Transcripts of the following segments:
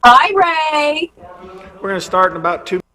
Hi, Ray. We're going to start in about 2 minutes.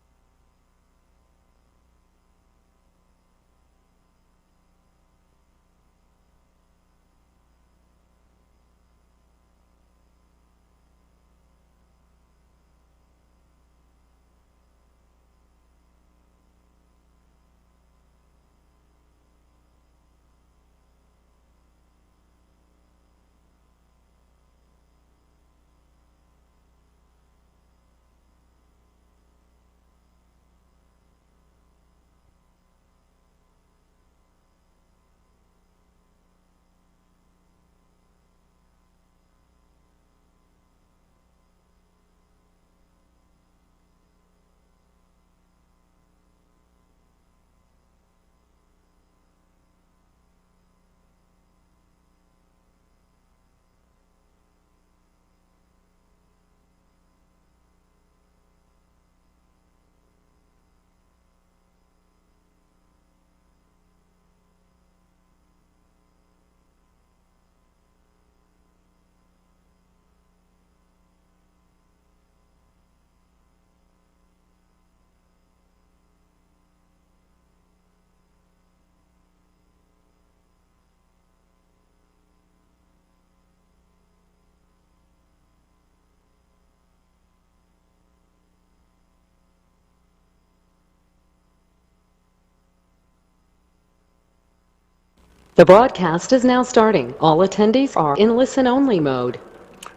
The broadcast is now starting. All attendees are in listen-only mode.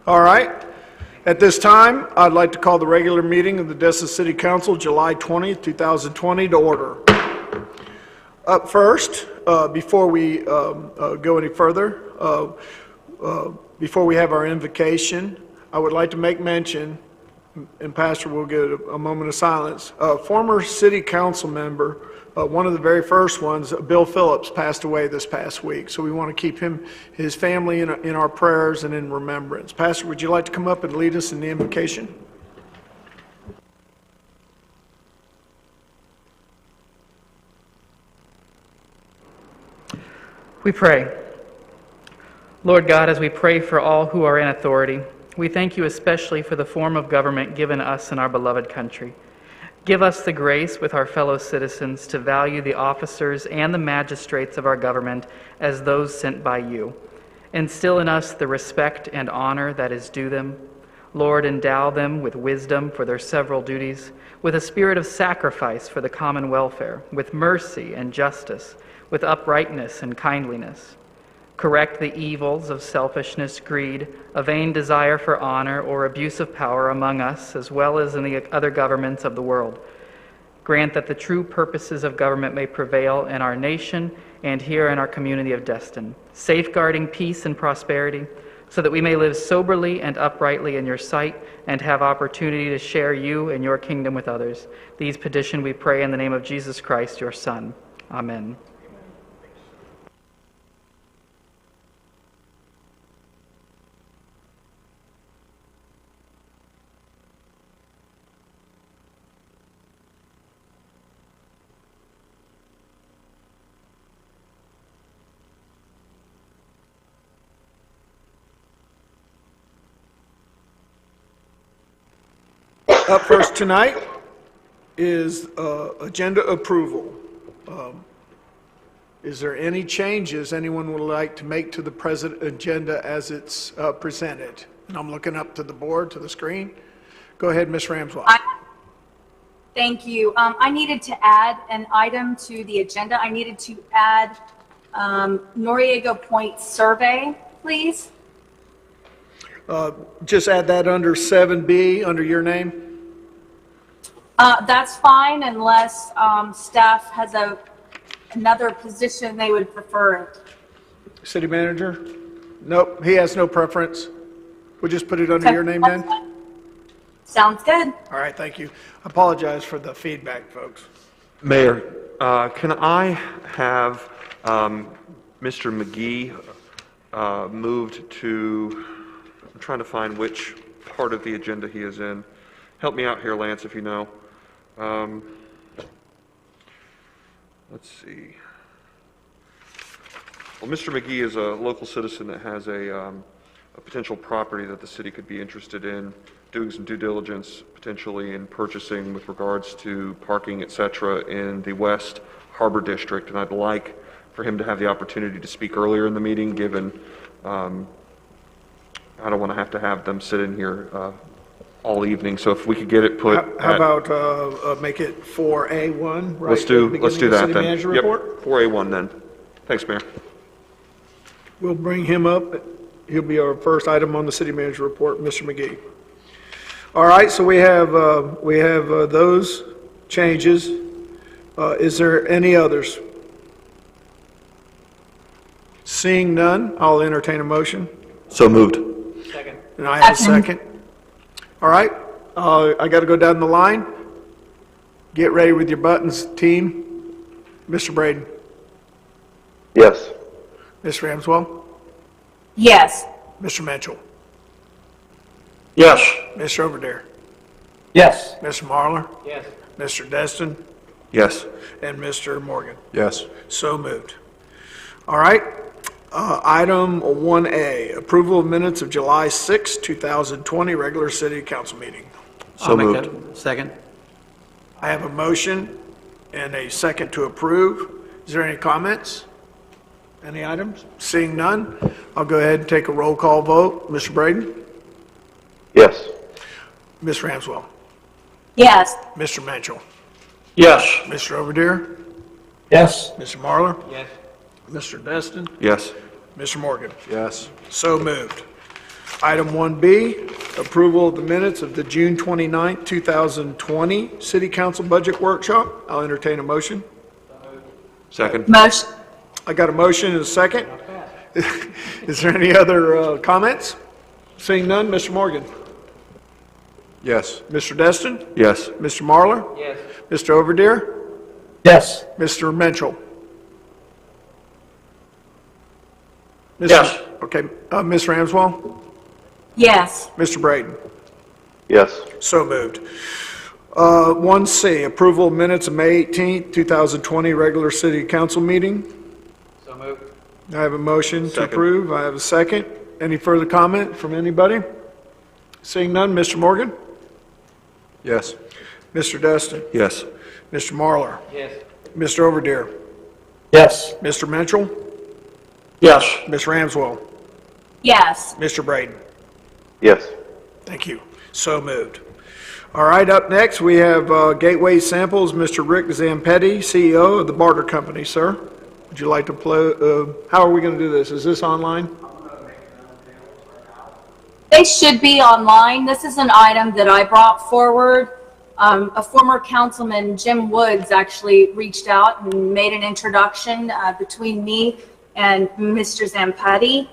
All right. At this time, I'd like to call the regular meeting of the Odessa City Council, July 20th, 2020, to order. Up first, before we go any further, before we have our invocation, I would like to make mention, and Pastor will get a moment of silence, former city council member, one of the very first ones, Bill Phillips, passed away this past week. So we want to keep his family in our prayers and in remembrance. Pastor, would you like to come up and lead us in the invocation? We pray. Lord God, as we pray for all who are in authority, we thank you especially for the form of government given us in our beloved country. Give us the grace with our fellow citizens to value the officers and the magistrates of our government as those sent by you. Instill in us the respect and honor that is due them. Lord, endow them with wisdom for their several duties, with a spirit of sacrifice for the common welfare, with mercy and justice, with uprightness and kindliness. Correct the evils of selfishness, greed, a vain desire for honor, or abuse of power among us, as well as in the other governments of the world. Grant that the true purposes of government may prevail in our nation and here in our community of Destin, safeguarding peace and prosperity, so that we may live soberly and uprightly in your sight and have opportunity to share you and your kingdom with others. These petition we pray in the name of Jesus Christ, your Son. Amen. Up first tonight is agenda approval. Is there any changes anyone would like to make to the present agenda as it's presented? And I'm looking up to the board, to the screen. Go ahead, Ms. Ramswell. Thank you. I needed to add an item to the agenda. I needed to add Noriego Point survey, please. Just add that under 7B, under your name. That's fine unless staff has another position they would prefer it. City manager? Nope, he has no preference. We'll just put it under your name then? Sounds good. All right, thank you. I apologize for the feedback, folks. Mayor, can I have Mr. McGee moved to, I'm trying to find which part of the agenda he is in. Help me out here, Lance, if you know. Let's see. Well, Mr. McGee is a local citizen that has a a potential property that the city could be interested in doing some due diligence potentially in purchasing with regards to parking, et cetera, in the West Harbor District. And I'd like for him to have the opportunity to speak earlier in the meeting, given I don't want to have them sit in here all evening. So if we could get it put How about make it 4A1, right? let's do Beginning of that city then. manager Yep, report? 4A1 then. Thanks, Mayor. We'll bring him up. He'll be our first item on the city manager report, Mr. McGee. All right, so we have those changes. Is there any others? Seeing none, I'll entertain a motion. So moved. And I have a second. All right, I got to go down the line. Get ready with your buttons, team. Mr. Braden. Yes. Ms. Ramswell. Yes. Mr. Mitchell. Yes. Mr. Overdare. Yes. Mr. Marlar. Yes. Mr. Destin. Yes. And Mr. Morgan. Yes. So moved. All right. Item 1A, approval of minutes of July 6, 2020, regular city council meeting. So moved. Second. I have a motion and a second to approve. Is there any comments? Any items? Seeing none, I'll go ahead and take a roll call vote. Mr. Braden? Yes. Ms. Ramswell? Yes. Mr. Mitchell? Yes. Mr. Overdare? Yes. Mr. Marlar? Yes. Mr. Destin? Yes. Mr. Morgan? Yes. So moved. Item 1B, approval of the minutes of the June 29, 2020 City Council Budget Workshop. I'll entertain a motion. Second. Motion. I got a motion and a second. Is there any other comments? Seeing none, Mr. Morgan? Yes. Mr. Destin? Yes. Mr. Marlar? Yes. Mr. Overdare? Yes. Mr. Mitchell? Yes. Okay, Ms. Ramswell? Yes. Mr. Braden? Yes. So moved. 1C, approval of minutes of May 18th, 2020, regular city council meeting. So moved. I have a motion to Second. approve. I have a second. Any further comment from anybody? Seeing none, Mr. Morgan? Yes. Mr. Destin? Yes. Mr. Marlar? Yes. Mr. Overdare? Yes. Mr. Mitchell? Yes. Ms. Ramswell? Yes. Mr. Braden? Yes. Thank you. So moved. All right, up next, we have Gateway Samples, Mr. Rick Zampetti, CEO of the Barter Company. Sir, would you like to play? How are we going to do this? Is this online? They should be online. This is an item that I brought forward. A former councilman, Jim Woods, actually reached out and made an introduction between me and Mr. Zampetti.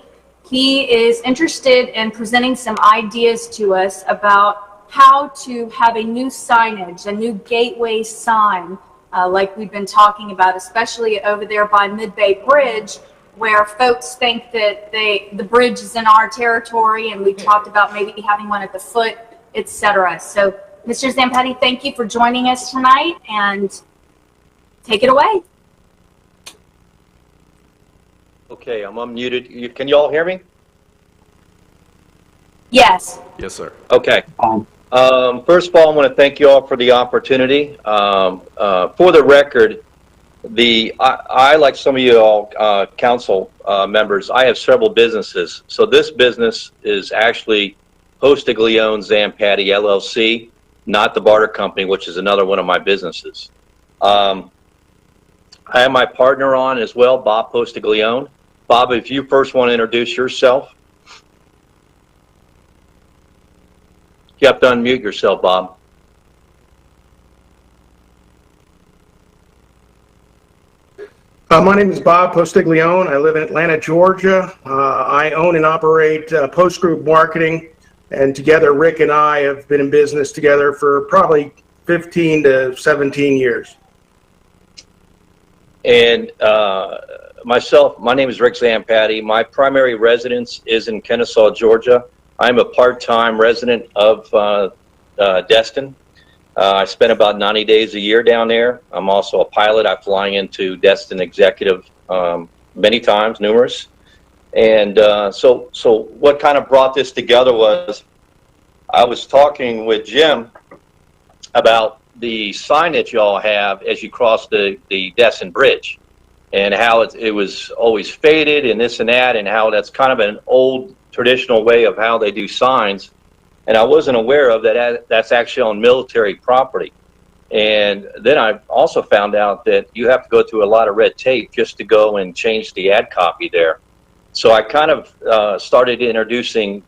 He is interested in presenting some ideas to us about how to have a new signage, a new gateway sign, like we've been talking about, especially over there by Mid-Bay Bridge, where folks think that the bridge is in our territory, and we talked about maybe having one at the foot, etc. So, Mr. Zampetti, thank you for joining us tonight, and take it away. Okay, I'm unmuted. Can you all hear me? Yes. Yes, sir. Okay. First of all, I want to thank you all for the opportunity. For the record, I like some of you all council members, I have several businesses. So this business is actually Postiglione Zampetti LLC, not the Barter Company, which is another one of my businesses. I have my partner on as well, Bob Postiglione. Bob, if you first want to introduce yourself. You have to unmute yourself, Bob. My name is Bob Postiglione. I live in Atlanta, Georgia. I own and operate Post Group Marketing, and together Rick and I have been in business together for probably 15 to 17 years. And myself, my name is Rick Zampetti. My primary residence is in Kennesaw, Georgia. I'm a part-time resident of Destin. I spend about 90 days a year down there. I'm also a pilot. I'm flying into Destin Executive many times, numerous. And so what kind of brought this together was I was talking with Jim about the signage y'all have as you cross the Destin Bridge, and how it was always faded and this and that, and how that's kind of an old traditional way of how they do signs. And I wasn't aware of that that's actually on military property. And then I also found out that you have to go through a lot of red tape just to go and change the ad copy there. So I kind of started introducing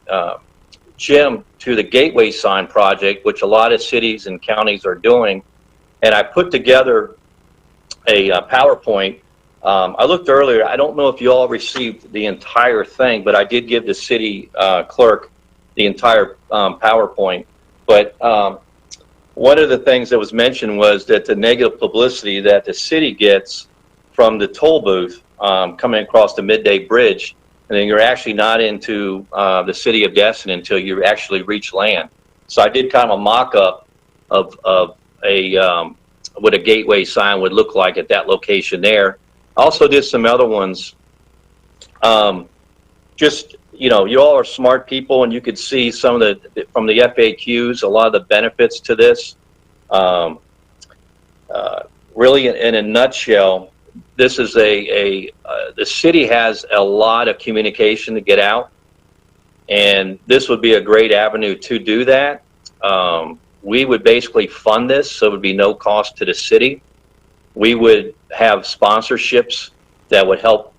Jim to the Gateway Sign Project, which a lot of cities and counties are doing. And I put together a PowerPoint. I looked earlier. I don't know if you all received the entire thing, but I did give the city clerk the entire PowerPoint. But one of the things that was mentioned was that the negative publicity that the city gets from the toll booth coming across the Midday Bridge, and then you're actually not into the city of Destin until you actually reach land. So I did kind of a mock-up of a what a gateway sign would look like at that location there. I also did some other ones. Just, you know, you all are smart people, and you could see some of the from the FAQs, a lot of the benefits to this. Really, in a nutshell, this is the city has a lot of communication to get out, and this would be a great avenue to do that. We would basically fund this, so it would be no cost to the city. We would have sponsorships that would help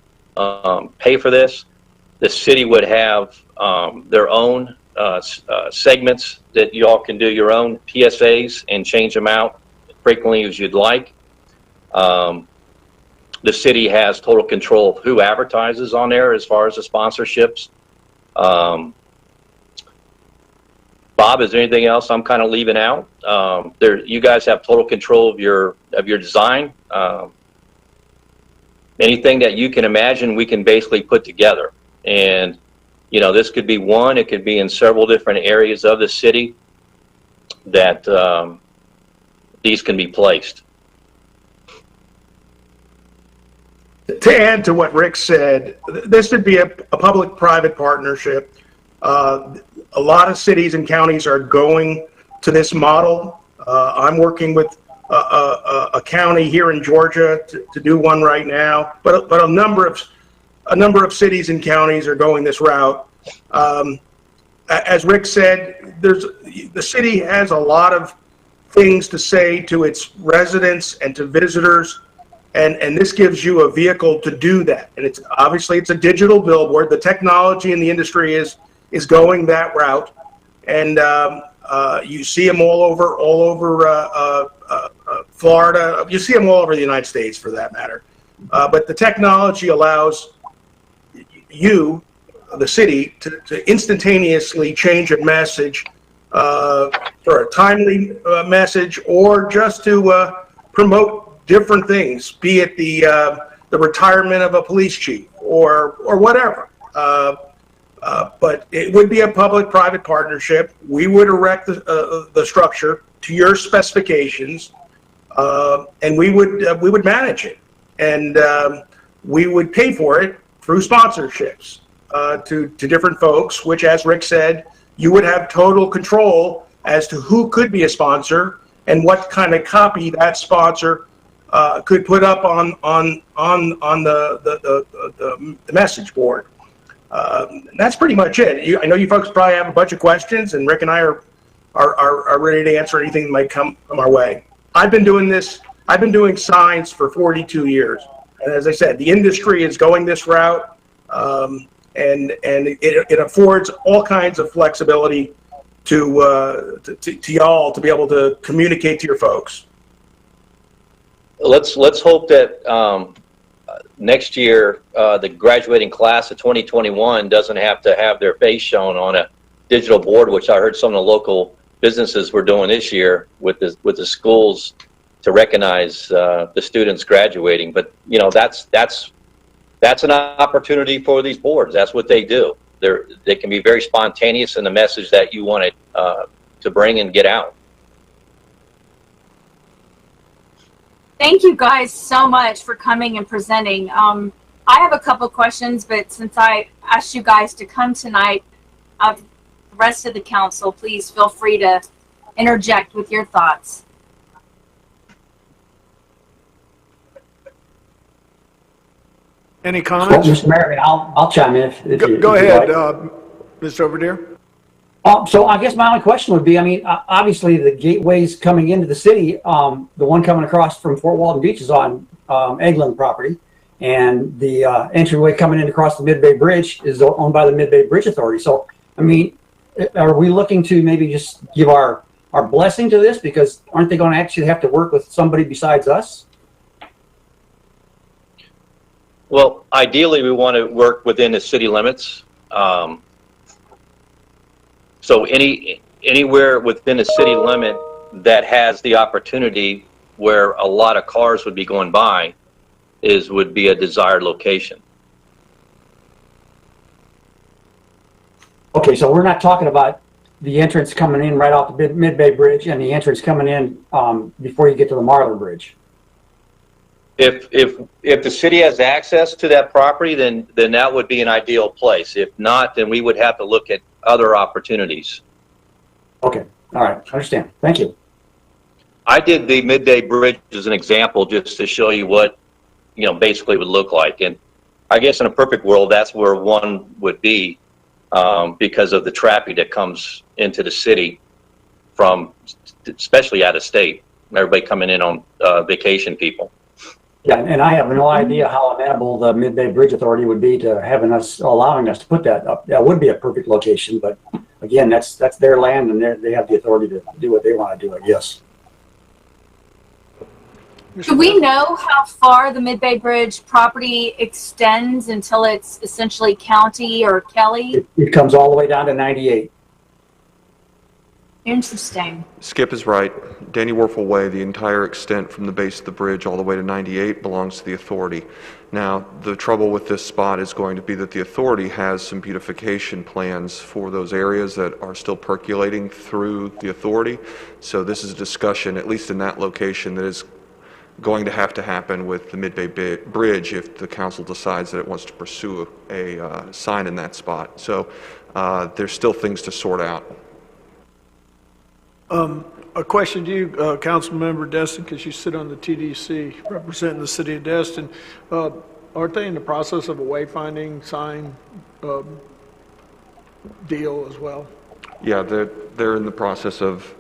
pay for this. The city would have their own segments that you all can do your own PSAs and change them out frequently as you'd like. The city has total control of who advertises on there as far as the sponsorships. Bob, is there anything else I'm kind of leaving out? You guys have total control of your design. Anything that you can imagine, we can basically put together. And, you know, this could be one, it could be in several different areas of the city that these can be placed. To add to what Rick said, this would be a public-private partnership. A lot of cities and counties are going to this model. I'm working with a county here in Georgia to do one right now, but a number of cities and counties are going this route. As Rick said, the city has a lot of things to say to its residents and to visitors, and this gives you a vehicle to do that. And it's obviously a digital billboard. The technology in the industry is going that route, and you see them all over Florida. You see them all over the United States, for that matter. But the technology allows you, the city, to instantaneously change a message for a timely message, or just to promote different things, be it the retirement of a police chief or whatever. But it would be a public-private partnership. We would erect the structure to your specifications, and we would manage it, and we would pay for it through sponsorships to different folks. Which, as Rick said, you would have total control as to who could be a sponsor and what kind of copy that sponsor could put up on the message board. That's pretty much it. I know you folks probably have a bunch of questions, and Rick and I are ready to answer anything that might come our way. I've been doing signs for 42 years, and as I said, the industry is going this route, and it affords all kinds of flexibility to y'all to be able to communicate to your folks. Let's hope that next year the graduating class of 2021 doesn't have to have their face shown on a digital board, which I heard some of the local businesses were doing this year with the schools to recognize the students graduating. But you know, that's an opportunity for these boards. That's what they do. They can be very spontaneous in the message that you want to bring and get out. Thank you guys so much for coming and presenting. I have a couple questions, but since I asked you guys to come tonight, the rest of the council, please feel free to interject with your thoughts. Any Well, comments? Mr. Mayor, I'll chime in if Go you'd ahead, like. Mr. Overdeer. So I guess my only question would be, I mean, obviously the gateways coming into the city, the one coming across from Fort Walton Beach is on Eglin property, and the entryway coming in across the Mid-Bay Bridge is owned by the Mid-Bay Bridge Authority. So, I mean, are we looking to maybe just give our blessing to this, because aren't they going to actually have to work with somebody besides us? Well, ideally, we want to work within the city limits. So anywhere within the city limit that has the opportunity where a lot of cars would be going by would be a desired location. Okay, so we're not talking about the entrance coming in right off the Mid-Bay Bridge and the entrance coming in before you get to the Marler Bridge. If the city has access to that property, then that would be an ideal place. If not, then we would have to look at other opportunities. Okay, all right, understand. Thank you. I did the Midday Bridge as an example just to show you what, basically would look like. And I guess in a perfect world, that's where one would be because of the traffic that comes into the city from, especially out of state, everybody coming in on vacation people. Yeah, and I have no idea how amenable the Mid-Bay Bridge Authority would be to allowing us to put that up. That would be a perfect location, but again, that's their land, and they have the authority to do what they want to do, I guess. Do we know how far the Mid-Bay Bridge property extends until it's essentially county or Kelly? It comes all the way down to 98. Interesting. Skip is right. Danny Werfel Way, the entire extent from the base of the bridge all the way to 98 belongs to the authority. Now, the trouble with this spot is going to be that the authority has some beautification plans for those areas that are still percolating through the authority. So this is a discussion, at least in that location, that is going to happen with the Mid-Bay Bridge if the council decides that it wants to pursue a sign in that spot. So there's still things to sort out. A question to you, Councilmember Destin, because you sit on the TDC representing the city of Destin. Aren't they in the process of a wayfinding sign deal as well? Yeah, they're in the process of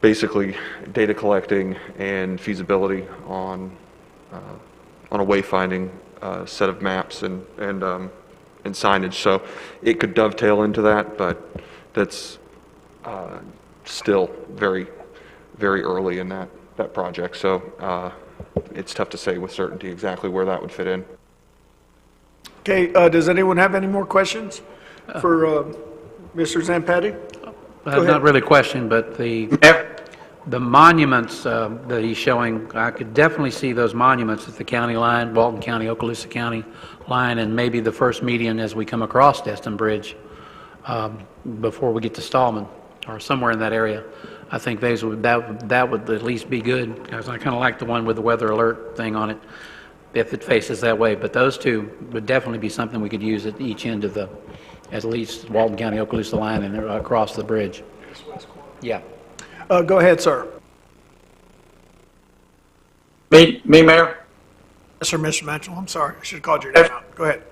basically data collecting and feasibility on a wayfinding set of maps and signage. So it could dovetail into that, but that's still very, very early in that project. So it's tough to say with certainty exactly where that would fit in. Okay, does anyone have any more questions for Mr. Zampetti? Not really a question, but the monuments that he's showing, I could definitely see those monuments at the county line, Walton County, Okaloosa County line, and maybe the first median as we come across Destin Bridge before we get to Stallman or somewhere in that area. I think that would at least be good, because I kind of like the one with the weather alert thing on it, if it faces that way. But those two would definitely be something we could use at each end of at least Walton County, Okaloosa line and across the bridge. Yeah. Go ahead, sir. Me, Mayor? Yes, sir, Mr. Mitchell. I'm sorry. I should have called your name out. Go ahead.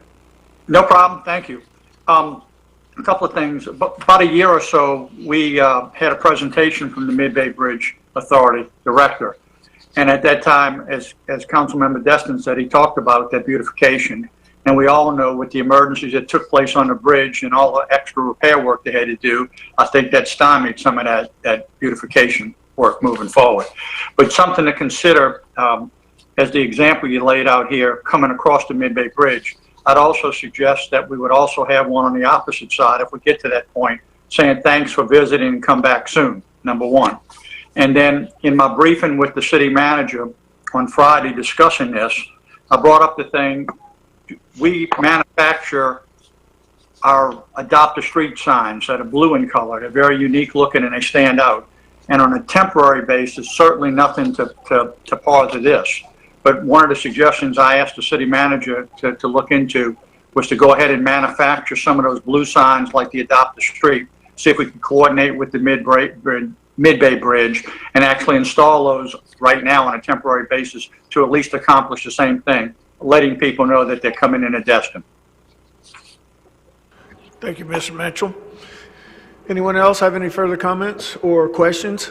No problem. Thank you. A couple of things. About a year or so, we had a presentation from the Mid-Bay Bridge Authority Director. And at that time, as Councilmember Destin said, he talked about that beautification. And we all know with the emergencies that took place on the bridge and all the extra repair work they had to do, I think that stymied some of that beautification work moving forward. But something to consider, as the example you laid out here, coming across the Mid-Bay Bridge, I'd also suggest that we would also have one on the opposite side if we get to that point, saying thanks for visiting and come back soon, number one. And then in my briefing with the city manager on Friday discussing this, I brought up the thing, we manufacture our Adopt a Street signs that are blue in color. They're very unique looking and they stand out. And on a temporary basis, certainly nothing to par to this. But one of the suggestions I asked the city manager to look into was to go ahead and manufacture some of those blue signs like the Adopt a Street, see if we can coordinate with the Mid-Bay Bridge and actually install those right now on a temporary basis to at least accomplish the same thing, letting people know that they're coming in at Destin. Thank you, Mr. Mitchell. Anyone else have any further comments or questions?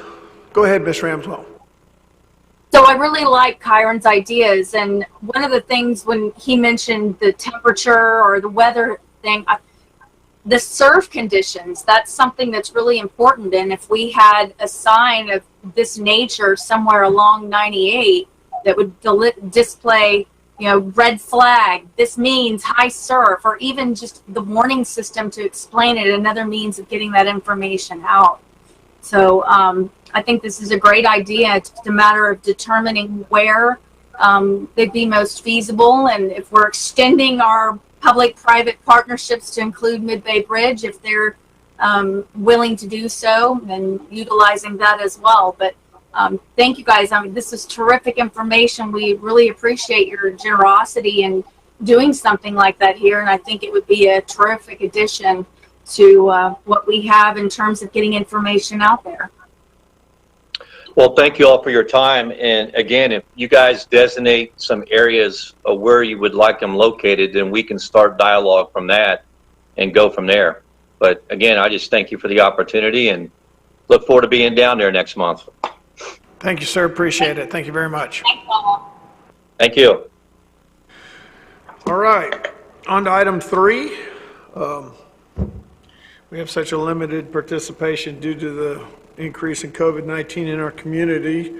Go ahead, Ms. Ramswell. So I really like Kyron's ideas, and one of the things when he mentioned the temperature or the weather thing, the surf conditions, that's something that's really important. And if we had a sign of this nature somewhere along 98 that would display, you know, red flag, this means high surf, or even just the warning system to explain it, another means of getting that information out. So I think this is a great idea. It's a matter of determining where they'd be most feasible, and if we're extending our public-private partnerships to include Mid-Bay Bridge, if they're willing to do so, then utilizing that as well. But thank you guys. I mean, this is terrific information. We really appreciate your generosity in doing something like that here, and I think it would be a terrific addition to what we have in terms of getting information out there. Well, thank you all for your time. And again, if you guys designate some areas of where you would like them located, then we can start dialogue from that and go from there. But again, I just thank you for the opportunity and look forward to being down there next month. Thank you, sir. Appreciate it. Thank you very much. Thank you. All right. On to item 3. We have such a limited participation due to the increase in COVID-19 in our community.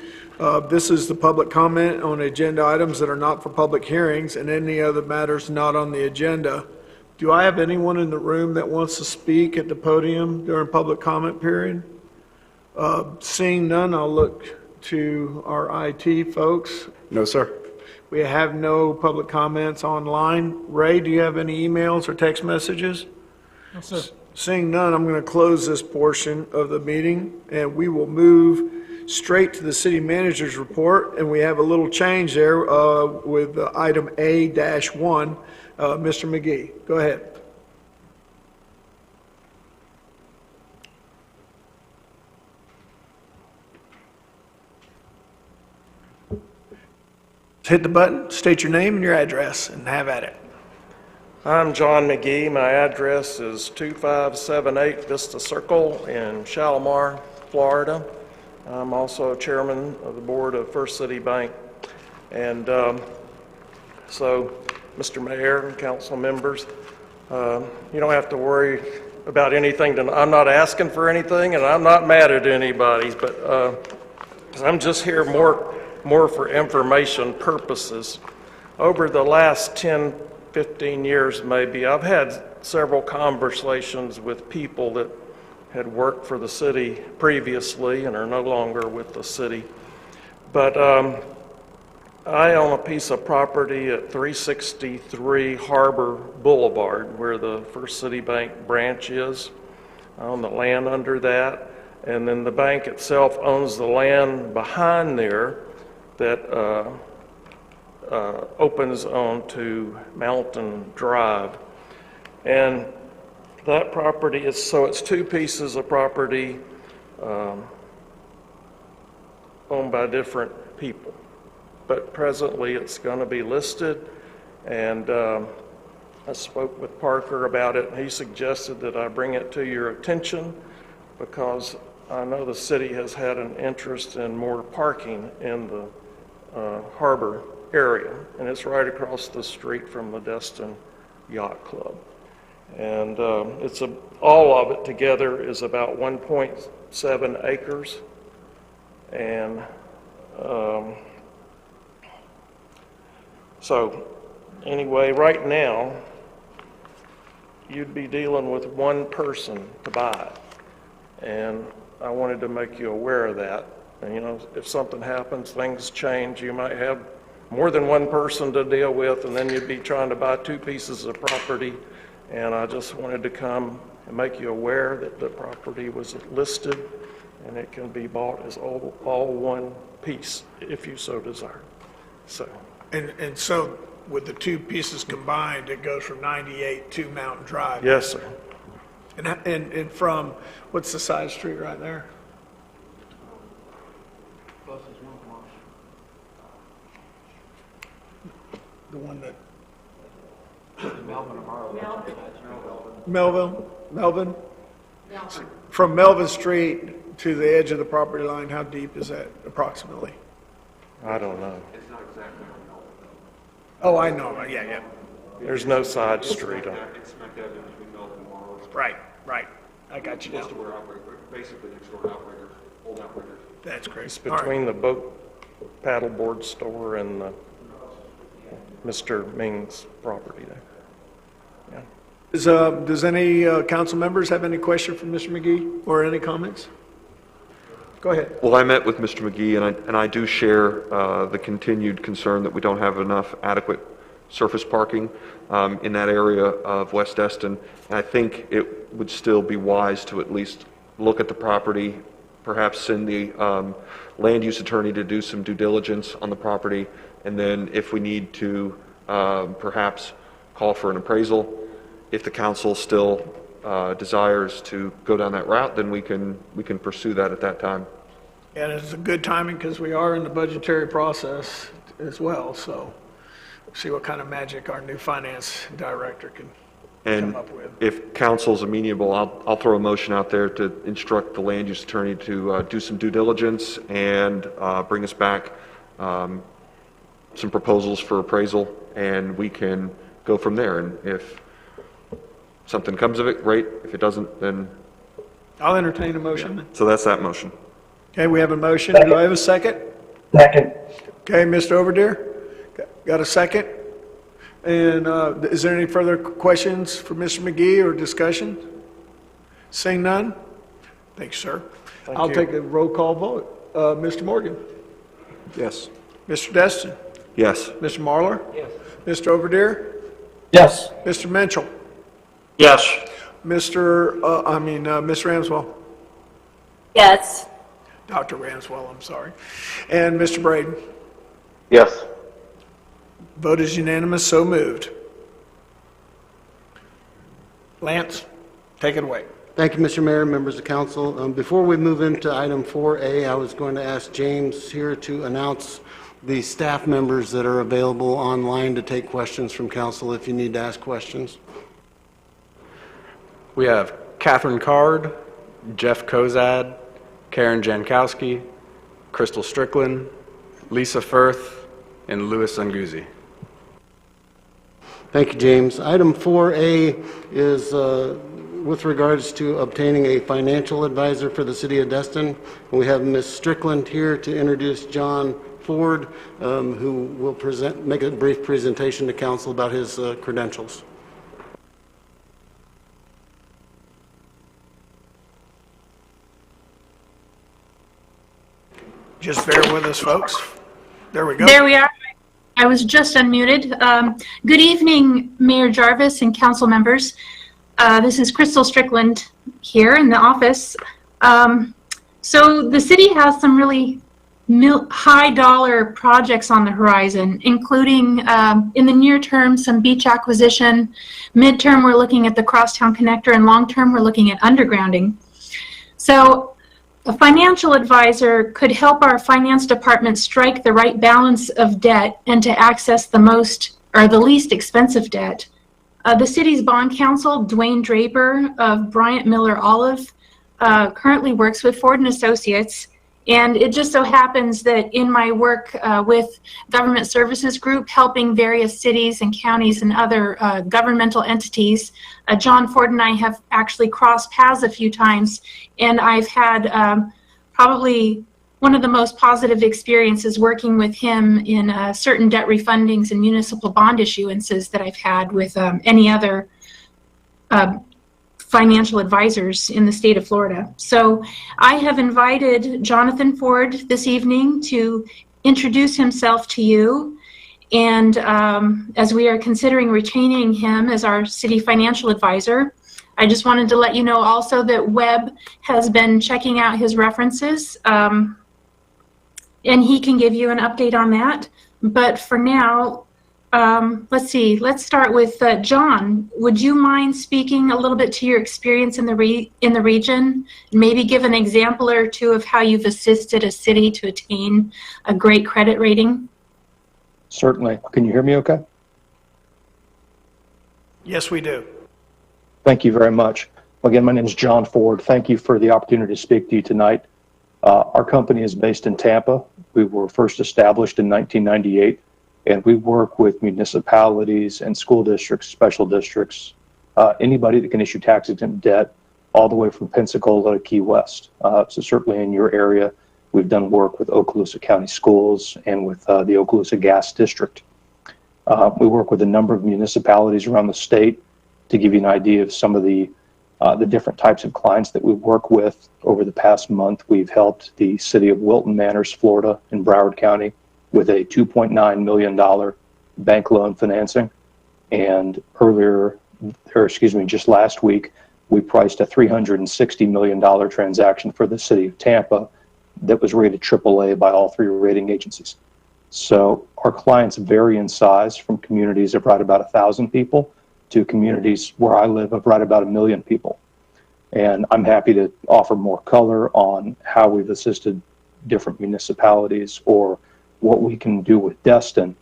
This is the public comment on agenda items that are not for public hearings and any other matters not on the agenda. Do I have anyone in the room that wants to speak at the podium during public comment period? Seeing none, I'll look to our IT folks. No, sir. We have no public comments online. Ray, do you have any emails or text messages? No, sir. Seeing none, I'm going to close this portion of the meeting, and we will move straight to the city manager's report. And we have a little change there with item A-1. Mr. McGee, go ahead. Hit the button, state your name and your address, and have at it. I'm John McGee. My address is 2578 Vista Circle in Shalimar, Florida. I'm also chairman of the board of First City Bank. And so, Mr. Mayor and council members, you don't have to worry about anything. I'm not asking for anything, and I'm not mad at anybody, but I'm just here more for information purposes. Over the last 10-15 years maybe, I've had several conversations with people that had worked for the city previously and are no longer with the city. But I own a piece of property at 363 Harbor Boulevard where the First City Bank branch is. I own the land under that, and then the bank itself owns the land behind there that opens onto Mountain Drive. And that property is, so it's two pieces of property owned by different people. But presently it's going to be listed, and I spoke with Parker about it, and he suggested that I bring it to your attention because I know the city has had an interest in more parking in the harbor area, and it's right across the street from the Destin Yacht Club. And all of it together is about 1.7 acres. And so anyway, right now, you'd be dealing with one person to buy it. And I wanted to make you aware of that. And you know, if something happens, things change, you might have more than one person to deal with, and then you'd be trying to buy two pieces of property. And I just wanted to come and make you aware that the property was listed, and it can be bought as all one piece if you so desire. So, And so with the two pieces combined, it goes from 98 to Mountain Drive. yes, sir. And from, what's the side street right there? The one that. Melvin? From Melvin Street to the edge of the property line, how deep is that approximately? I don't know. Oh, I know, yeah. There's no side street on it. It's smack dab in between Melvin and Marlowe. Right. I got you now. Close to where Outrigger, basically next door to Outrigger, old Outrigger. That's great. It's All right. between the boat paddleboard store and the Mr. Ming's property there. Does any council members have any question for Mr. McGee or any comments? Go ahead. Well, I met with Mr. McGee, and I do share the continued concern that we don't have enough adequate surface parking in that area of West Destin. And I think it would still be wise to at least look at the property, perhaps send the land use attorney to do some due diligence on the property, and then if we need to perhaps call for an appraisal. If the council still desires to go down that route, then we can pursue that at that time. And it's a good timing because we are in the budgetary process as well, so see what kind of magic our new finance director can And come up with. if council's amenable, I'll throw a motion out there to instruct the land use attorney to do some due diligence and bring us back some proposals for appraisal, and we can go from there. And if something comes of it, great. If it doesn't, then... I'll entertain a motion. So that's that motion. Okay, we have a motion. Do I have a second? Second. Okay, Mr. Overdeer, got a second? And is there any further questions for Mr. McGee or discussion? Seeing none? Thanks, sir. I'll you. take a roll call vote. Mr. Morgan? Yes. Mr. Destin? Yes. Mr. Marlar? Yes. Mr. Overdeer? Yes. Mr. Mitchell? Yes. Miss Ramswell? Yes. Dr. Ramswell, I'm sorry. And Mr. Braden? Yes. Vote is unanimous, so moved. Lance, take it away. Thank you, Mr. Mayor, members of council. Before we move into item 4A, I was going to ask James here to announce the staff members that are available online to take questions from council if you need to ask questions. We have Catherine Card, Jeff Kozad, Karen Jankowski, Crystal Strickland, Lisa Firth, and Louis Unguzzi. Thank you, James. Item 4A is with regards to obtaining a financial advisor for the city of Destin. We have Ms. Strickland here to introduce John Ford, who will make a brief presentation to council about his credentials. Just bear with us, folks. There we go. There we are. I was just unmuted. Good evening, Mayor Jarvis and council members. This is Crystal Strickland here in the office. So the city has some really high dollar projects on the horizon, including in the near term, some beach acquisition. Midterm, we're looking at the Crosstown Connector, and long term, we're looking at undergrounding. So a financial advisor could help our finance department strike the right balance of debt and to access the most or the least expensive debt. The city's bond counsel, Dwayne Draper of Bryant Miller Olive, currently works with Ford & Associates. And it just so happens that in my work with Government Services Group, helping various cities and counties and other governmental entities, John Ford and I have actually crossed paths a few times, and I've had probably one of the most positive experiences working with him in certain debt refundings and municipal bond issuances that I've had with any other financial advisors in the state of Florida. So I have invited Jonathan Ford this evening to introduce himself to you. And as we are considering retaining him as our city financial advisor, I just wanted to let you know also that Webb has been checking out his references, and he can give you an update on that. But for now, let's see. Let's start with John. Would you mind speaking a little bit to your experience in the region? Maybe give an example or two of how you've assisted a city to attain a great credit rating? Certainly. Can you hear me okay? Yes, we do. Thank you very much. Again, my name is John Ford. Thank you for the opportunity to speak to you tonight. Our company is based in Tampa. We were first established in 1998, and we work with municipalities and school districts, special districts, anybody that can issue tax-exempt debt, all the way from Pensacola to Key West. So certainly in your area, we've done work with Okaloosa County Schools and with the Okaloosa Gas District. We work with a number of municipalities around the state. To give you an idea of some of the different types of clients that we work with, over the past month, we've helped the city of Wilton Manors, Florida, in Broward County with a $2.9 million bank loan financing. And just last week, we priced a $360 million transaction for the city of Tampa that was rated AAA by all three rating agencies. So our clients vary in size from communities of right about 1,000 people to communities where I live of right about 1 million people. And I'm happy to offer more color on how we've assisted different municipalities or what we can do with Destin.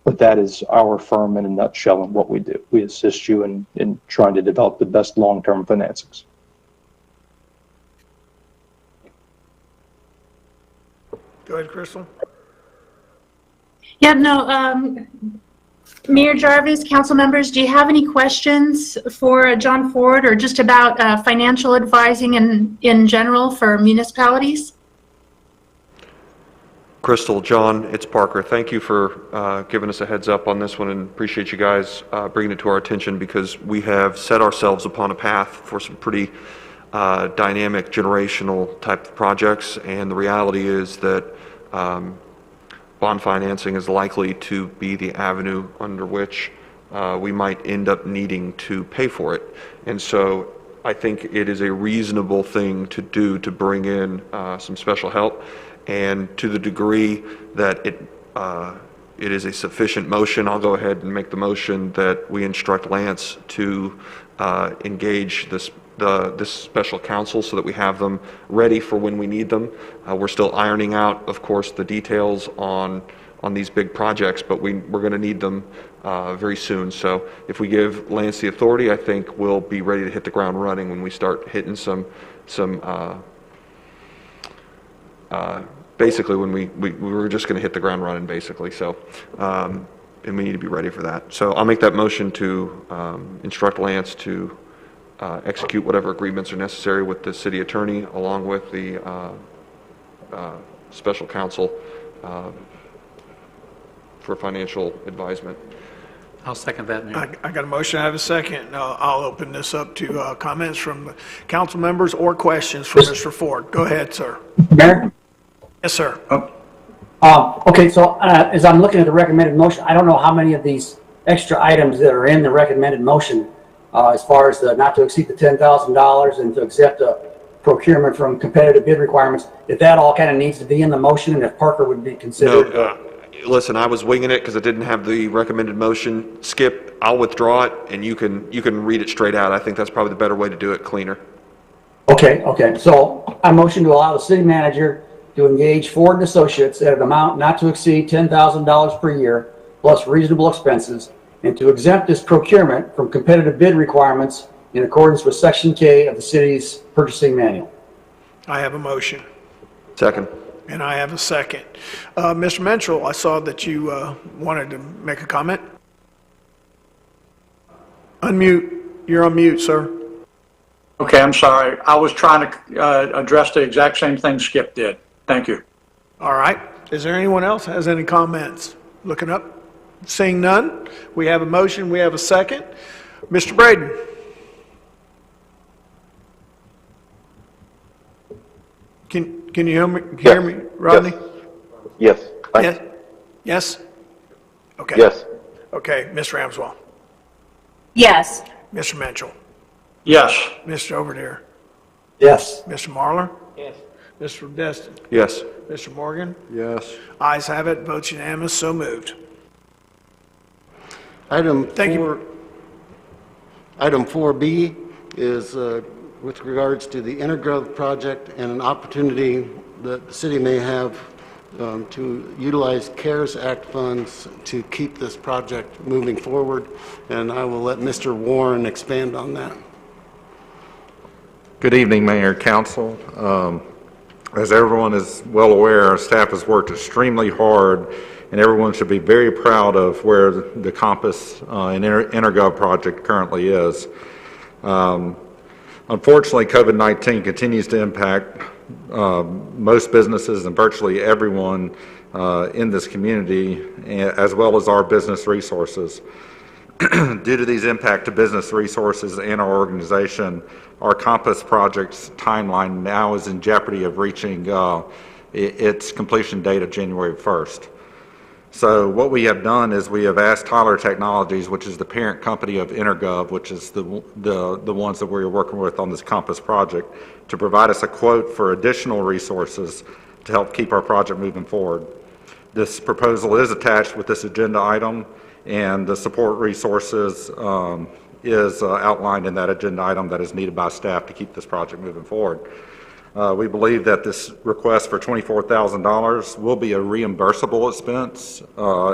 But that is our firm in a nutshell and what we do. We assist you in trying to develop the best long-term financings. Go ahead, Crystal. Yeah, no, Mayor Jarvis, council members, do you have any questions for John Ford or just about financial advising in general for municipalities? Crystal, John, it's Parker. Thank you for giving us a heads up on this one, and appreciate you guys bringing it to our attention, because we have set ourselves upon a path for some pretty dynamic generational type of projects, and the reality is that bond financing is likely to be the avenue under which we might end up needing to pay for it. And so I think it is a reasonable thing to do to bring in some special help. And to the degree that it is a sufficient motion, I'll go ahead and make the motion that we instruct Lance to engage this special counsel so that we have them ready for when we need them. We're still ironing out, of course, the details on these big projects, but we're going to need them very soon. So if we give Lance the authority, I think we'll be ready to hit the ground running when we start hitting some basically when we're just going to hit the ground running, basically. So and we need to be ready for that. So I'll make that motion to instruct Lance to execute whatever agreements are necessary with the city attorney, along with the special counsel for financial advisement. I'll second that, Mayor. I got a motion. I have a second. I'll open this up to comments from council members or questions for Mr. Ford. Go ahead, sir. Mayor? Yes, sir. Okay, so as I'm looking at the recommended motion, I don't know how many of these extra items that are in the recommended motion, as far as the not to exceed the $10,000 and to accept a procurement from competitive bid requirements, if that all kind of needs to be in the motion, and if Parker would be considered. No, listen, I was winging it because I didn't have the recommended motion. Skip, I'll withdraw it, and you can read it straight out. I think that's probably the better way to do it, cleaner. Okay. So I motion to allow the city manager to engage Ford and Associates at an amount not to exceed $10,000 per year, plus reasonable expenses, and to exempt this procurement from competitive bid requirements in accordance with Section K of the city's purchasing manual. I have a motion. Second. And I have a second. Mr. Mentrell, I saw that you wanted to make a comment. Unmute. You're on mute, sir. Okay, I'm sorry. I was trying to address the exact same thing Skip did. Thank you. All right. Is there anyone else has any comments? Looking up. Seeing none, we have a motion. We have a second. Mr. Braden. Can you hear me, Rodney? Yes. Yes. Yes? Okay. Yes. Okay. Ms. Ramswell. Yes. Mr. Mitchell. Yes. Mr. Overdeer. Yes. Mr. Marlar. Yes. Mr. Destin? Yes. Mr. Morgan? Yes. Ayes have it, votes unanimous, so moved. Item Thank you. Item 4B is with regards to the Intergrowth project and an opportunity that the city may have to utilize CARES Act funds to keep this project moving forward, and I will let Mr. Warren expand on that. Good evening, Mayor, Council. As everyone is well aware, our staff has worked extremely hard, and everyone should be very proud of where the Compass and Intergov project currently is. Unfortunately, COVID-19 continues to impact most businesses and virtually everyone in this community, as well as our business resources. Due to these impact to business resources and our organization, our Compass project's timeline now is in jeopardy of reaching its completion date of January 1st. So what we have done is we have asked Tyler Technologies, which is the parent company of Intergov, which is the ones that we're working with on this Compass project, to provide us a quote for additional resources to help keep our project moving forward. This proposal is attached with this agenda item, and the support resources is outlined in that agenda item that is needed by staff to keep this project moving forward. We believe that this request for $24,000 will be a reimbursable expense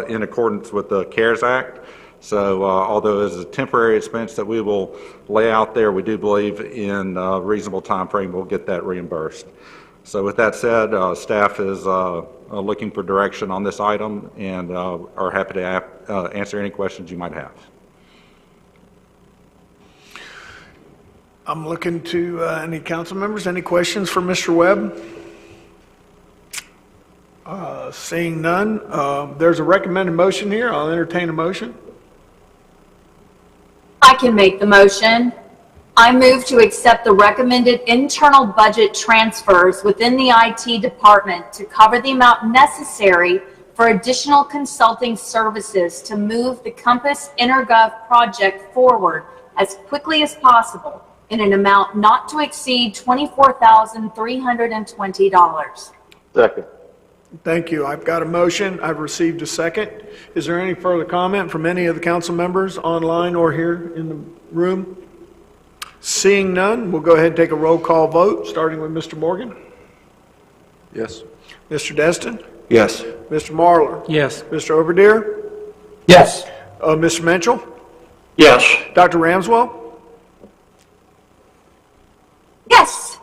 in accordance with the CARES Act. So although it is a temporary expense that we will lay out there, we do believe in a reasonable time frame we'll get that reimbursed. So with that said, staff is looking for direction on this item and are happy to answer any questions you might have. I'm looking to any council members. Any questions for Mr. Webb? Seeing none, there's a recommended motion here. I'll entertain a motion. I can make the motion. I move to accept the recommended internal budget transfers within the IT department to cover the amount necessary for additional consulting services to move the Compass Intergov project forward as quickly as possible in an amount not to exceed $24,320. Second. Thank you. I've got a motion. I've received a second. Is there any further comment from any of the council members online or here in the room? Seeing none, we'll go ahead and take a roll call vote, starting with Mr. Morgan. Yes. Mr. Destin? Yes. Mr. Marlar? Yes. Mr. Overdeer? Yes. Mr. Menchel? Yes. Dr. Ramswell? Yes.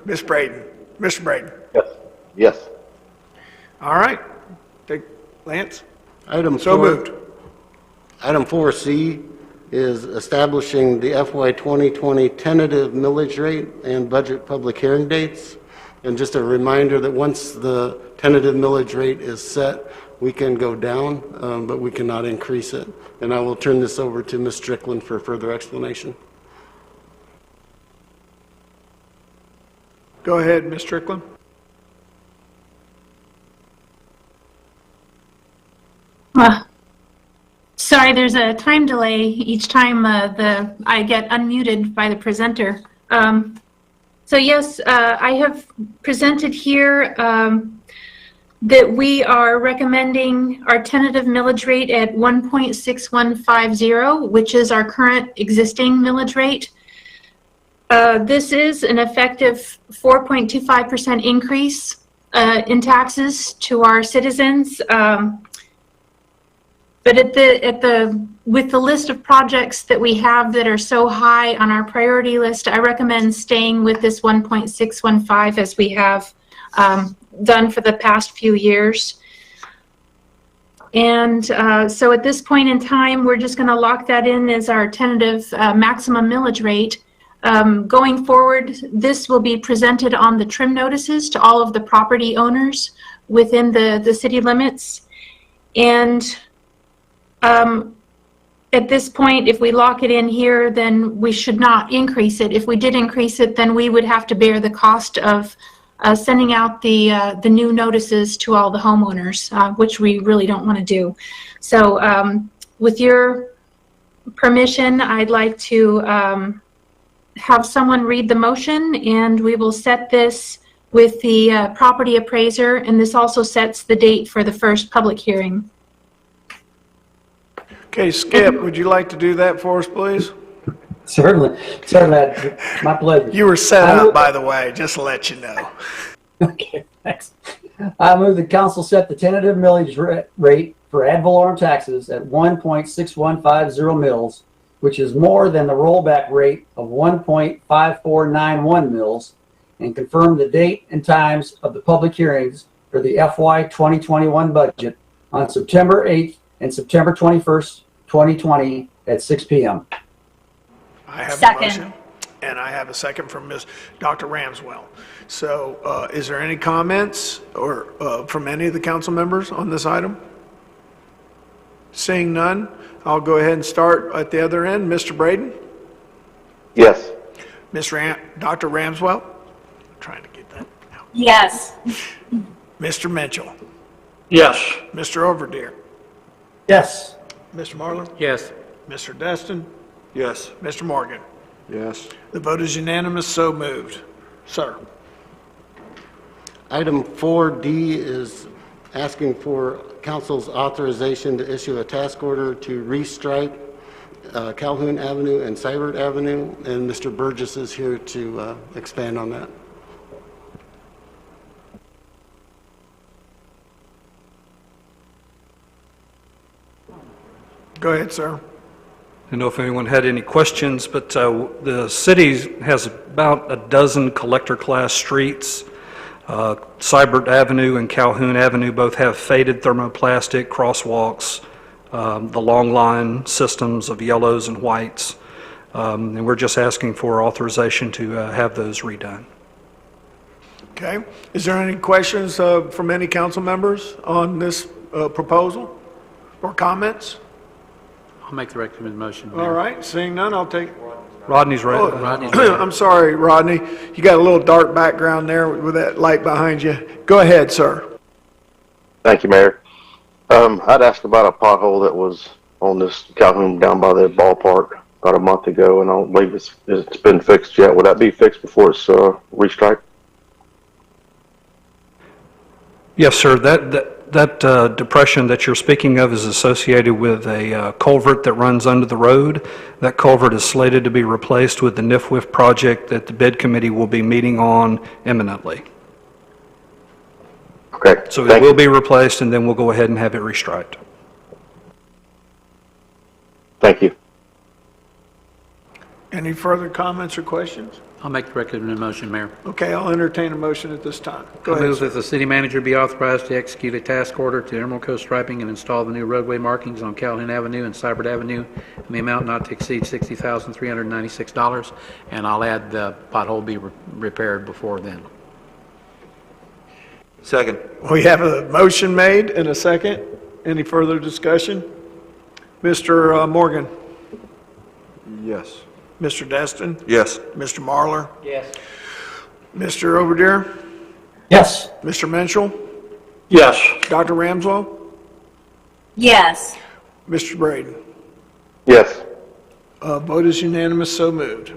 Ms. Braden? Mr. Braden? Yes. Yes. All right. Take Lance? Item So 4, moved. Item 4C is establishing the FY 2020 tentative millage rate and budget public hearing dates. And just a reminder that once the tentative millage rate is set, we can go down, but we cannot increase it. And I will turn this over to Ms. Strickland for further explanation. Go ahead, Ms. Strickland. Sorry, there's a time delay each time I get unmuted by the presenter. So yes, I have presented here that we are recommending our tentative millage rate at 1.6150, which is our current existing millage rate. This is an effective 4.25% increase in taxes to our citizens. But with the list of projects that we have that are so high on our priority list, I recommend staying with this 1.615 as we have done for the past few years. And so at this point in time, we're just going to lock that in as our tentative maximum millage rate. Going forward, this will be presented on the trim notices to all of the property owners within the city limits. And at this point, if we lock it in here, then we should not increase it. If we did increase it, then we would have to bear the cost of sending out the new notices to all the homeowners, which we really don't want to do. So with your permission, I'd like to have someone read the motion, and we will set this with the property appraiser, and this also sets the date for the first public hearing. Okay, Skip, would you like to do that for us, please? Certainly, my pleasure. You were set up, by the way, just to let you know. Okay, thanks. I move the council set the tentative millage rate for ad valorem taxes at 1.6150 mils, which is more than the rollback rate of 1.5491 mils, and confirm the date and times of the public hearings for the FY 2021 budget on September 8th and September 21st, 2020 at 6 p.m. I have Second. a motion, and I have a second from Dr. Ramswell. So is there any comments or from any of the council members on this item? Seeing none, I'll go ahead and start at the other end. Mr. Braden? Yes. Dr. Ramswell? I'm trying to get that out. Yes. Mr. Mitchell? Yes. Mr. Overdeer? Yes. Mr. Marlar? Yes. Mr. Destin? Yes. Mr. Morgan? Yes. The vote is unanimous, so moved. Sir? Item 4D is asking for council's authorization to issue a task order to restripe Calhoun Avenue and Seibert Avenue, and Mr. Burgess is here to expand on that. Go ahead, sir. I don't know if anyone had any questions, but the city has about a dozen collector class streets. Seibert Avenue and Calhoun Avenue both have faded thermoplastic crosswalks, the long line systems of yellows and whites, and we're just asking for authorization to have those redone. Okay. Is there any questions from any council members on this proposal or comments? I'll make the recommended motion. All right. Seeing none, I'll take. Rodney's right. Oh, I'm sorry, Rodney. You got a little dark background there with that light behind you. Go ahead, sir. Thank you, Mayor. I'd ask about a pothole that was on this Calhoun down by the ballpark about a month ago, and I don't believe it's been fixed yet. Would that be fixed before it's restriped? Yes, sir. That depression that you're speaking of is associated with a culvert that runs under the road. That culvert is slated to be replaced with the NIFWIF project that the bid committee will be meeting on imminently. Okay. So it will be replaced, and then we'll go ahead and have it restriped. Thank you. Any further comments or questions? I'll make the recommended motion, Mayor. Okay, I'll entertain a motion at this time. Go I ahead, move sir. that the city manager be authorized to execute a task order to Emerald Coast Striping and install the new roadway markings on Calhoun Avenue and Seibert Avenue in the amount not to exceed $60,396, and I'll add the pothole be repaired before then. Second. We have a motion made and a second. Any further discussion? Mr. Morgan? Yes. Mr. Destin? Yes. Mr. Marlar? Yes. Mr. Overdeer? Yes. Mr. Menschel? Yes. Dr. Ramswell? Yes. Mr. Braden? Yes. Vote is unanimous, so moved.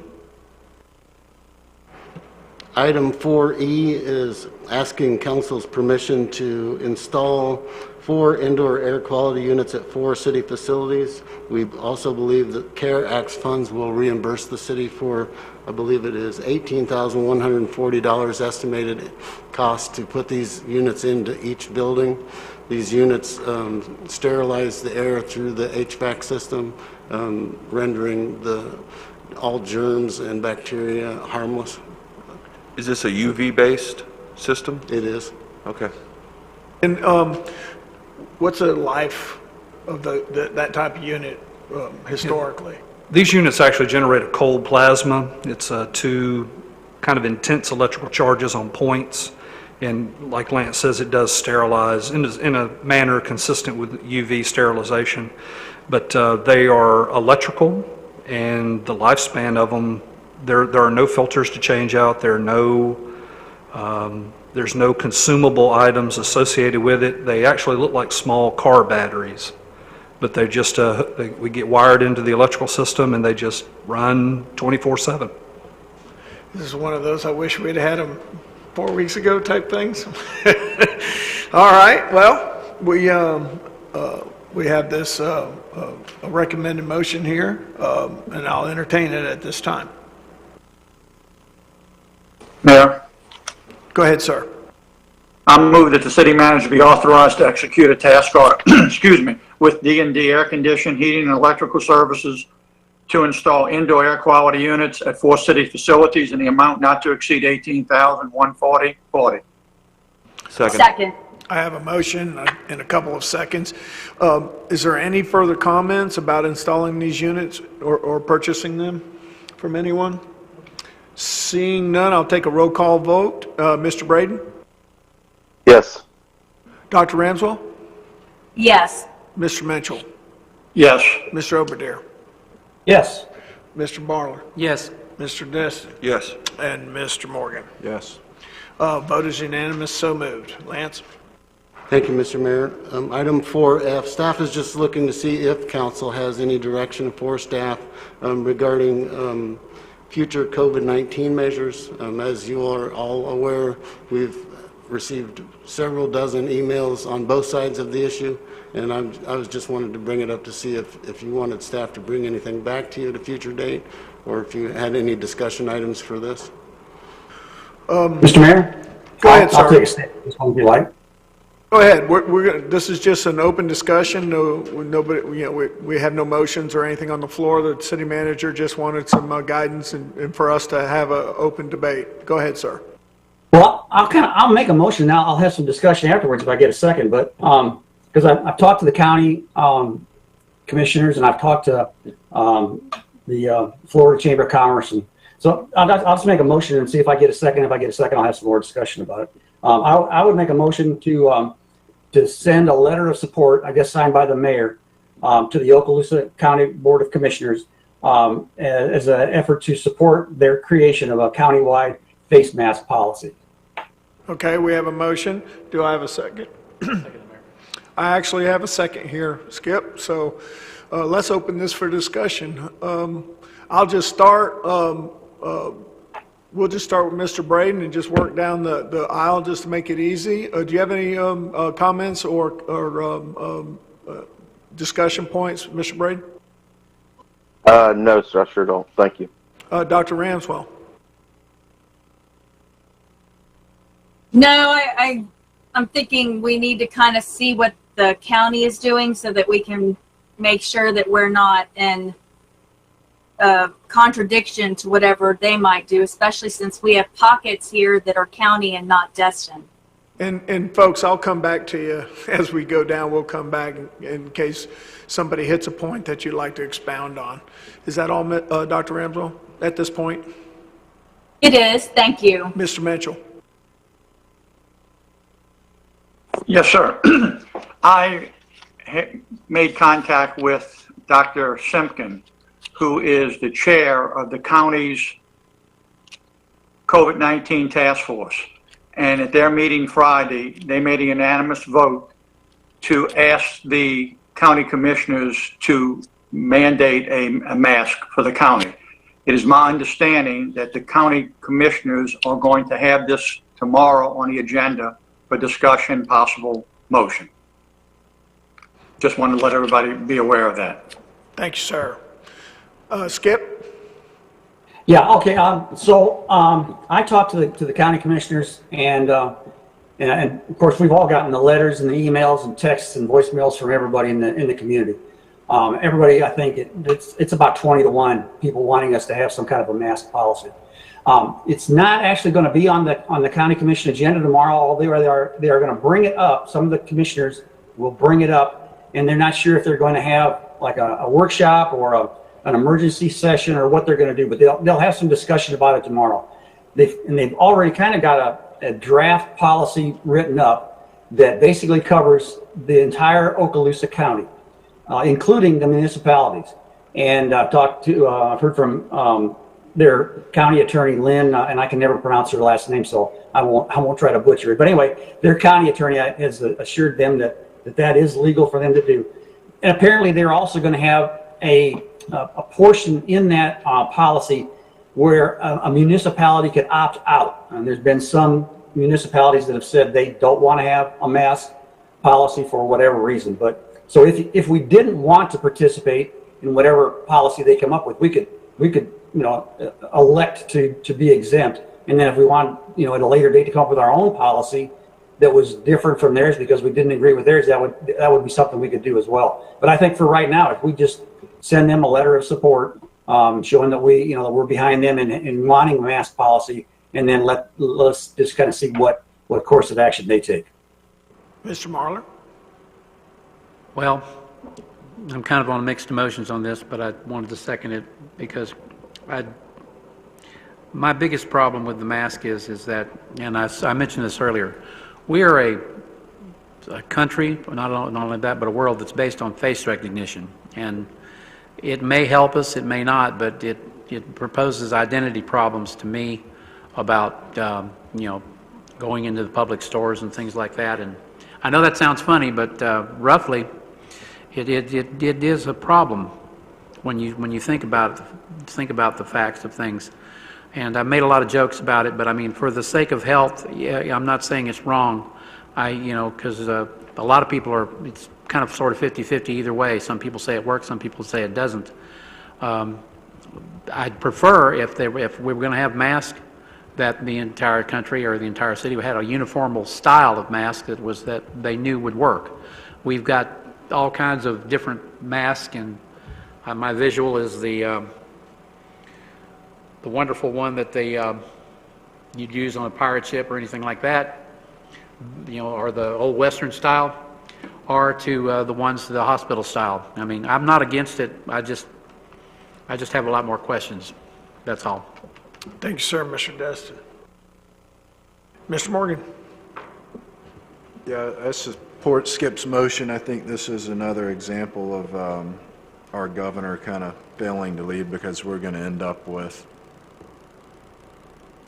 Item 4E is asking council's permission to install 4 indoor air quality units at 4 city facilities. We also believe that CARE Act's funds will reimburse the city for, I believe it is $18,140 estimated cost to put these units into each building. These units sterilize the air through the HVAC system, rendering all germs and bacteria harmless. Is this a UV-based system? It is. Okay. And what's the life of that type of unit historically? These units actually generate a cold plasma. It's 2 kind of intense electrical charges on points. And like Lance says, it does sterilize in a manner consistent with UV sterilization. But they are electrical, and the lifespan of them, there are no filters to change out. There's no consumable items associated with it. They actually look like small car batteries, but they just we get wired into the electrical system, and they just run 24/7. This is one of those I wish we'd had them 4 weeks ago type things. All right, well, we have this a recommended motion here, and I'll entertain it at this time. Mayor, Go ahead, sir. I move that the city manager be authorized to execute a task order, excuse me, with D&D Air Conditioning, Heating, and Electrical Services to install indoor air quality units at 4 city facilities in the amount not to exceed $18,140.40. Second. I have a motion in a couple of seconds. Is there any further comments about installing these units or purchasing them from anyone? Seeing none, I'll take a roll call vote. Mr. Braden? Yes. Dr. Ramswell? Yes. Mr. Mitchell? Yes. Mr. Oberdehr? Yes. Mr. Barler? Yes. Mr. Destin? Yes. And Mr. Morgan? Yes. Vote is unanimous, so moved. Lance? Thank you, Mr. Mayor. Item 4F, staff is just looking to see if council has any direction for staff regarding future COVID-19 measures. As you are all aware, we've received several dozen emails on both sides of the issue, and I was just wanted to bring it up to see if you wanted staff to bring anything back to you at a future date, or if you had any discussion items for this. Mr. Mayor? Go ahead, sir. I'll take a step. This one, if you like. Go ahead. This is just an open discussion. Nobody, we have no motions or anything on the floor. The city manager just wanted some guidance and for us to have an open debate. Go ahead, sir. Well, I'll make a motion now. I'll have some discussion afterwards if I get a second. But because I've talked to the county commissioners and I've talked to the Florida Chamber of Commerce, and so I'll just make a motion and see if I get a second. If I get a second, I'll have some more discussion about it. I would make a motion to send a letter of support, I guess signed by the mayor, to the Okaloosa County Board of Commissioners as an effort to support their creation of a countywide face mask policy. Okay, we have a motion. Do I have a second? I actually have a second here, Skip. So let's open this for discussion. I'll just start. We'll just start with Mr. Braden and just work down the aisle just to make it easy. Do you have any comments or discussion points, Mr. Braden? No, sir, I sure don't. Thank you. Dr. Ramswell? No, I'm thinking we need to kind of see what the county is doing so that we can make sure that we're not in contradiction to whatever they might do, especially since we have pockets here that are county and not Destin. And folks, I'll come back to you as we go down. We'll come back in case somebody hits a point that you'd like to expound on. Is that all, Dr. Ramswell, at this point? It is. Thank you. Mr. Mitchell? Yes, sir. I made contact with Dr. Simpkin, who is the chair of the county's COVID-19 task force. And at their meeting Friday, they made a unanimous vote to ask the county commissioners to mandate a mask for the county. It is my understanding that the county commissioners are going to have this tomorrow on the agenda for discussion, possible motion. Just wanted to let everybody be aware of that. Thank you, sir. Skip? Yeah, okay. So I talked to the county commissioners, and of course we've all gotten the letters and the emails and texts and voicemails from everybody in the community. Everybody, I think it's about 20 to 1 people wanting us to have some kind of a mask policy. It's not actually going to be on the county commission agenda tomorrow. Although they are going to bring it up. Some of the commissioners will bring it up, and they're not sure if they're going to have like a workshop or an emergency session or what they're going to do, but they'll have some discussion about it tomorrow. They've already kind of got a draft policy written up that basically covers the entire Okaloosa County, including the municipalities. And I've heard from their county attorney, Lynn, and I can never pronounce her last name, so I won't try to butcher it. But anyway, their county attorney has assured them that is legal for them to do. And apparently they're also going to have a portion in that policy where a municipality could opt out. And there's been some municipalities that have said they don't want to have a mask policy for whatever reason. But so if we didn't want to participate in whatever policy they come up with, we could elect to be exempt. And then if we want, at a later date to come up with our own policy that was different from theirs because we didn't agree with theirs, that would be something we could do as well. But I think for right now, if we just send them a letter of support, showing that that we're behind them in wanting a mask policy, and then let's just kind of see what course of action they take. Mr. Marler? Well, I'm kind of on mixed emotions on this, but I wanted to second it because my biggest problem with the mask is that, and I mentioned this earlier, we are a country, not only that, but a world that's based on face recognition. And it may help us, it may not, but it proposes identity problems to me about, going into the public stores and things like that. And I know that sounds funny, but roughly, it is a problem when you think about the facts of things. And I've made a lot of jokes about it, but I mean, for the sake of health, yeah, I'm not saying it's wrong. Because a lot of people it's kind of sort of 50-50 either way. Some people say it works, some people say it doesn't. I'd prefer if we were going to have masks, that the entire country or the entire city had a uniform style of mask that they knew would work. We've got all kinds of different masks, and my visual is the wonderful one that you'd use on a pirate ship or anything like that, or the old Western style, or to the hospital style. I mean, I'm not against it. I just have a lot more questions. That's all. Thank you, sir, Mr. Destin. Mr. Morgan? Yeah, I support Skip's motion. I think this is another example of our governor kind of failing to lead, because we're going to end up with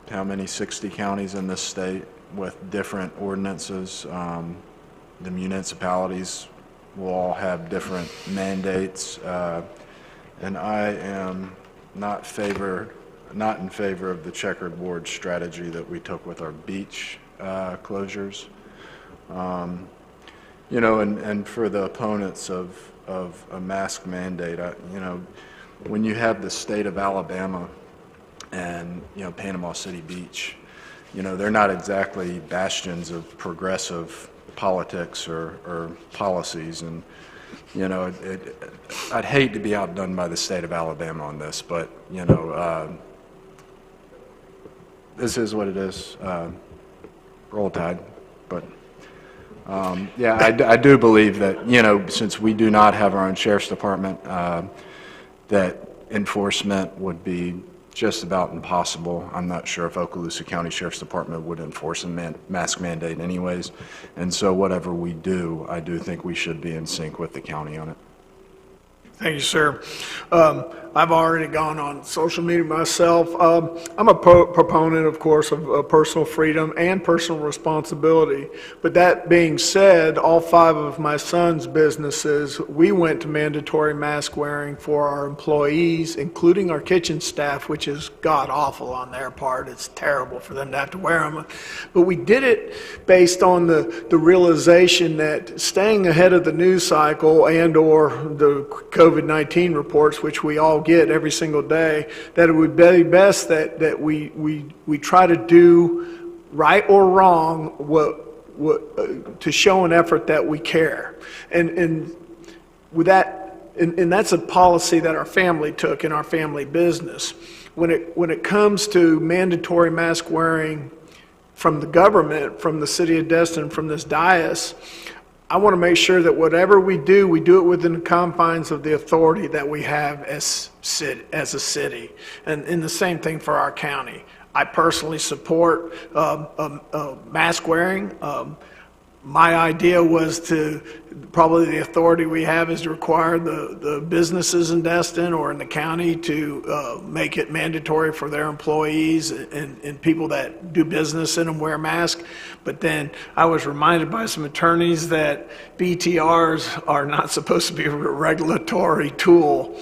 how many 60 counties in this state with different ordinances. The municipalities will all have different mandates, and I am not in favor of the checkered board strategy that we took with our beach closures. And for the opponents of a mask mandate, when you have the state of Alabama and Panama City Beach, they're not exactly bastions of progressive politics or policies, and I'd hate to be outdone by the state of Alabama on this, but this is what it is. Roll Tide. But yeah, I do believe that since we do not have our own sheriff's department, that enforcement would be just about impossible. I'm not sure if Okaloosa County Sheriff's Department would enforce a mask mandate anyways. And so whatever we do, I do think we should be in sync with the county on it. Thank you, sir. I've already gone on social media myself. I'm a proponent, of course, of personal freedom and personal responsibility. But that being said, all 5 of my son's businesses, we went to mandatory mask wearing for our employees, including our kitchen staff, which is god-awful on their part. It's terrible for them to have to wear them. But we did it based on the realization that staying ahead of the news cycle and or the COVID-19 reports, which we all get every single day, that it would be best that we try to do right or wrong what to show an effort that we care, and with that, and that's a policy that our family took in our family business. When it comes to mandatory mask wearing from the government, from the city of Destin, from this dais, I want to make sure that whatever we do it within the confines of the authority that we have as a city. And the same thing for our county. I personally support mask wearing. My idea was probably the authority we have is to require the businesses in Destin or in the county to make it mandatory for their employees and people that do business in them wear masks. But then I was reminded by some attorneys that BTRs are not supposed to be a regulatory tool.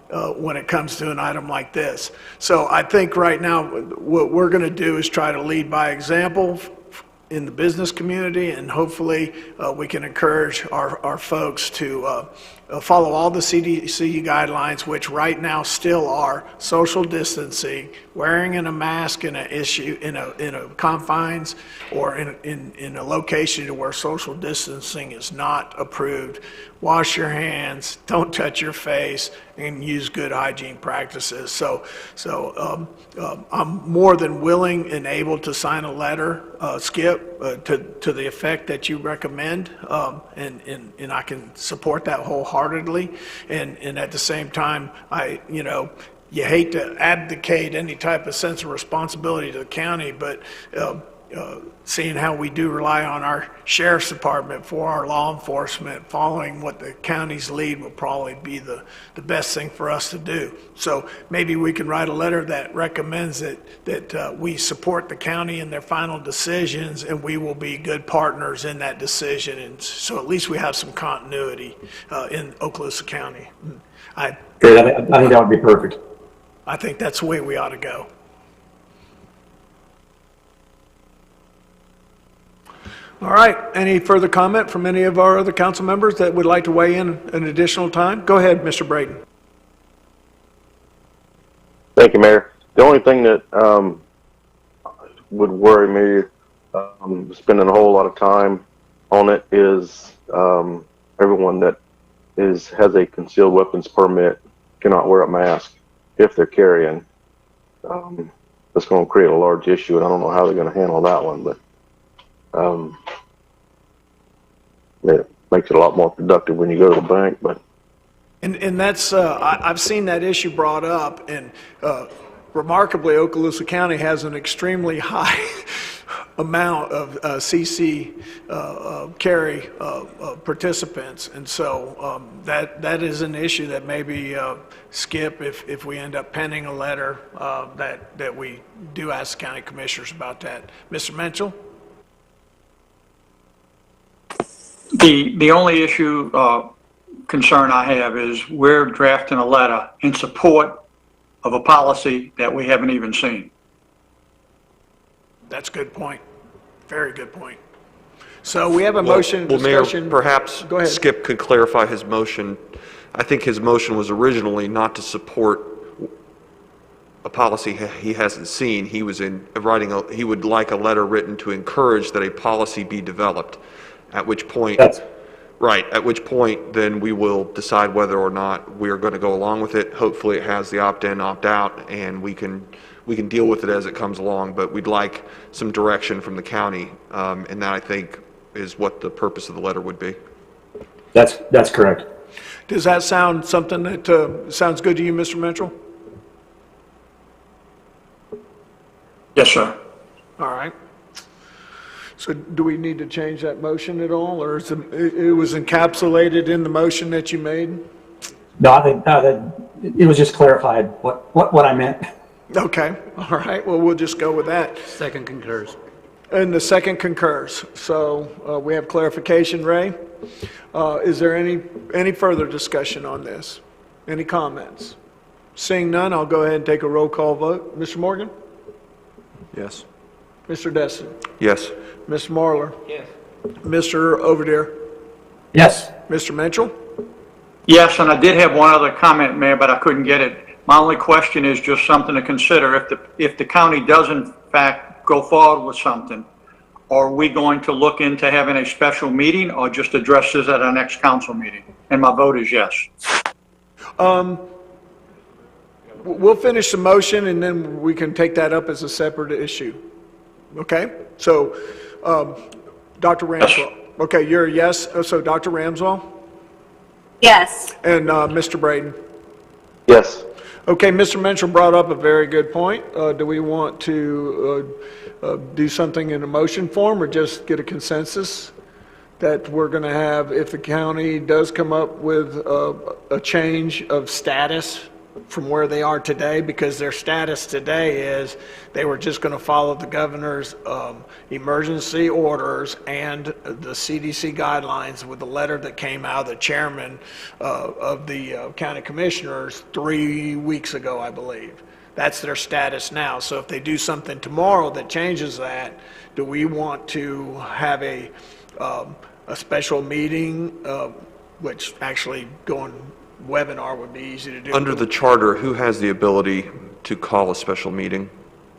when it comes to an item like this. So I think right now what we're going to do is try to lead by example in the business community, and hopefully we can encourage our folks to follow all the CDC guidelines, which right now still are social distancing, wearing a mask in a confines or in a location where social distancing is not approved. Wash your hands, don't touch your face, and use good hygiene practices. So I'm more than willing and able to sign a letter, Skip, to the effect that you recommend, and I can support that wholeheartedly. And at the same time, you hate to abdicate any type of sense of responsibility to the county, but seeing how we do rely on our sheriff's department for our law enforcement, following what the county's lead will probably be the best thing for us to do. So maybe we can write a letter that recommends that we support the county in their final decisions, and we will be good partners in that decision. And so at least we have some continuity in Okaloosa County. Great, I think that would be perfect. I think that's the way we ought to go. All right. Any further comment from any of our other council members that would like to weigh in an additional time? Go ahead, Mr. Braden. Thank you, Mayor. The only thing that would worry me, spending a whole lot of time on it, is everyone that has a concealed weapons permit cannot wear a mask if they're carrying. That's going to create a large issue, and I don't know how they're going to handle that one, but it makes it a lot more productive when you go to the bank. But and that's I've seen that issue brought up, and remarkably, Okaloosa County has an extremely high amount of CC carry participants, and so that is an issue that maybe Skip, if we end up penning a letter, that we do ask the county commissioners about that. Mr. Menchel? The only issue, concern I have is we're drafting a letter in support of a policy that we haven't even seen. That's a good point. Very good point. So we have a motion discussion. Mayor, perhaps Go ahead. Skip could clarify his motion. I think his motion was originally not to support a policy he hasn't seen. He was he would like a letter written to encourage that a policy be developed. At which point, at which point then we will decide whether or not we're going to go along with it. Hopefully it has the opt-in, opt-out, and we can deal with it as it comes along, but we'd like some direction from the county, and that I think is what the purpose of the letter would be. That's correct. Does that sound something that sounds good to you, Mr. Mitchell? Yes, sir. All right. So do we need to change that motion at all, or is it was encapsulated in the motion that you made? No, I think it was just clarified what I meant. Okay. All right. Well, we'll just go with that. Second concurs. And the second concurs. So we have clarification, Ray. Is there any further discussion on this? Any comments? Seeing none, I'll go ahead and take a roll call vote. Mr. Morgan? Yes. Mr. Destin? Yes. Ms. Marler? Yes. Mr. Overdeer? Yes. Mr. Mitchell? Yes, and I did have one other comment, Mayor, but I couldn't get it. My only question is just something to consider. If the county does in fact go forward with something, are we going to look into having a special meeting or just address this at our next council meeting? And my vote is yes. We'll finish the motion and then we can take that up as a separate issue. Okay? So, Dr. Ramswell. Yes. Okay, you're a yes. So, Dr. Ramswell? Yes. And Mr. Braden? yes. Okay, Mr. Mitchell brought up a very good point. Do we want to do something in a motion form or just get a consensus that we're going to have, if the county does come up with a change of status from where they are today, because their status today is they were just going to follow the governor's emergency orders and the CDC guidelines with the letter that came out of the chairman of the county commissioners 3 weeks ago, I believe. That's their status now. So if they do something tomorrow that changes that, do we want to have a special meeting, which actually going webinar would be easy to do? Under the charter, who has the ability to call a special meeting?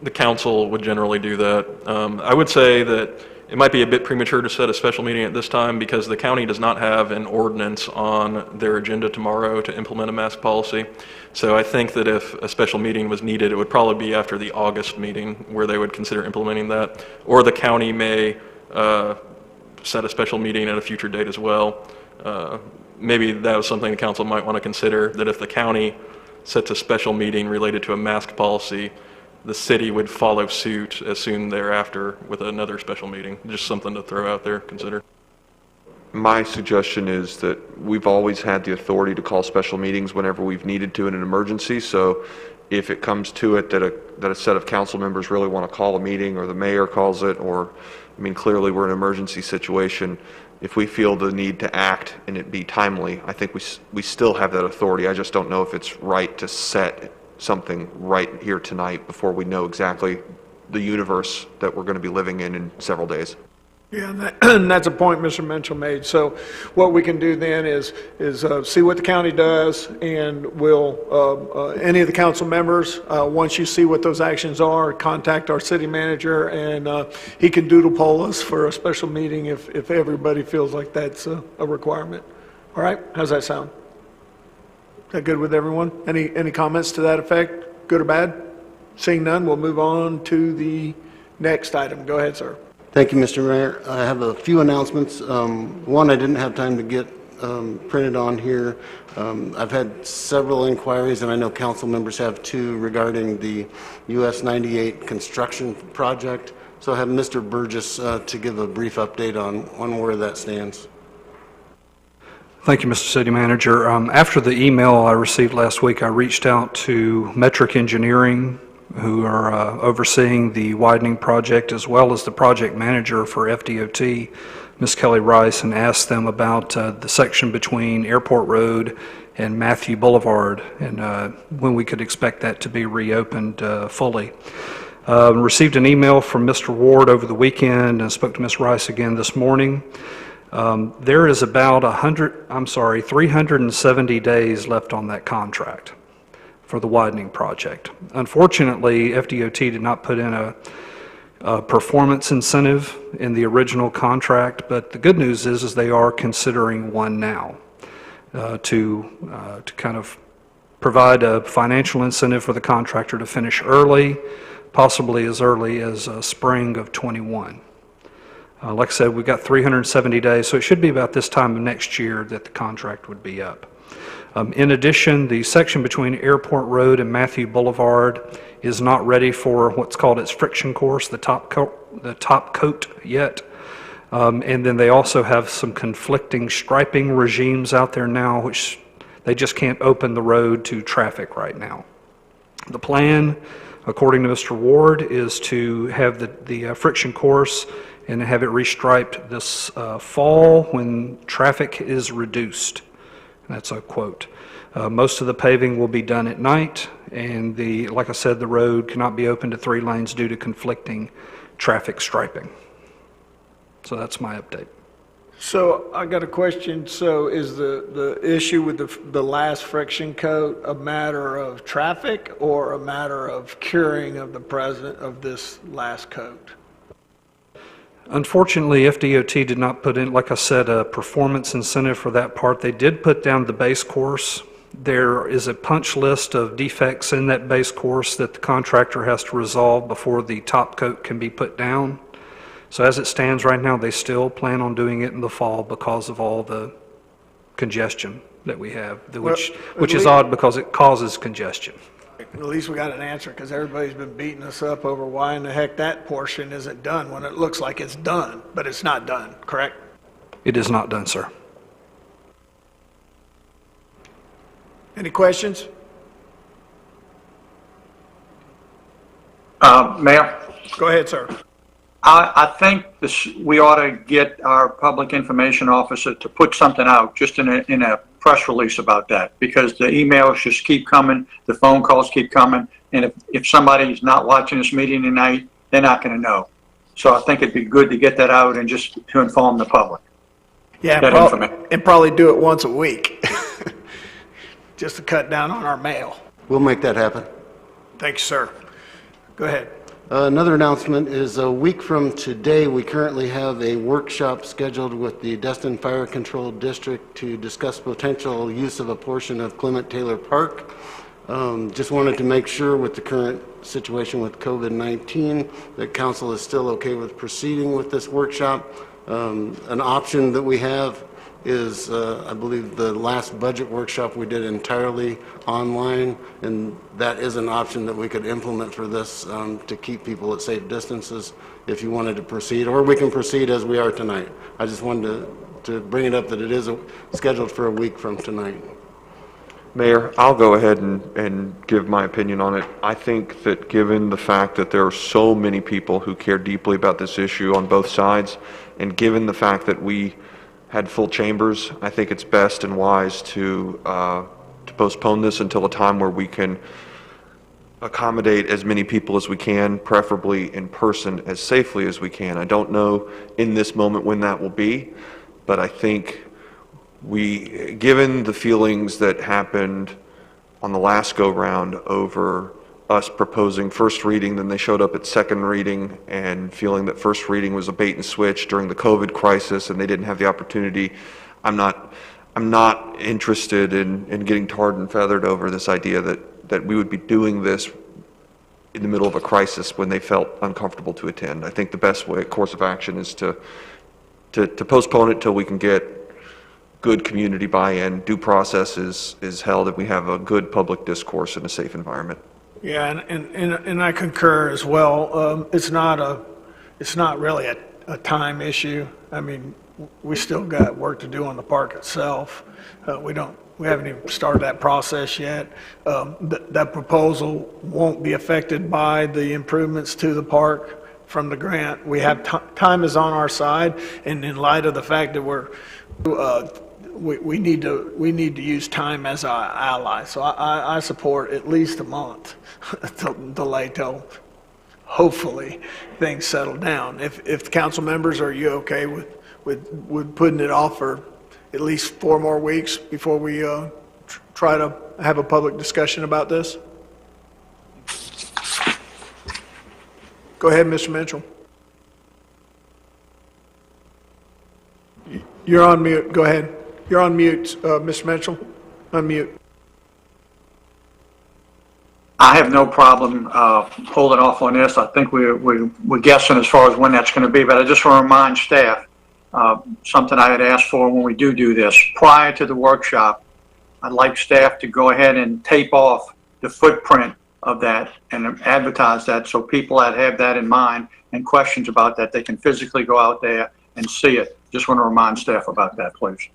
The council would generally do that. I would say that it might be a bit premature to set a special meeting at this time because the county does not have an ordinance on their agenda tomorrow to implement a mask policy. So I think that if a special meeting was needed, it would probably be after the August meeting where they would consider implementing that. Or the county may set a special meeting at a future date as well. Maybe that was something the council might want to consider, that if the county sets a special meeting related to a mask policy, the city would follow suit as soon thereafter with another special meeting. Just something to throw out there, consider. My suggestion is that we've always had the authority to call special meetings whenever we've needed to in an emergency. So if it comes to it that a set of council members really want to call a meeting, or the mayor calls it, or, I mean, clearly we're in an emergency situation, if we feel the need to act and it be timely, I think we still have that authority. I just don't know if it's right to set something right here tonight before we know exactly the universe that we're going to be living in several days. Yeah, and that's a point Mr. Mitchell made. So what we can do then is see what the county does, and we'll, any of the council members, once you see what those actions are, contact our city manager, and he can doodle poll us for a special meeting if everybody feels like that's a requirement. All right, how's that sound? Is that good with everyone? Any comments to that effect, good or bad? Seeing none, we'll move on to the next item. Go ahead, sir. Thank you, Mr. Mayor. I have a few announcements. One I didn't have time to get printed on here. I've had several inquiries, and I know council members have too, regarding the US 98 construction project. So I have Mr. Burgess to give a brief update on where that stands. Thank you, Mr. City Manager. After the email I received last week, I reached out to Metric Engineering, who are overseeing the widening project, as well as the project manager for FDOT, Ms. Kelly Rice, and asked them about the section between Airport Road and Matthew Boulevard, and when we could expect that to be reopened fully. Received an email from Mr. Ward over the weekend and spoke to Ms. Rice again this morning. There is about 370 days left on that contract for the widening project. Unfortunately, FDOT did not put in a performance incentive in the original contract, but the good news is they are considering one now to kind of provide a financial incentive for the contractor to finish early, possibly as early as spring of 21. Like I said, we've got 370 days, so it should be about this time of next year that the contract would be up. In addition, the section between Airport Road and Matthew Boulevard is not ready for what's called its friction course, the top coat yet. And then they also have some conflicting striping regimes out there now, which they just can't open the road to traffic right now. The plan, according to Mr. Ward, is to have the friction course and have it restriped this fall when traffic is reduced. That's a quote. Most of the paving will be done at night, and like I said, the road cannot be open to 3 lanes due to conflicting traffic striping. So that's my update. So I got a question. So is the issue with the last friction coat a matter of traffic or a matter of curing of this last coat? Unfortunately, FDOT did not put in, like I said, a performance incentive for that part. They did put down the base course. There is a punch list of defects in that base course that the contractor has to resolve before the top coat can be put down. So as it stands right now, they still plan on doing it in the fall because of all the congestion that we have, which is odd because it causes congestion. At least we got an answer, because everybody's been beating us up over why in the heck that portion isn't done when it looks like it's done, but it's not done, correct? It is not done, sir. Any questions? Mayor, Go ahead, sir. I think we ought to get our public information officer to put something out just in a press release about that, because the emails just keep coming, the phone calls keep coming, and if somebody's not watching this meeting tonight, they're not going to know. So I think it'd be good to get that out and just to inform the public. Yeah, and probably do it once a week, just to cut down on our mail. We'll make that happen. Thanks, sir. Go ahead. Another announcement is a week from today, we currently have a workshop scheduled with the Destin Fire Control District to discuss potential use of a portion of Clement Taylor Park. Just wanted to make sure with the current situation with COVID-19 that council is still okay with proceeding with this workshop. An option that we have is, I believe the last budget workshop we did entirely online, and that is an option that we could implement for this to keep people at safe distances if you wanted to proceed, or we can proceed as we are tonight. I just wanted to bring it up that it is scheduled for a week from tonight. Mayor, I'll go ahead and give my opinion on it. I think that given the fact that there are so many people who care deeply about this issue on both sides, and given the fact that we had full chambers, I think it's best and wise to postpone this until a time where we can accommodate as many people as we can, preferably in person as safely as we can. I don't know in this moment when that will be, but I think given the feelings that happened on the last go-round over us proposing first reading, then they showed up at second reading and feeling that first reading was a bait and switch during the COVID crisis and they didn't have the opportunity. I'm not interested in getting tarred and feathered over this idea that we would be doing this in the middle of a crisis when they felt uncomfortable to attend. I think the best course of action is to postpone it till we can get good community buy-in, due process is held, and we have a good public discourse in a safe environment. Yeah, and I concur as well. It's not really a time issue. I mean, we still got work to do on the park itself. We haven't even started that process yet. That proposal won't be affected by the improvements to the park from the grant. We have time is on our side, and in light of the fact that we need to use time as our ally. So I support at least a month delay till hopefully things settle down. If the council members, are you okay with putting it off for at least 4 more weeks before we try to have a public discussion about this? Go ahead, Mr. Mitchell. You're on mute. Go ahead. You're on mute, Mr. Mitchell. Unmute. I have no problem holding off on this. I think we're guessing as far as when that's going to be, but I just want to remind staff something I had asked for when we do this. Prior to the workshop, I'd like staff to go ahead and tape off the footprint of that and advertise that so people that have that in mind and questions about that, they can physically go out there and see it. Just want to remind staff about that, please.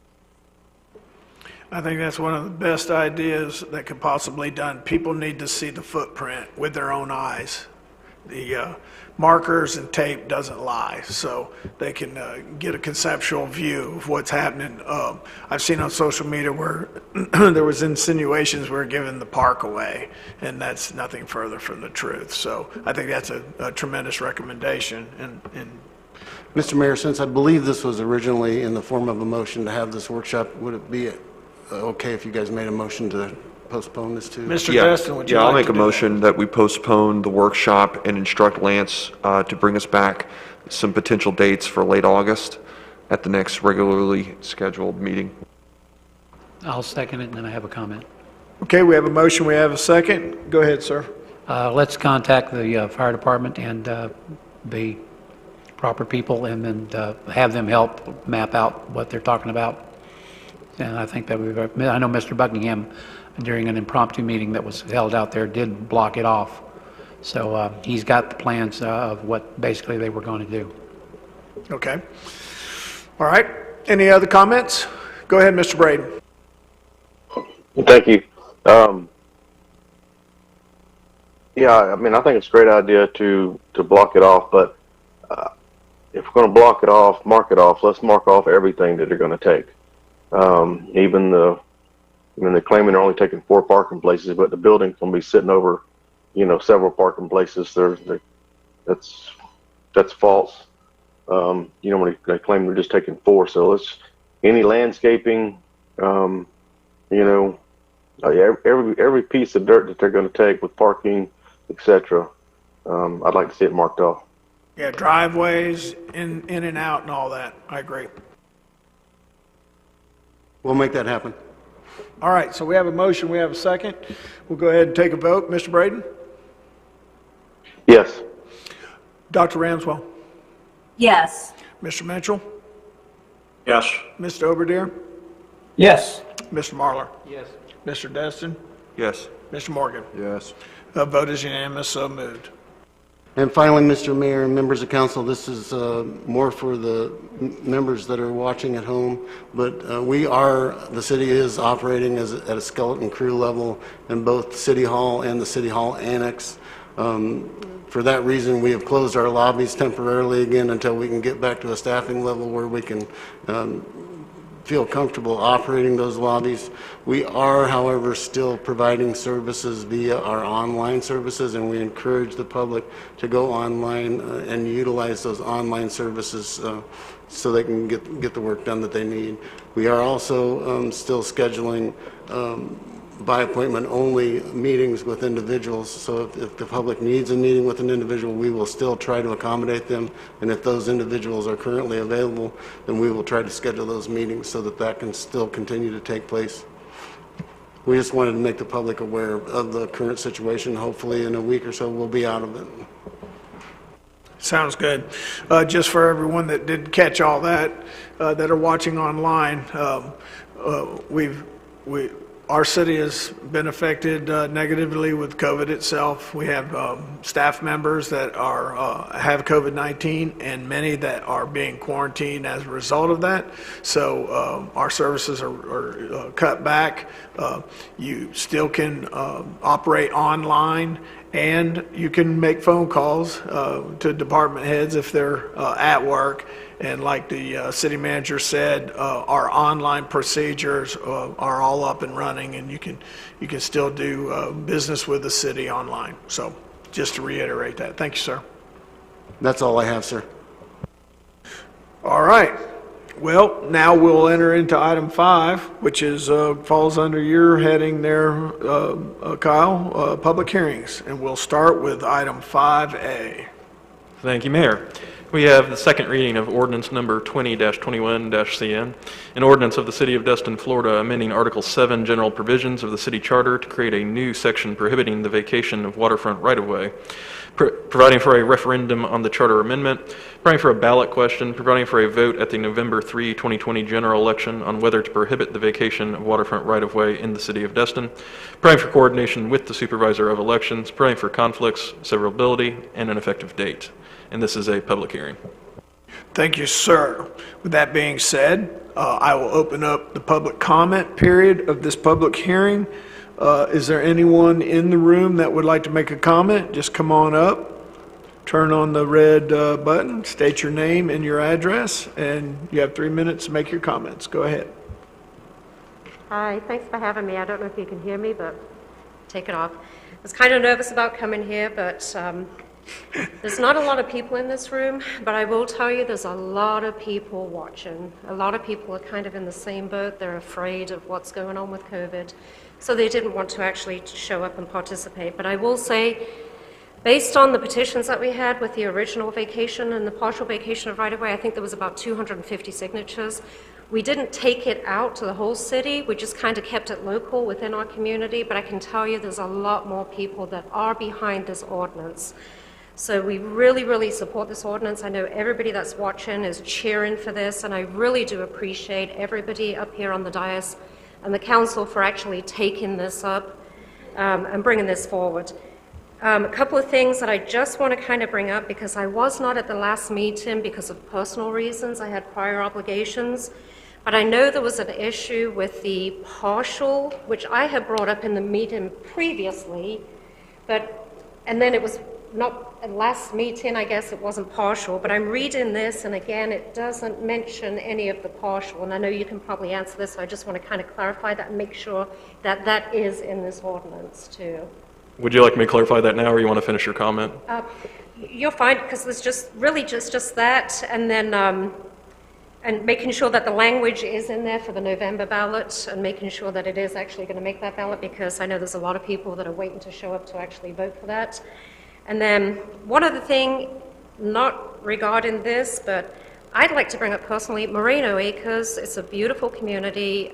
I think that's one of the best ideas that could possibly be done. People need to see the footprint with their own eyes. The markers and tape doesn't lie, so they can get a conceptual view of what's happening. I've seen on social media where there was insinuations we're giving the park away, and that's nothing further from the truth. So I think that's a tremendous recommendation. And Mr. Mayor, since I believe this was originally in the form of a motion to have this workshop, would it be okay if you guys made a motion to postpone this to? Mr. Destin, would you like I'll make to a motion that we postpone the workshop and instruct Lance to bring us back some potential dates for late August at the next regularly scheduled meeting. I'll second it, and then I have a comment. Okay, we have a motion, we have a second. Go ahead, sir. Let's contact the fire department and the proper people, and then have them help map out what they're talking about. And I think that I know Mr. Buckingham, during an impromptu meeting that was held out there, did block it off. So he's got the plans of what basically they were going to do. Okay. All right. Any other comments? Go ahead, Mr. Braden. Thank you. Yeah, I mean, I think it's a great idea to block it off, but if we're going to block it off, mark it off, let's mark off everything that they're going to take. Even they're claiming they're only taking 4 parking places, but the building's going to be sitting over, several parking places. That's false. When they claim they're just taking 4, so let's any landscaping, every piece of dirt that they're going to take with parking, etc. I'd like to see it marked off. Yeah, driveways, in and out and all that. I agree. We'll make that happen. All right, so we have a motion, we have a second. We'll go ahead and take a vote. Mr. Braden? Yes. Dr. Ramswell? Yes. Mr. Mitchell? Yes. Mr. Oberdeer? Yes. Mr. Marlar? Yes. Mr. Destin? Yes. Mr. Morgan? Yes. Vote is unanimous, so moved. And finally, Mr. Mayor and members of council, this is more for the members that are watching at home, but the city is operating at a skeleton crew level in both City Hall and the City Hall Annex. For that reason, we have closed our lobbies temporarily again until we can get back to a staffing level where we can feel comfortable operating those lobbies. We are, however, still providing services via our online services, and we encourage the public to go online and utilize those online services so they can get the work done that they need. We are also still scheduling by appointment only meetings with individuals, so if the public needs a meeting with an individual, we will still try to accommodate them, and if those individuals are currently available, then we will try to schedule those meetings so that can still continue to take place. We just wanted to make the public aware of the current situation. Hopefully in a week or so we'll be out of it. Sounds good. Just for everyone that didn't catch all that, that are watching online, our city has been affected negatively with COVID itself. We have staff members that have COVID-19 and many that are being quarantined as a result of that. So our services are cut back. You still can operate online, and you can make phone calls to department heads if they're at work. And like the city manager said, our online procedures are all up and running, and you can still do business with the city online. So just to reiterate that. Thank you, sir. That's all I have, sir. All right. Well, now we'll enter into item 5, which is falls under your heading there, Kyle, public hearings. And we'll start with item 5A. Thank you, Mayor. We have the second reading of ordinance number 20-21-CN, an ordinance of the City of Destin, Florida, amending Article 7 general provisions of the city charter to create a new section prohibiting the vacation of waterfront right-of-way, providing for a referendum on the charter amendment, providing for a ballot question, providing for a vote at the November 3, 2020 general election on whether to prohibit the vacation of waterfront right-of-way in the City of Destin, providing for coordination with the supervisor of elections, providing for conflicts, severability, and an effective date. And this is a public hearing. Thank you, sir. With that being said, I will open up the public comment period of this public hearing. Is there anyone in the room that would like to make a comment? Just come on up, turn on the red button, state your name and your address, and you have 3 minutes to make your comments. Go ahead. Hi, thanks for having me. I don't know if you can hear me, but take it off. I was kind of nervous about coming here, but there's not a lot of people in this room, but I will tell you there's a lot of people watching. A lot of people are kind of in the same boat. They're afraid of what's going on with COVID, so they didn't want to actually show up and participate. But I will say, based on the petitions that we had with the original vacation and the partial vacation of right-of-way, I think there was about 250 signatures. We didn't take it out to the whole city. We just kind of kept it local within our community, but I can tell you there's a lot more people that are behind this ordinance. So we really, really support this ordinance. I know everybody that's watching is cheering for this, and I really do appreciate everybody up here on the dais and the council for actually taking this up and bringing this forward. A couple of things that I just want to kind of bring up, because I was not at the last meeting because of personal reasons. I had prior obligations. But I know there was an issue with the partial, which I had brought up in the meeting previously, but And then it was not, at last meeting, I guess it wasn't partial, but I'm reading this, and again, it doesn't mention any of the partial, and I know you can probably answer this, so I just want to kind of clarify that and make sure that that is in this ordinance too. Would you like me to clarify that now, or you want to finish your comment? You're fine, because there's just really just that, and then and making sure that the language is in there for the November ballot, and making sure that it is actually going to make that ballot, because I know there's a lot of people that are waiting to show up to actually vote for that. And then one other thing, not regarding this, but I'd like to bring up personally, Moreno Acres. It's a beautiful community.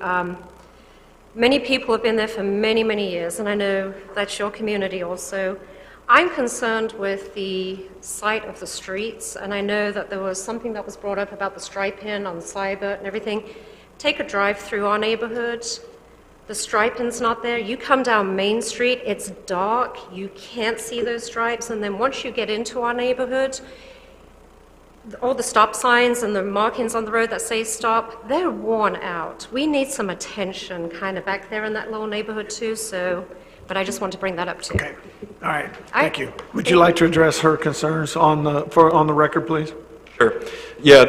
Many people have been there for many, many years, and I know that's your community also. I'm concerned with the sight of the streets, and I know that there was something that was brought up about the striping on Cybert and everything. Take a drive through our neighborhood. The striping's not there. You come down Main Street, it's dark, you can't see those stripes, and then once you get into our neighborhood, all the stop signs and the markings on the road that say stop, they're worn out. We need some attention kind of back there in that little neighborhood too, so, but I just want to bring that up too. Okay, all right, thank you. Would you like to address her concerns on the record, please? Sure. Yeah,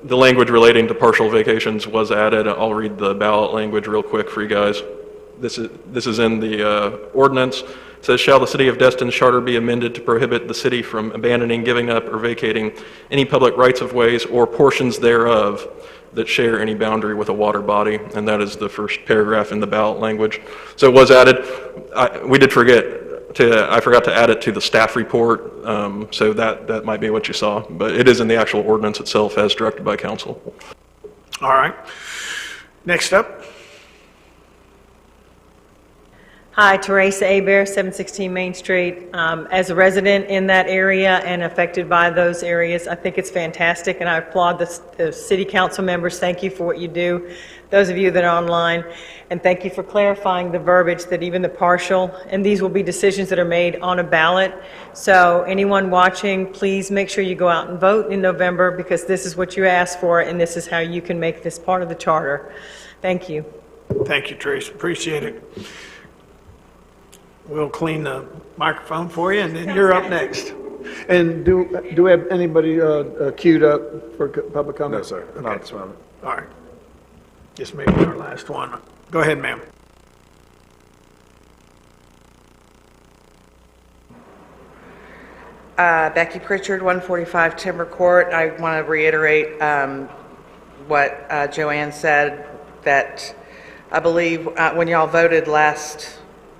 the language relating to partial vacations was added. I'll read the ballot language real quick for you guys. This is in the ordinance. It says, shall the City of Destin's charter be amended to prohibit the city from abandoning, giving up, or vacating any public rights-of-ways or portions thereof that share any boundary with a water body? And that is the first paragraph in the ballot language. So it was added. I forgot to add it to the staff report, so that might be what you saw. But it is in the actual ordinance itself as directed by council. All right. Next up. Hi, Teresa Abear, 716 Main Street. As a resident in that area and affected by those areas, I think it's fantastic, and I applaud the city council members. Thank you for what you do. Those of you that are online, and thank you for clarifying the verbiage that even the partial, and these will be decisions that are made on a ballot. So anyone watching, please make sure you go out and vote in November, because this is what you asked for, and this is how you can make this part of the charter. Thank you. Thank you, Teresa. Appreciate it. We'll clean the microphone for you, and then you're up next. And do we have anybody queued up for public comment? No, sir. Okay. Not at this moment. All right. This may be our last one. Go ahead, ma'am. Becky Pritchard, 145 Timber Court. I want to reiterate what Joanne said, that I believe when y'all voted last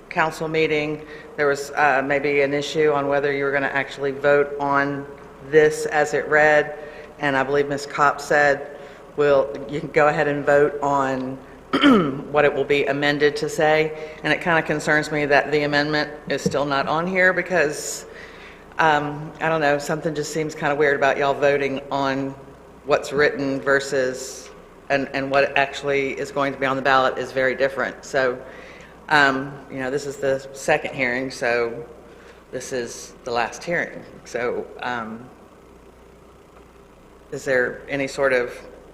council meeting, there was maybe an issue on whether you were going to actually vote on this as it read, and I believe Ms. Kopp said, you can go ahead and vote on what it will be amended to say, and it kind of concerns me that the amendment is still not on here, because I don't know, something just seems kind of weird about y'all voting on what's written versus and what actually is going to be on the ballot is very different. So this is the second hearing, so this is the last hearing. So is there any sort of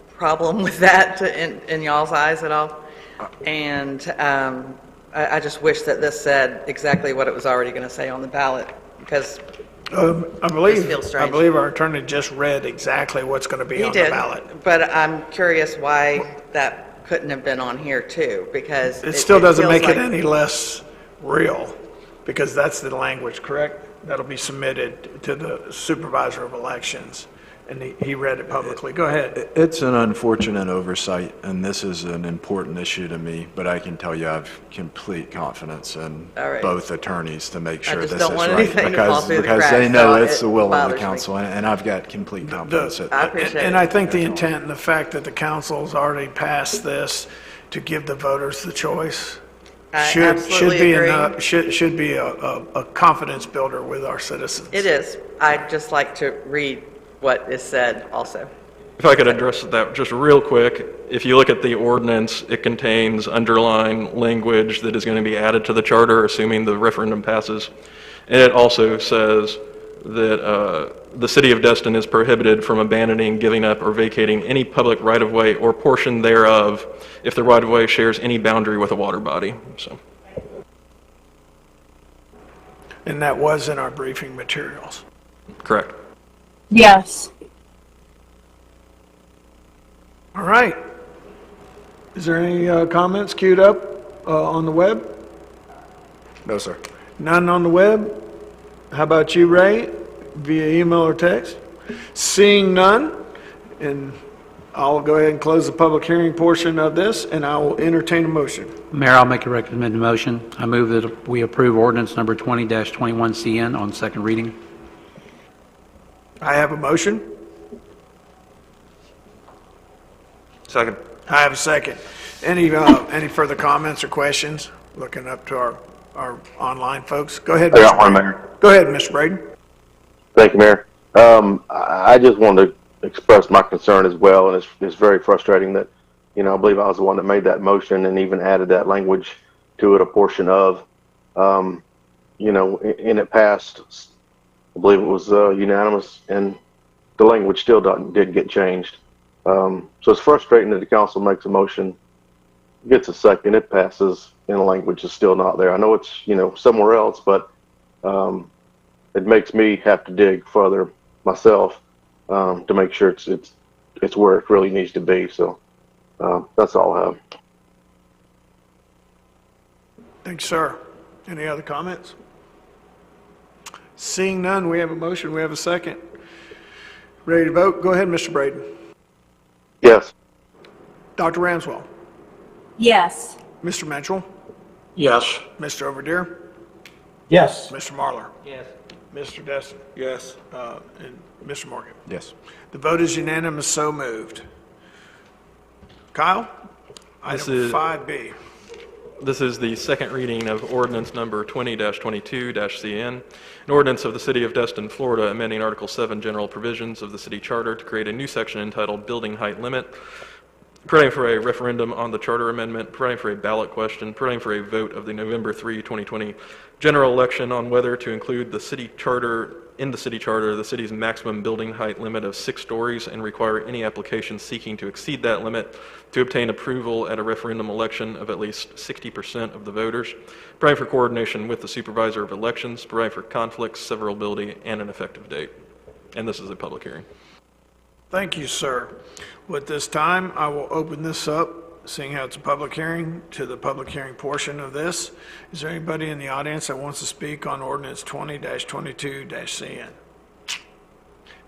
problem with that in y'all's eyes at all? And I just wish that this said exactly what it was already going to say on the ballot, because I believe our attorney just read exactly what's going to be on the ballot. But I'm curious why that couldn't have been on here too, because it still doesn't make it any less real, because that's the language, correct? That'll be submitted to the supervisor of elections, and he read it publicly. Go ahead. It's an unfortunate oversight, and this is an important issue to me, but I can tell you I have complete confidence in both attorneys to make sure this is right, because they know it's the will of the council, and I've got complete confidence. And I think the intent and the fact that the council's already passed this to give the voters the choice should be a confidence builder with our citizens. It is. I'd just like to read what is said also. If I could address that just real quick, if you look at the ordinance, it contains underlined language that is going to be added to the charter, assuming the referendum passes. And it also says that the City of Destin is prohibited from abandoning, giving up, or vacating any public right-of-way or portion thereof if the right-of-way shares any boundary with a water body. So. And that was in our briefing materials. Correct. Yes. All right. Is there any comments queued up on the web? No, sir. None on the web? How about you, Ray? Via email or text? Seeing none, and I'll go ahead and close the public hearing portion of this, and I will entertain a motion. Mayor, I'll make a recommended motion. I move that we approve ordinance number 20-21CN on second reading. I have a motion. Second. I have a second. Any further comments or questions? Looking up to our online folks. Go ahead, I Mr. got one, Braden. Mayor. Go ahead, Mr. Braden. Thank you, Mayor. I just wanted to express my concern as well, and it's very frustrating that, I believe I was the one that made that motion and even added that language to it, a portion of, and it passed. I believe it was unanimous, and the language still did get changed. So it's frustrating that the council makes a motion, gets a second, it passes, and the language is still not there. I know it's, somewhere else, but it makes me have to dig further myself to make sure it's where it really needs to be. So that's all I have. Thanks, sir. Any other comments? Seeing none, we have a motion. We have a second. Ready to vote? Go ahead, Mr. Braden. Yes. Dr. Ramswell. Yes. Mr. Mitchell. Yes. Mr. Overdeer. Yes. Mr. Marlar. Yes. Mr. Destin. Yes. And Mr. Morgan. Yes. The vote is unanimous, so moved. Kyle? This Item is- 5B. This is the second reading of ordinance number 20-22-CN, an ordinance of the City of Destin, Florida, amending Article 7 General Provisions of the City Charter to create a new section entitled Building Height Limit, providing for a referendum on the charter amendment, providing for a ballot question, providing for a vote of the November 3, 2020 general election on whether to include the city charter, the city's maximum building height limit of 6 stories and require any application seeking to exceed that limit to obtain approval at a referendum election of at least 60% of the voters, providing for coordination with the supervisor of elections, providing for conflicts, severability, and an effective date. And this is a public hearing. Thank you, sir. With this time, I will open this up, seeing how it's a public hearing, to the public hearing portion of this. Is there anybody in the audience that wants to speak on ordinance 20-22-CN?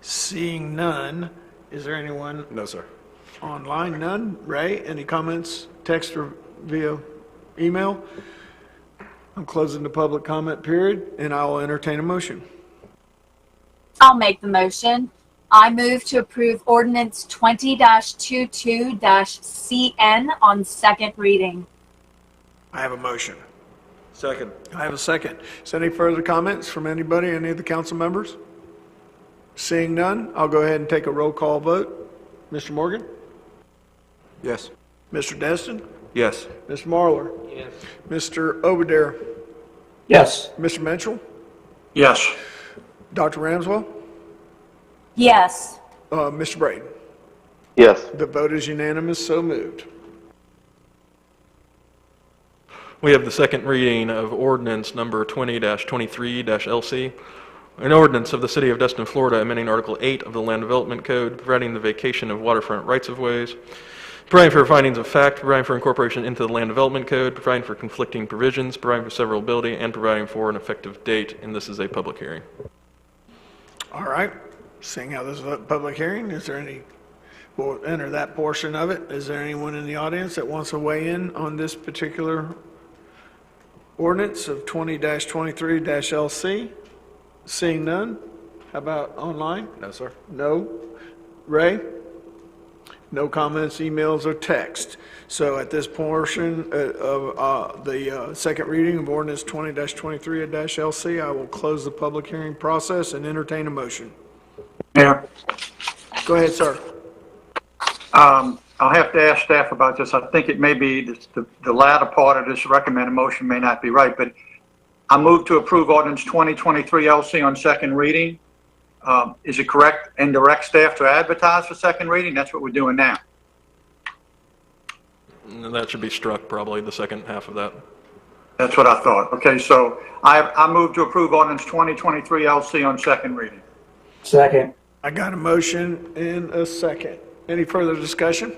Seeing none, is there anyone No, sir. online? None? Ray, any comments, text or via email? I'm closing the public comment period, and I will entertain a motion. I'll make the motion. I move to approve ordinance 20-22-CN on second reading. I have a motion. Second. I have a second. Is there any further comments from anybody, any of the council members? Seeing none, I'll go ahead and take a roll call vote. Mr. Morgan? Yes. Mr. Destin? Yes. Mr. Marlar? Yes. Mr. Obadair? Yes. Mr. Mitchell? Yes. Dr. Ramswell? Yes. Mr. Braden? Yes. The vote is unanimous, so moved. We have the second reading of ordinance number 20-23-LC, an ordinance of the City of Destin, Florida, amending Article 8 of the Land Development Code, providing the vacation of waterfront rights-of-ways, providing for findings of fact, providing for incorporation into the Land Development Code, providing for conflicting provisions, providing for severability, and providing for an effective date, and this is a public hearing. All right. Seeing how this is a public hearing, is there any, we'll enter that portion of it. Is there anyone in the audience that wants to weigh in on this particular ordinance of 20-23-LC? Seeing none? How about online? No, sir. No. Ray? No comments, emails, or text. So at this portion of the second reading of ordinance 20-23-LC, I will close the public hearing process and entertain a motion. Mayor, Go ahead, sir. I'll have to ask staff about this. I think it may be the latter part of this recommended motion may not be right, but I move to approve ordinance 2023-LC on second reading. Is it correct and direct staff to advertise for second reading? That's what we're doing now. And that should be struck, probably, the second half of that. That's what I thought. Okay, so I move to approve ordinance 2023 LC on second reading. Second. I got a motion and a second. Any further discussion?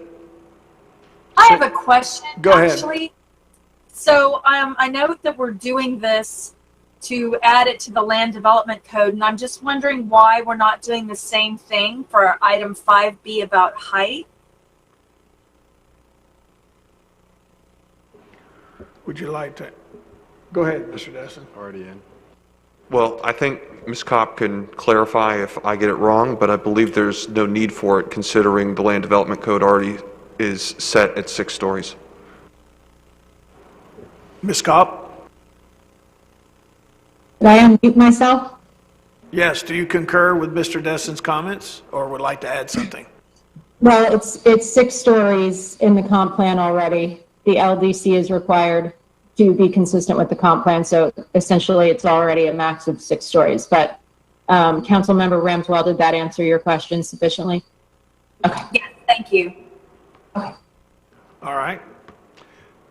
I have a question, Go ahead. actually. So I know that we're doing this to add it to the land development code, and I'm just wondering why we're not doing the same thing for item 5B about height. Would you like to? Go ahead, Mr. Destin. Already in. Well, I think Ms. Kopp can clarify if I get it wrong, but I believe there's no need for it considering the land development code already is set at 6 stories. Ms. Kopp? Did I unmute myself? Yes. Do you concur with Mr. Destin's comments or would like to add something? Well, it's 6 stories in the comp plan already. The LDC is required to be consistent with the comp plan, so essentially it's already a max of 6 stories. But Councilmember Ramswell, did that answer your question sufficiently? Okay. Yes, thank you. Okay. All right.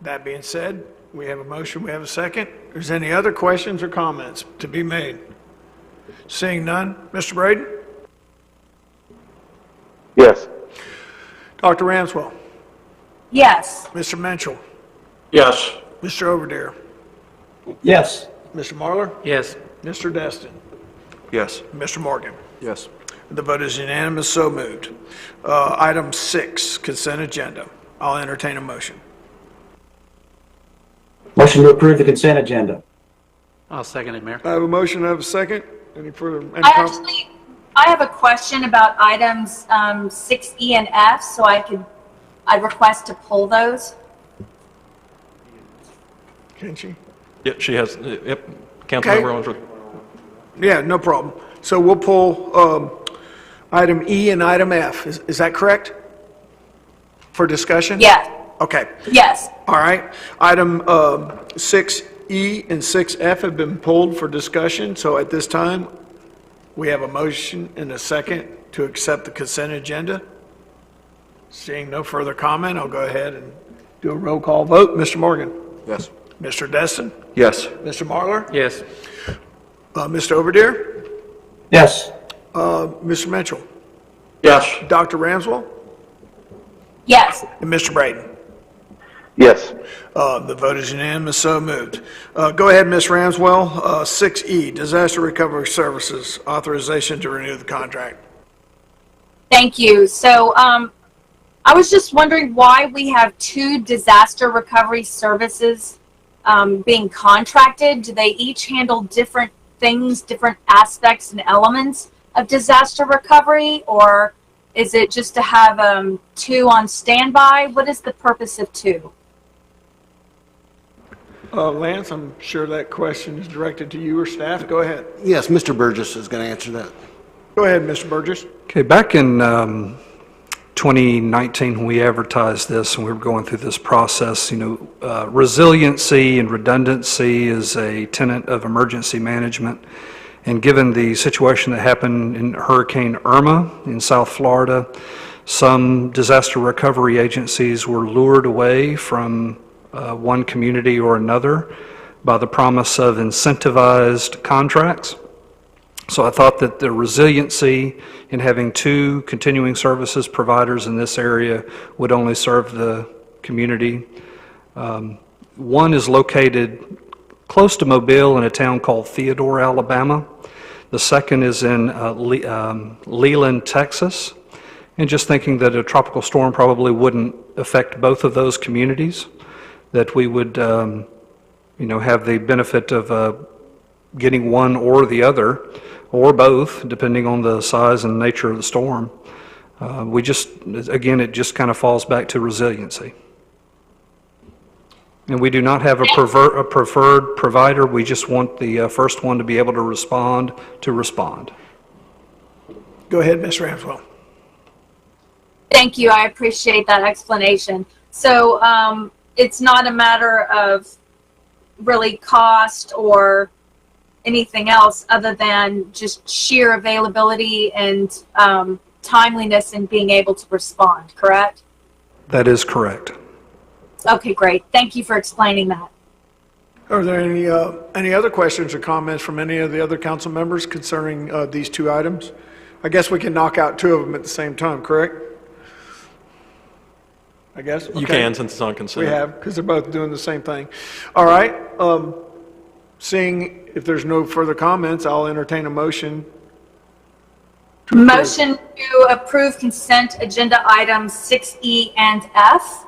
That being said, we have a motion, we have a second. Is any other questions or comments to be made? Seeing none, Mr. Braden? Yes. Dr. Ramswell? Yes. Mr. Menschel? Yes. Mr. Overdeer? Yes. Mr. Marlar? Yes. Mr. Destin? Yes. Mr. Morgan? Yes. The vote is unanimous, so moved. Item 6, consent agenda. I'll entertain a motion. Motion to approve the consent agenda. I'll second it, Mayor. I have a motion, I have a second. Any further? I have a question about items 6E and F, so I'd request to pull those. Can she? Yep, she has, yep. Councilmember Owens. Yeah, no problem. So we'll pull item E and item F. Is that correct? For discussion? Yes. Okay. Yes. All right. Item 6E and 6F have been pulled for discussion. So at this time, we have a motion and a second to accept the consent agenda. Seeing no further comment, I'll go ahead and do a roll call vote. Mr. Morgan? Yes. Mr. Destin? Yes. Mr. Marlar? Yes. Mr. Overdeer? Yes. Mr. Mitchell? Yes. Dr. Ramswell? Yes. And Mr. Braden? Yes. The vote is unanimous, so moved. Go ahead, Ms. Ramswell. 6E, Disaster Recovery Services, authorization to renew the contract. Thank you. So I was just wondering why we have 2 disaster recovery services being contracted. Do they each handle different things, different aspects and elements of disaster recovery, or is it just to have 2 on standby? What is the purpose of 2? Lance, I'm sure that question is directed to you or staff. Go ahead. Yes, Mr. Burgess is going to answer that. Go ahead, Mr. Burgess. Okay, back in 2019, when we advertised this and we were going through this process, resiliency and redundancy is a tenet of emergency management. And given the situation that happened in Hurricane Irma in South Florida, some disaster recovery agencies were lured away from one community or another by the promise of incentivized contracts. So I thought that the resiliency in having 2 continuing services providers in this area would only serve the community. One is located close to Mobile in a town called Theodore, Alabama. The second is in Leland, Texas. And just thinking that a tropical storm probably wouldn't affect both of those communities, that we would, have the benefit of getting one or the other, or both, depending on the size and nature of the storm. It just kind of falls back to resiliency. And we do not have a preferred provider. We just want the first one to be able to respond. Go ahead, Ms. Ramswell. Thank you. I appreciate that explanation. So it's not a matter of really cost or anything else other than just sheer availability and timeliness in being able to respond, correct? That is correct. Okay, great. Thank you for explaining that. Are there any other questions or comments from any of the other council members concerning these two items? I guess we can knock out two of them at the same time, correct? I guess? You Okay. can, since it's on consent. We have, because they're both doing the same thing. All right. Seeing if there's no further comments, I'll entertain a motion. Motion to approve consent agenda items 6E and F.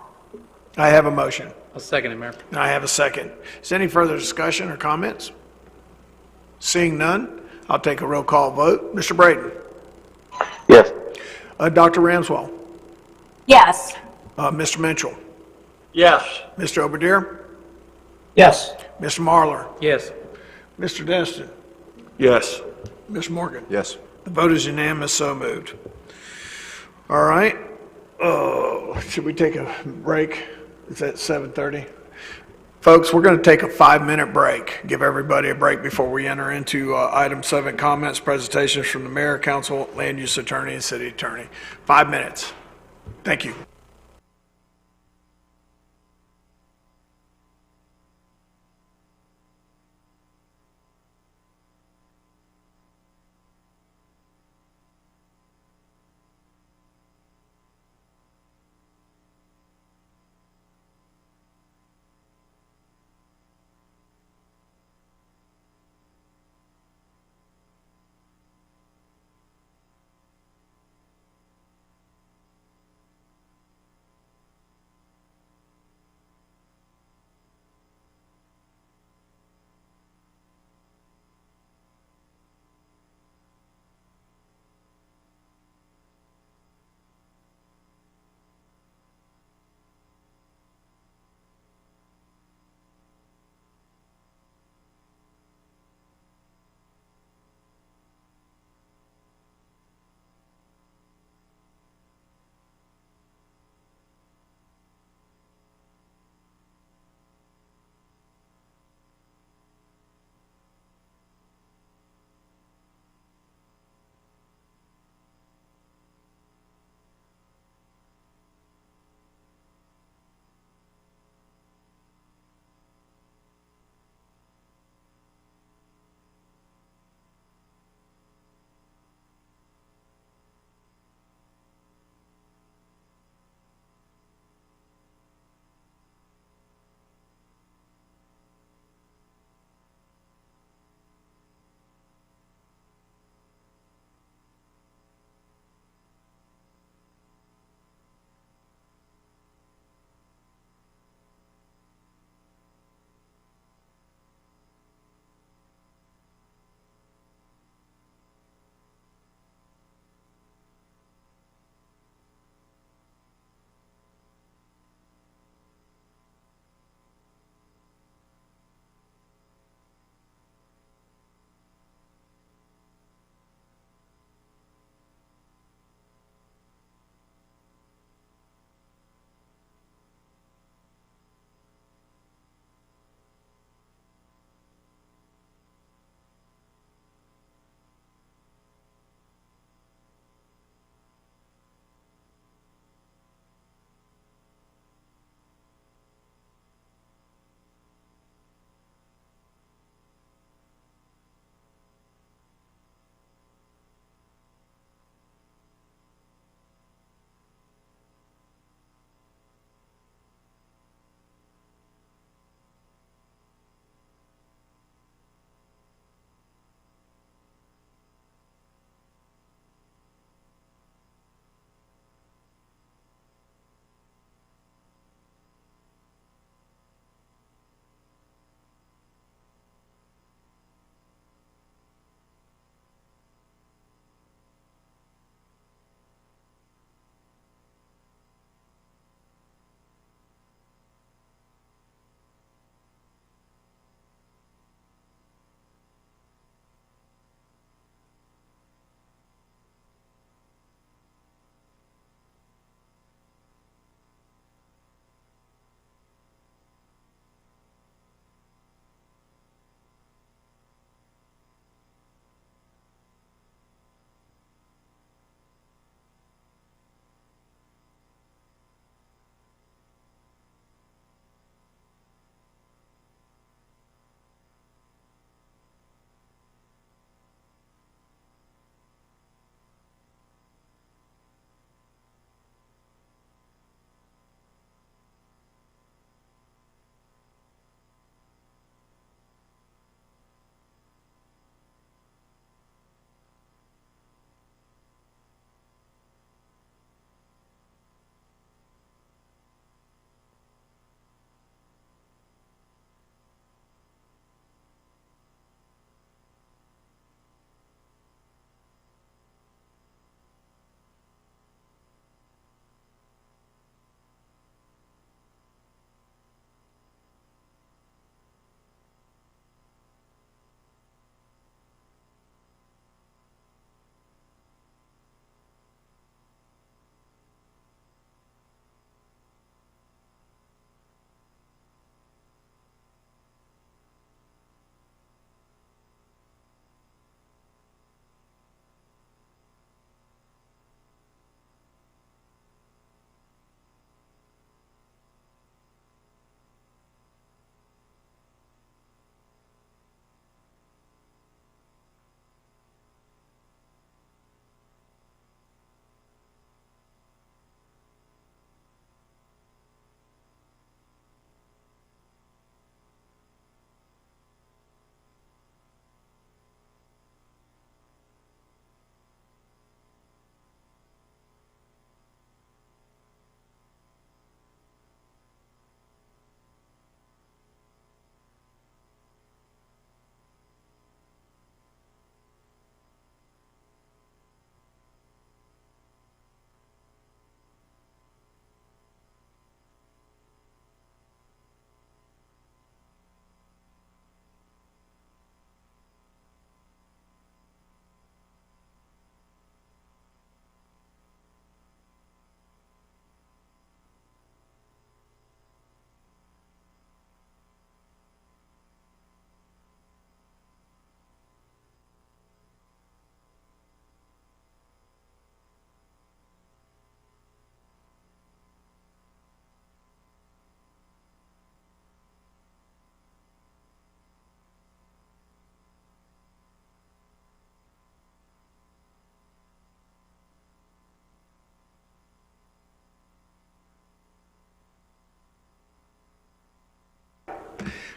I have a motion. I'll second it, Mayor. And I have a second. Is there any further discussion or comments? Seeing none, I'll take a roll call vote. Mr. Braden? Yes. Dr. Ramswell? Yes. Mr. Mitchell? Yes. Mr. Oberdeer? Yes. Mr. Marlar? Yes. Mr. Destin? Yes. Ms. Morgan? Yes. The vote is unanimous, so moved. All right. Should we take a break? It's at 7:30. Folks, we're going to take a 5-minute break. Give everybody a break before we enter into item 7, comments, presentations from the mayor, council, land use attorney, and city attorney. 5 minutes. Thank you.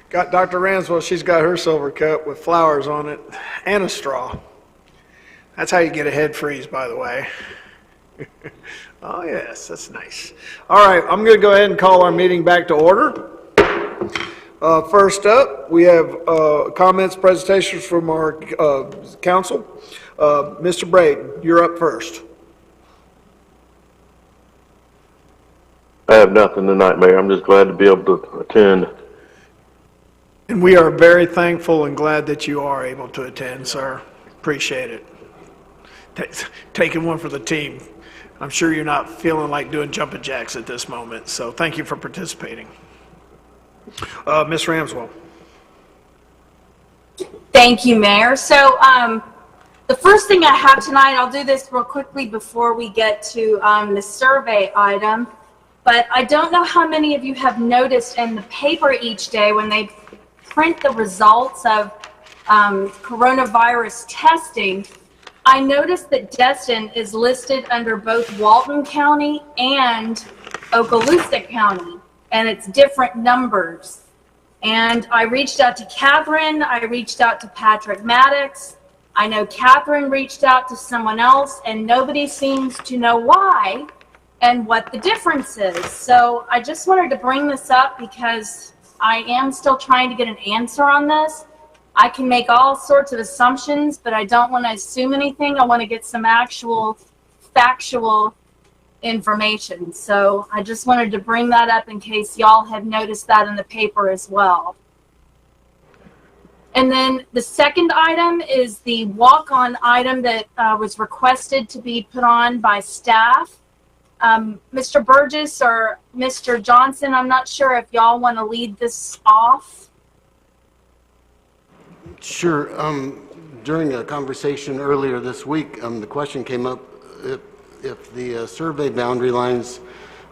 Got Dr. Ranswell, she's got her silver cup with flowers on it and a straw. That's how you get a head freeze, by the way. Oh, yes, that's nice. All right, I'm going to go ahead and call our meeting back to order. First up, we have comments, presentations from our council. Mr. Braden, you're up first. I have nothing tonight, Mayor. I'm just glad to be able to attend. And we are very thankful and glad that you are able to attend, sir. Appreciate it. Taking one for the team. I'm sure you're not feeling like doing jumping jacks at this moment, so thank you for participating. Ms. Ramswell. Thank you, Mayor. So the first thing I have tonight, I'll do this real quickly before we get to the survey item, but I don't know how many of you have noticed in the paper each day when they print the results of coronavirus testing, I noticed that Destin is listed under both Walton County and Okaloosa County, and it's different numbers. And I reached out to Catherine, I reached out to Patrick Maddox, I know Catherine reached out to someone else, and nobody seems to know why and what the difference is. So I just wanted to bring this up because I am still trying to get an answer on this. I can make all sorts of assumptions, but I don't want to assume anything. I want to get some actual factual information. So I just wanted to bring that up in case y'all have noticed that in the paper as well. And then the second item is the walk-on item that was requested to be put on by staff. Mr. Burgess or Mr. Johnson, I'm not sure if y'all want to lead this off. Sure. During a conversation earlier this week, the question came up if the survey boundary lines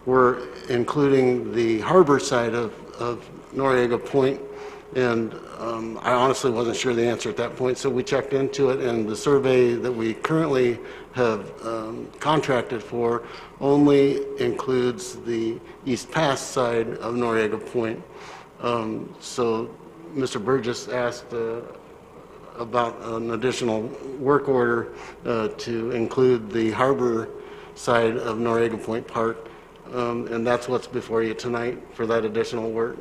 were including the harbor side of Noriego Point, and I honestly wasn't sure the answer at that point, so we checked into it, and the survey that we currently have contracted for only includes the East Pass side of Noriego Point. So Mr. Burgess asked about an additional work order to include the harbor side of Noriego Point Park, and that's what's before you tonight for that additional work.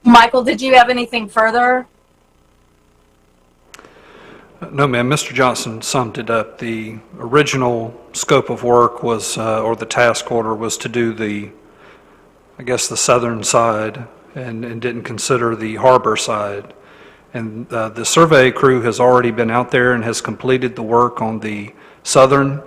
Michael, did you have anything further? No, ma'am. Mr. Johnson summed it up. The original scope of work was, or the task order was to do the, I guess, the southern side and didn't consider the harbor side. And the survey crew has already been out there and has completed the work on the southern,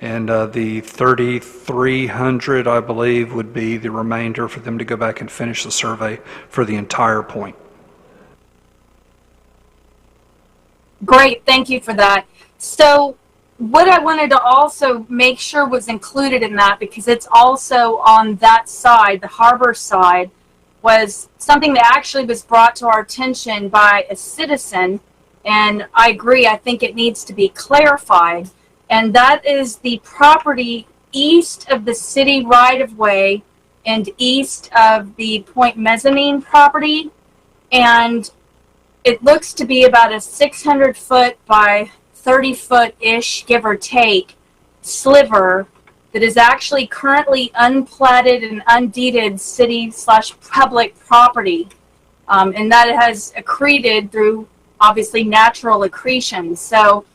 and the 3,300, I believe, would be the remainder for them to go back and finish the survey for the entire point. Great, thank you for that. So what I wanted to also make sure was included in that, because it's also on that side, the harbor side, was something that actually was brought to our attention by a citizen, and I agree, I think it needs to be clarified, and that is the property east of the city right-of-way and east of the Point Mezzanine property, and it looks to be about a 600-foot by 30-foot-ish, give or take, sliver that is actually currently unplatted and undeeded city/public property, and that has accreted through, obviously, natural accretion. So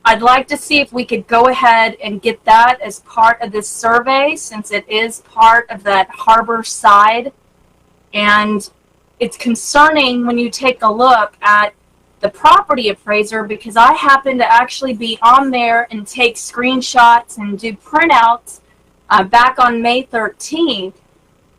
I'd like to see if we could go ahead and get that as part of this survey, since it is part of that harbor side. And it's concerning when you take a look at the property appraiser, because I happen to actually be on there and take screenshots and do printouts back on May 13th,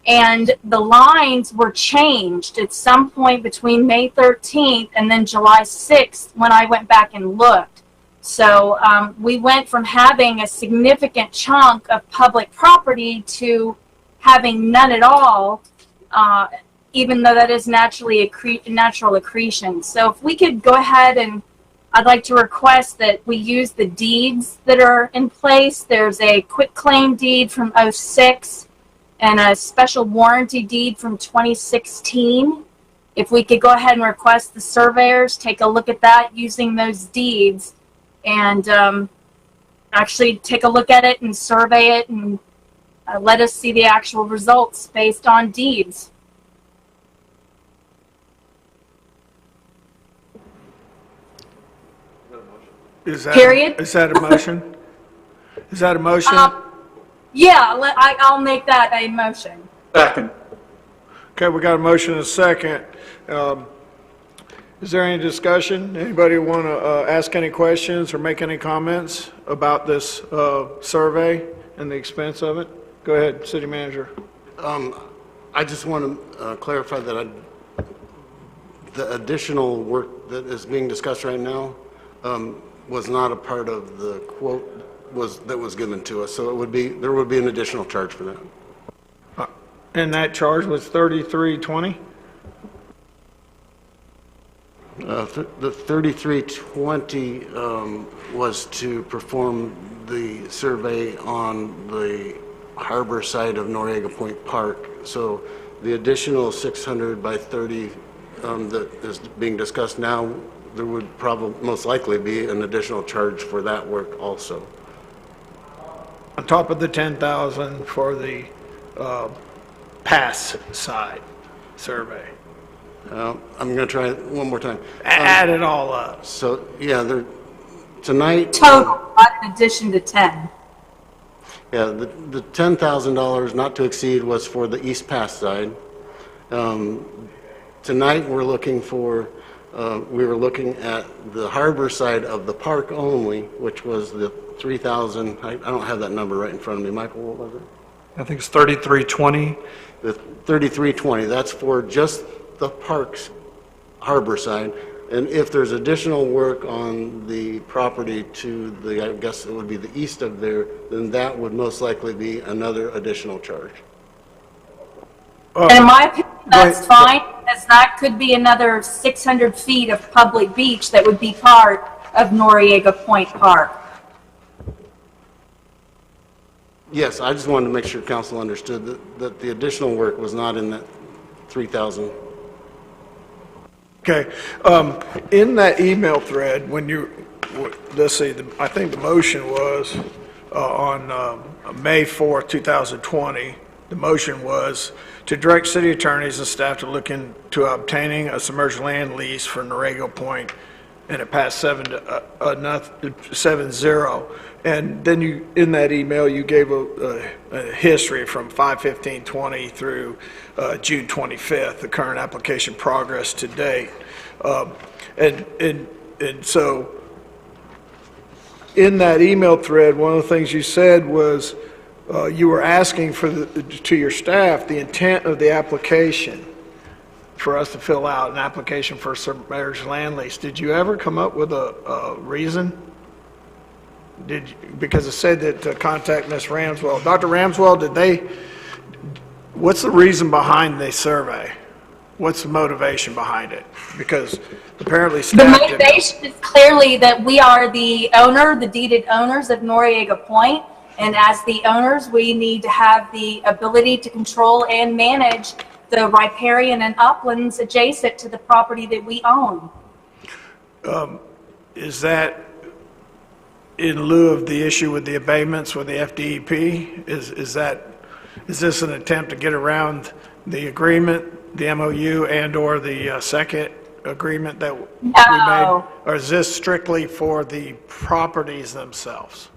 and the lines were changed at some point between May 13th and then July 6th when I went back and looked. So we went from having a significant chunk of public property to having none at all, even though that is naturally natural accretion. So if we could go ahead and I'd like to request that we use the deeds that are in place. There's a quitclaim deed from '06 and a special warranty deed from 2016. If we could go ahead and request the surveyors take a look at that using those deeds and actually take a look at it and survey it and let us see the actual results based on deeds. Is that Period. Is that a motion? Is that a motion? Yeah, I'll make that a motion. Second. Okay, we got a motion and a second. Is there any discussion? Anybody want to ask any questions or make any comments about this survey and the expense of it? Go ahead, City Manager. I just want to clarify that the additional work that is being discussed right now was not a part of the quote that was given to us. So there would be an additional charge for that. And that charge was $33.20? The $33.20 was to perform the survey on the harbor side of Noriego Point Park. So the additional 600 by 30 that is being discussed now, there would probably most likely be an additional charge for that work also. On top of the $10,000 for the pass side survey. I'm going to try it one more time. Add it all up. So yeah, tonight. Total, not in addition to 10. Yeah, the $10,000 not to exceed was for the East Pass side. Tonight we're looking for. We were looking at the harbor side of the park only, which was the 3,000. I don't have that number right in front of me. Michael, what was it? I think it's 3320. The 3320. That's for just the park's harbor side. And if there's additional work on the property to the, I guess it would be the east of there, then that would most likely be another additional charge. And in my opinion, that's fine, as that could be another 600 feet of public beach that would be part of Noriego Point Park. Yes, I just wanted to make sure council understood that the additional work was not in that 3,000. Okay. In that email thread, when let's see, I think the motion was on May 4th, 2020. The motion was to direct city attorneys and staff to look into obtaining a submerged land lease for Noriego Point, and it passed 7-0. And then in that email, you gave a history from 5/15/20 through June 25th, the current application progress to date. And so in that email thread, one of the things you said was you were asking to your staff the intent of the application for us to fill out an application for a submerged land lease. Did you ever come up with a reason? Because it said that contact Ms. Ramswell. Dr. Ramswell, what's the reason behind the survey? What's the motivation behind it? Because apparently staff The motivation is clearly that we are the deeded owners of Noriego Point, and as the owners, we need to have the ability to control and manage the riparian and uplands adjacent to the property that we own. Is that in lieu of the issue with the abatements with the FDEP? Is this an attempt to get around the agreement, the MOU, and or the second agreement that we made? Or is this strictly for the properties themselves?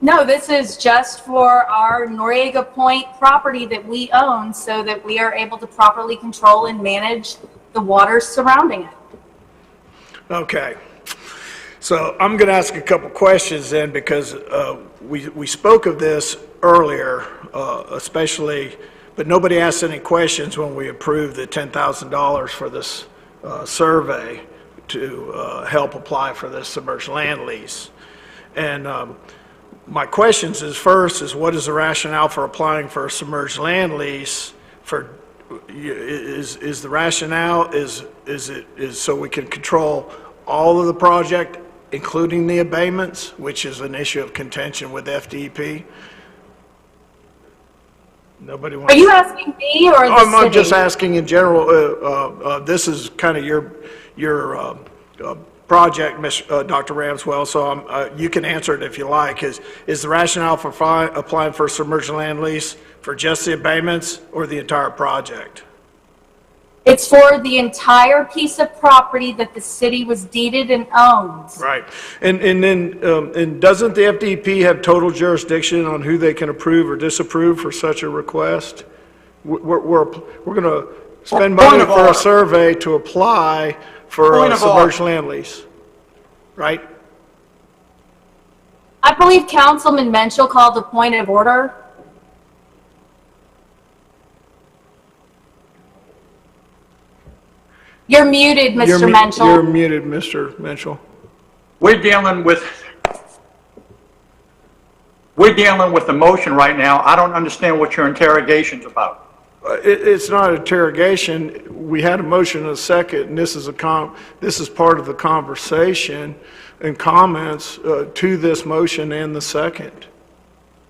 No, this is just for our Noriego Point property that we own so that we are able to properly control and manage the waters surrounding it. Okay. So I'm going to ask a couple questions then, because we spoke of this earlier, especially, but nobody asked any questions when we approved the $10,000 for this survey to help apply for this submerged land lease. And my questions is, first is, what is the rationale for applying for a submerged land lease? Is the rationale is so we can control all of the project, including the abatements, which is an issue of contention with FDP? Nobody wants. Are you asking me or the I'm just city? asking in general. This is kind of your project, Dr. Ramswell, so you can answer it if you like. Is the rationale for applying for a submerged land lease for just the abatements or the entire project? It's for the entire piece of property that the city was deeded and owns. Right. And then and doesn't the FDP have total jurisdiction on who they can approve or disapprove for such a request? We're going to spend money for a survey to apply for a submerged land lease, right? I believe Councilman Menschel called a point of order. You're muted, Mr. Menschel. You're muted, Mr. Menschel. We're dealing with the motion right now. I don't understand what your interrogation's about. It's not interrogation. We had a motion and a second, and this is part of the conversation and comments to this motion and the second.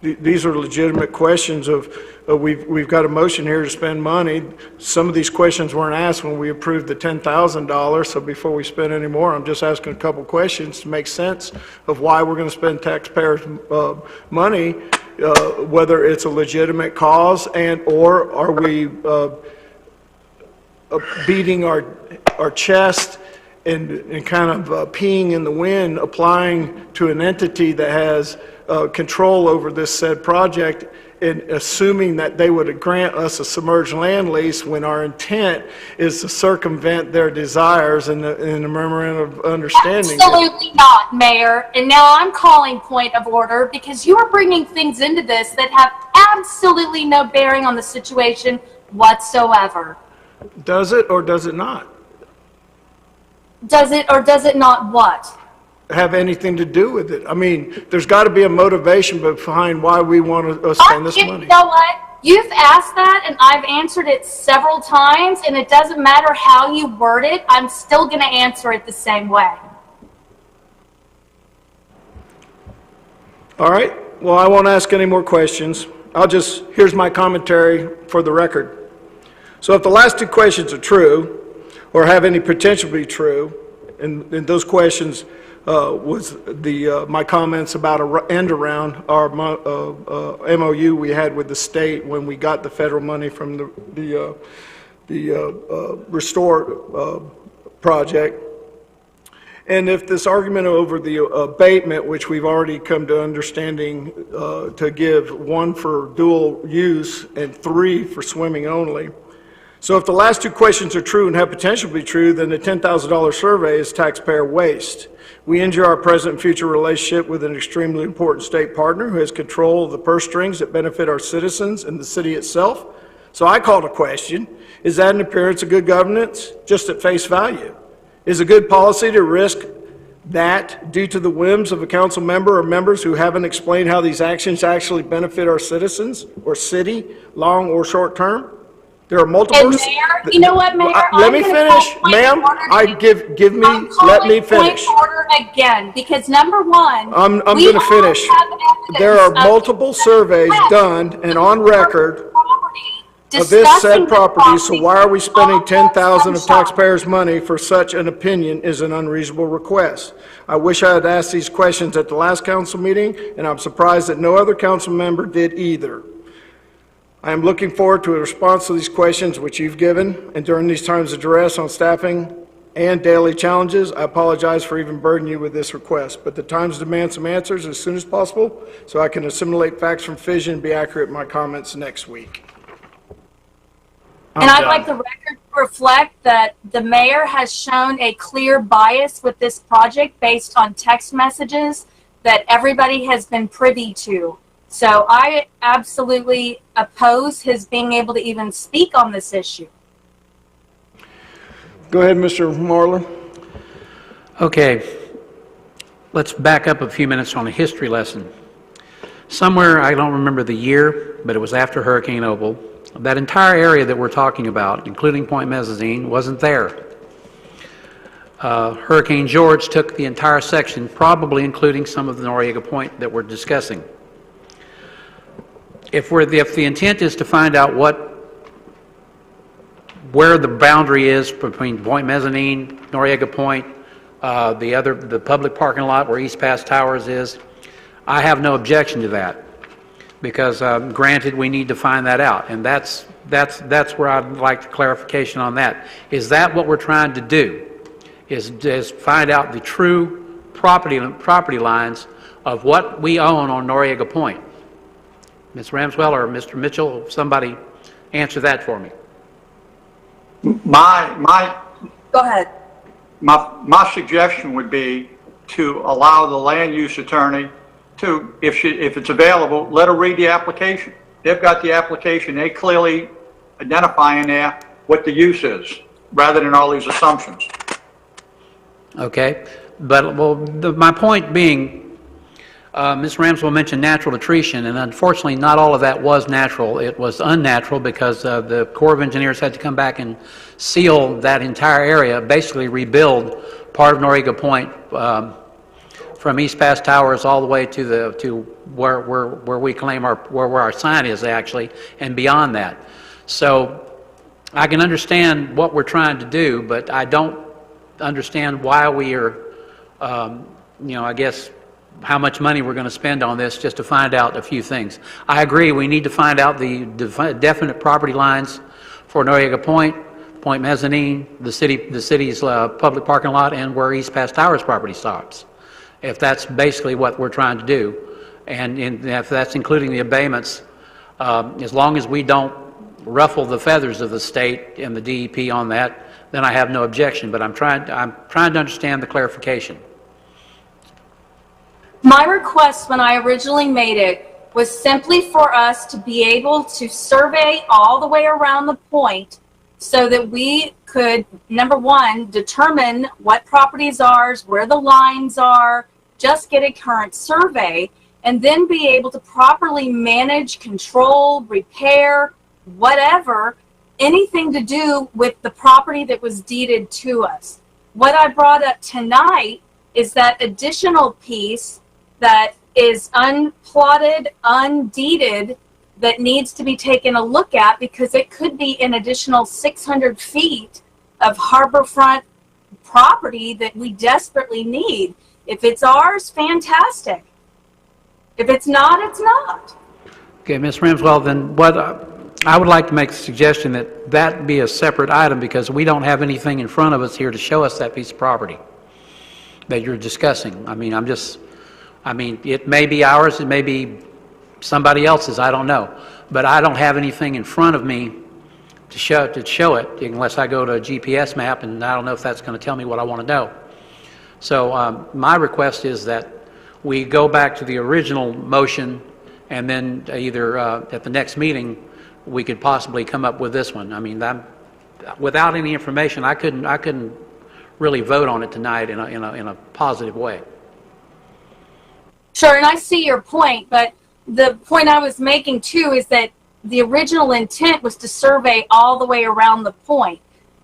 These are legitimate questions of we've got a motion here to spend money. Some of these questions weren't asked when we approved the $10,000. So before we spend any more, I'm just asking a couple questions to make sense of why we're going to spend taxpayers' money. Whether it's a legitimate cause or are we beating our chest and kind of peeing in the wind, applying to an entity that has control over this said project and assuming that they would grant us a submerged land lease when our intent is to circumvent their desires in the memorandum of understanding. Absolutely not, Mayor. And now I'm calling point of order because you are bringing things into this that have absolutely no bearing on the situation whatsoever. Does it or does it not? Does it or does it not what? Have anything to do with it? I mean, there's got to be a motivation behind why we want to spend this money. You know what? You've asked that, and I've answered it several times, and it doesn't matter how you word it. I'm still going to answer it the same way. All right. Well, I won't ask any more questions. Here's my commentary for the record. So if the last two questions are true, or have any potential to be true, and those questions was my comments about a end around our MOU we had with the state when we got the federal money from the Restore project. And if this argument over the abatement, which we've already come to understanding to give 1 for dual use and 3 for swimming only. So if the last two questions are true and have potential to be true, then the $10,000 survey is taxpayer waste. We injure our present and future relationship with an extremely important state partner who has control of the purse strings that benefit our citizens and the city itself. So I called a question, is that an appearance of good governance, just at face value? Is it good policy to risk that due to the whims of a council member or members who haven't explained how these actions actually benefit our citizens or city, long or short term? There are multiple. Mayor, you know what, Mayor? Let me finish, ma'am. Let me finish. Point order again, because number one, I'm going to finish. There are multiple surveys done and on record of this said property. So why are we spending $10,000 of taxpayers' money for such an opinion is an unreasonable request. I wish I had asked these questions at the last council meeting, and I'm surprised that no other council member did either. I am looking forward to a response to these questions which you've given, and during these times of duress on staffing and daily challenges, I apologize for even burdening you with this request, but the times demand some answers as soon as possible so I can assimilate facts from fission and be accurate in my comments next week. And I'd like the record to reflect that the mayor has shown a clear bias with this project based on text messages that everybody has been privy to. So I absolutely oppose his being able to even speak on this issue. Go ahead, Mr. Marler. Okay, let's back up a few minutes on a history lesson. Somewhere, I don't remember the year, but it was after Hurricane Opal, that entire area that we're talking about, including Point Mezzanine, wasn't there. Hurricane George took the entire section, probably including some of the Noriego Point that we're discussing. If the intent is to find out where the boundary is between Point Mezzanine, Noriego Point, the public parking lot where East Pass Towers is, I have no objection to that, because granted, we need to find that out, and that's where I'd like clarification on that. Is that what we're trying to do? Is find out the true property lines of what we own on Noriego Point? Ms. Ramswell or Mr. Mitchell, somebody answer that for me. Go ahead. My suggestion would be to allow the land use attorney to, if it's available, let her read the application. They've got the application. They clearly identify in there what the use is, rather than all these assumptions. Okay, but my point being, Ms. Ramswell mentioned natural attrition, and unfortunately not all of that was natural. It was unnatural because the Corps of Engineers had to come back and seal that entire area, basically rebuild part of Noriego Point from East Pass Towers all the way to where we claim where our sign is actually, and beyond that. So I can understand what we're trying to do, but I don't understand why we are, I guess, how much money we're going to spend on this just to find out a few things. I agree, we need to find out the definite property lines for Noriego Point, Point Mezzanine, the city's public parking lot, and where East Pass Towers property stops. If that's basically what we're trying to do, and if that's including the abatements, as long as we don't ruffle the feathers of the state and the DEP on that, then I have no objection. But I'm trying to understand the clarification. My request when I originally made it was simply for us to be able to survey all the way around the point so that we could, number one, determine what property is ours, where the lines are, just get a current survey, and then be able to properly manage, control, repair, whatever, anything to do with the property that was deeded to us. What I brought up tonight is that additional piece that is unplotted, undeeded, that needs to be taken a look at, because it could be an additional 600 feet of harborfront property that we desperately need. If it's ours, fantastic. If it's not, it's not. Okay, Ms. Ramswell, then I would like to make the suggestion that be a separate item, because we don't have anything in front of us here to show us that piece of property that you're discussing. It may be ours, it may be somebody else's, I don't know. But I don't have anything in front of me to show it, unless I go to a GPS map, and I don't know if that's going to tell me what I want to know. So my request is that we go back to the original motion, and then either at the next meeting, we could possibly come up with this one. Without any information, I couldn't really vote on it tonight in a positive way. Sure, and I see your point, but the point I was making too is that the original intent was to survey all the way around the point.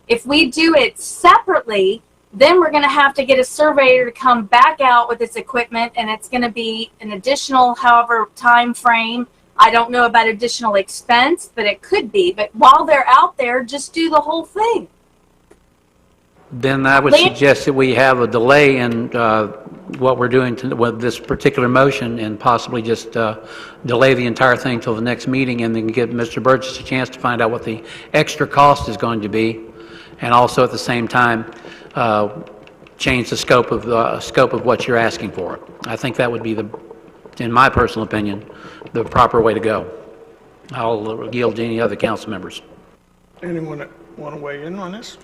If we do it separately, then we're going to have to get a surveyor to come back out with its equipment, and it's going to be an additional however time frame. I don't know about additional expense, but it could be. But while they're out there, just do the whole thing. Then I would suggest that we have a delay in what we're doing with this particular motion, and possibly just delay the entire thing till the next meeting, and then give Mr. Burgess a chance to find out what the extra cost is going to be, and also at the same time change the scope of what you're asking for. I think that would be, in my personal opinion, the proper way to go. I'll yield to any other council members. Anyone want to weigh in on this?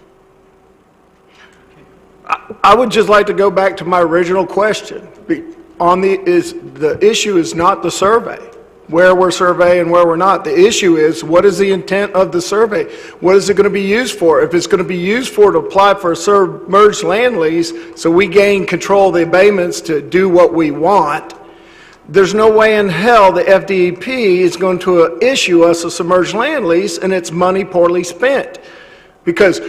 I would just like to go back to my original question. The issue is not the survey, where we're surveying, where we're not. The issue is, what is the intent of the survey? What is it going to be used for? If it's going to be used for to apply for a submerged land lease, so we gain control of the abatements to do what we want, there's no way in hell the FDEP is going to issue us a submerged land lease, and it's money poorly spent. Because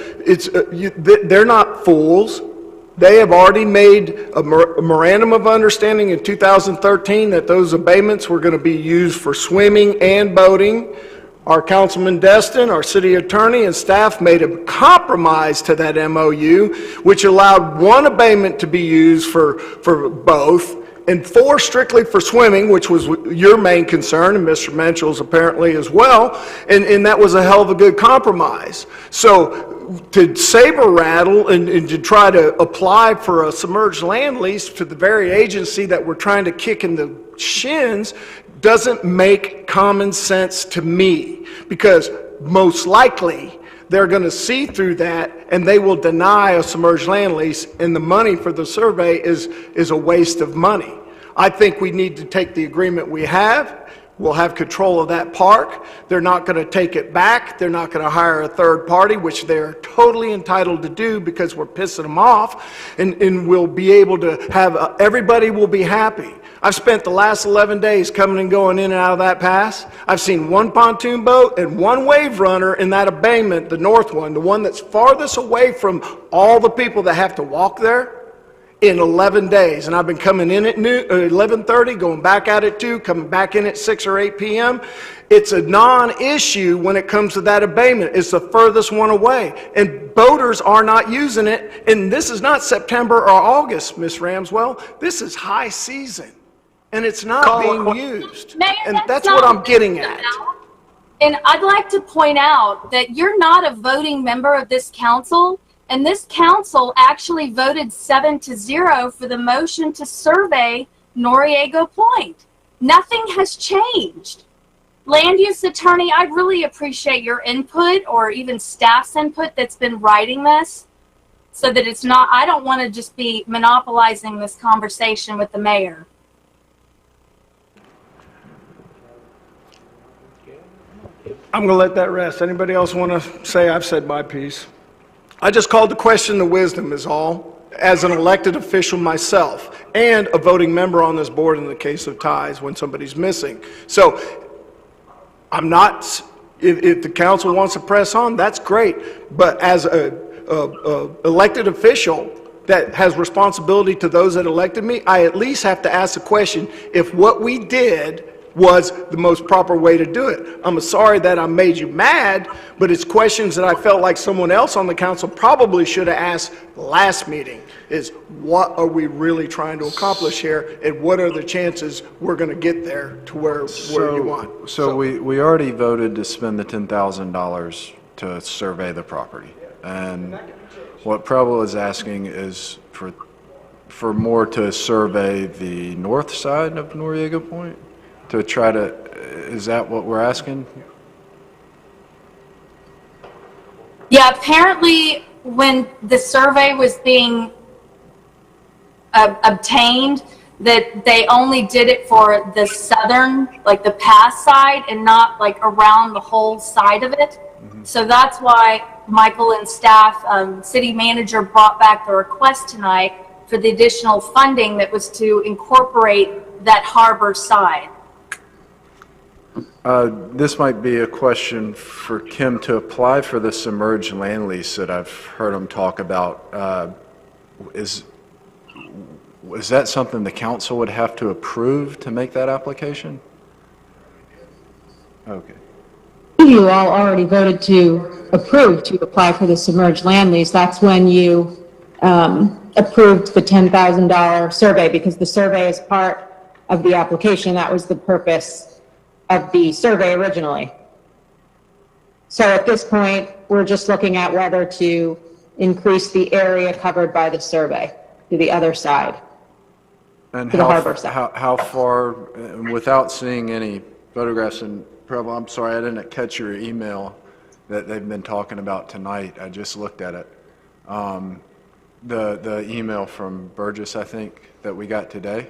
they're not fools. They have already made a memorandum of understanding in 2013 that those abatements were going to be used for swimming and boating. Our Councilman Destin, our city attorney, and staff made a compromise to that MOU, which allowed one abatement to be used for both, and 4 strictly for swimming, which was your main concern, and Mr. Menschel's apparently as well, and that was a hell of a good compromise. So to saber rattle and to try to apply for a submerged land lease to the very agency that we're trying to kick in the shins doesn't make common sense to me, because most likely they're going to see through that and they will deny a submerged land lease, and the money for the survey is a waste of money. I think we need to take the agreement we have. We'll have control of that park. They're not going to take it back. They're not going to hire a third party, which they're totally entitled to do because we're pissing them off, and we'll be able to have, everybody will be happy. I've spent the last 11 days coming and going in and out of that pass. I've seen 1 pontoon boat and 1 wave runner in that abatement, the north one, the one that's farthest away from all the people that have to walk there, in 11 days. And I've been coming in at 11:30, going back out at 2, coming back in at 6 or 8 p.m. It's a non-issue when it comes to that abatement. It's the furthest one away. And boaters are not using it. And this is not September or August, Miss Ramswell. This is high season. And it's not being used. Mayor, And that's what I'm getting at. And I'd like to point out that you're not a voting member of this council, and this council actually voted 7-0 for the motion to survey Noriego Point. Nothing has changed. Land use attorney, I really appreciate your input, or even staff's input that's been writing this, so that it's not, I don't want to just be monopolizing this conversation with the mayor. I'm going to let that rest. Anybody else want to say I've said my piece? I just called to question the wisdom is all, as an elected official myself, and a voting member on this board in the case of ties when somebody's missing. So I'm not, if the council wants to press on, that's great. But as a elected official that has responsibility to those that elected me, I at least have to ask the question if what we did was the most proper way to do it. I'm sorry that I made you mad, but it's questions that I felt like someone else on the council probably should have asked last meeting, is what are we really trying to accomplish here, and what are the chances we're going to get there to where you want? So we already voted to spend the $10,000 to survey the property. And what Preble is asking is for more to survey the north side of Noriego Point? To try to, is that what we're asking? Yeah, apparently when the survey was being obtained, that they only did it for the southern, like the pass side, and not like around the whole side of it. Mm-hmm. So that's why Michael and staff, city manager, brought back the request tonight for the additional funding that was to incorporate that harbor side. This might be a question for Kim to apply for the submerged land lease that I've heard him talk about. Is that something the council would have to approve to make that application? Okay. You all already voted to approve to apply for the submerged land lease. That's when you approved the $10,000 survey, because the survey is part of the application. That was the purpose of the survey originally. So at this point, we're just looking at whether to increase the area covered by the survey to the other side, And to the harbor side. how far, without seeing any photographs, and probably, I'm sorry, I didn't catch your email that they've been talking about tonight. I just looked at it. The email from Burgess, I think, that we got today.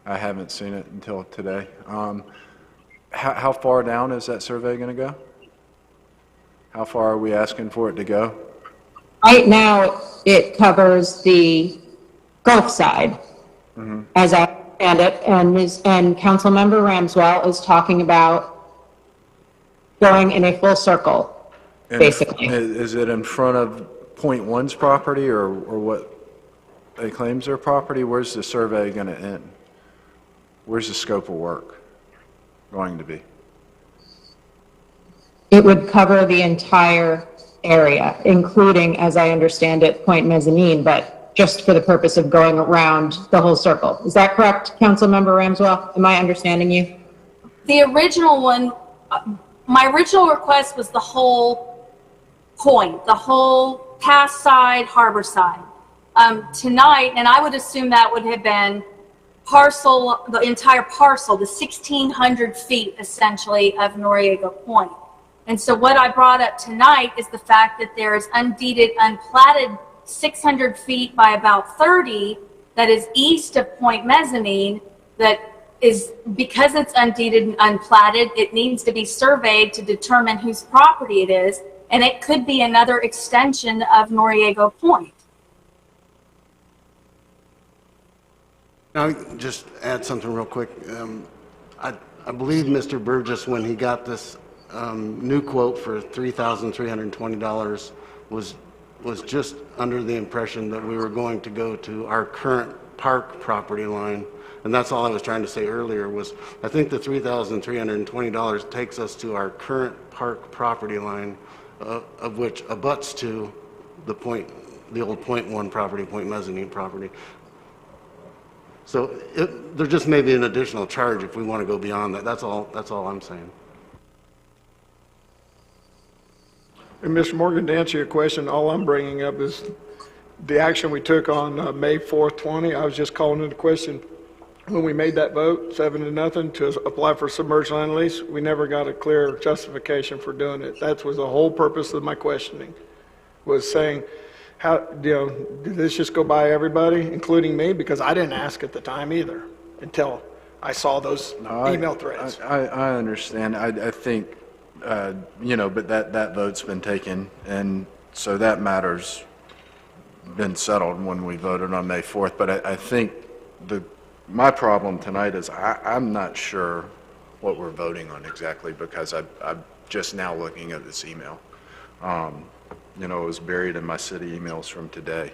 I haven't seen it until today. How far down is that survey going to go? How far are we asking for it to go? Right now, it covers the Gulf side, as I understand it, and Councilmember Ramswell is talking about going in a full circle, basically. Is it in front of Point One's property, or what? claims their property, where's the survey going to end? Where's the scope of work going to be? It would cover the entire area, including, as I understand it, Point Mezzanine, but just for the purpose of going around the whole circle. Is that correct, Councilmember Ramswell? Am I understanding you? The original one, my original request was the whole point, the whole pass side, harbor side. Tonight, and I would assume that would have been the entire parcel, the 1,600 feet essentially of Noriego Point. And so what I brought up tonight is the fact that there is undeeded, unplatted 600 feet by about 30 that is east of Point Mezzanine that is, because it's undeeded and unplatted, it needs to be surveyed to determine whose property it is, and it could be another extension of Noriego Point. Now, just add something real quick. I believe Mr. Burgess, when he got this new quote for $3,320, was just under the impression that we were going to go to our current park property line. And that's all I was trying to say earlier was, I think the $3,320 takes us to our current park property line, of which abuts to the old Point 1 property, Point Mezzanine property. So there just may be an additional charge if we want to go beyond that. That's all I'm saying. And Mr. Morgan, to answer your question, all I'm bringing up is the action we took on May 4th, 20. I was just calling into question when we made that vote, 7-0, to apply for submerged land lease. We never got a clear justification for doing it. That was the whole purpose of my questioning, was saying, how, did this just go by everybody, including me? Because I didn't ask at the time either until I saw those email threads. I understand. I think, but that vote's been taken, and so that matter's been settled when we voted on May 4th. But I think my problem tonight is I'm not sure what we're voting on exactly, because I'm just now looking at this email. It was buried in my city emails from today.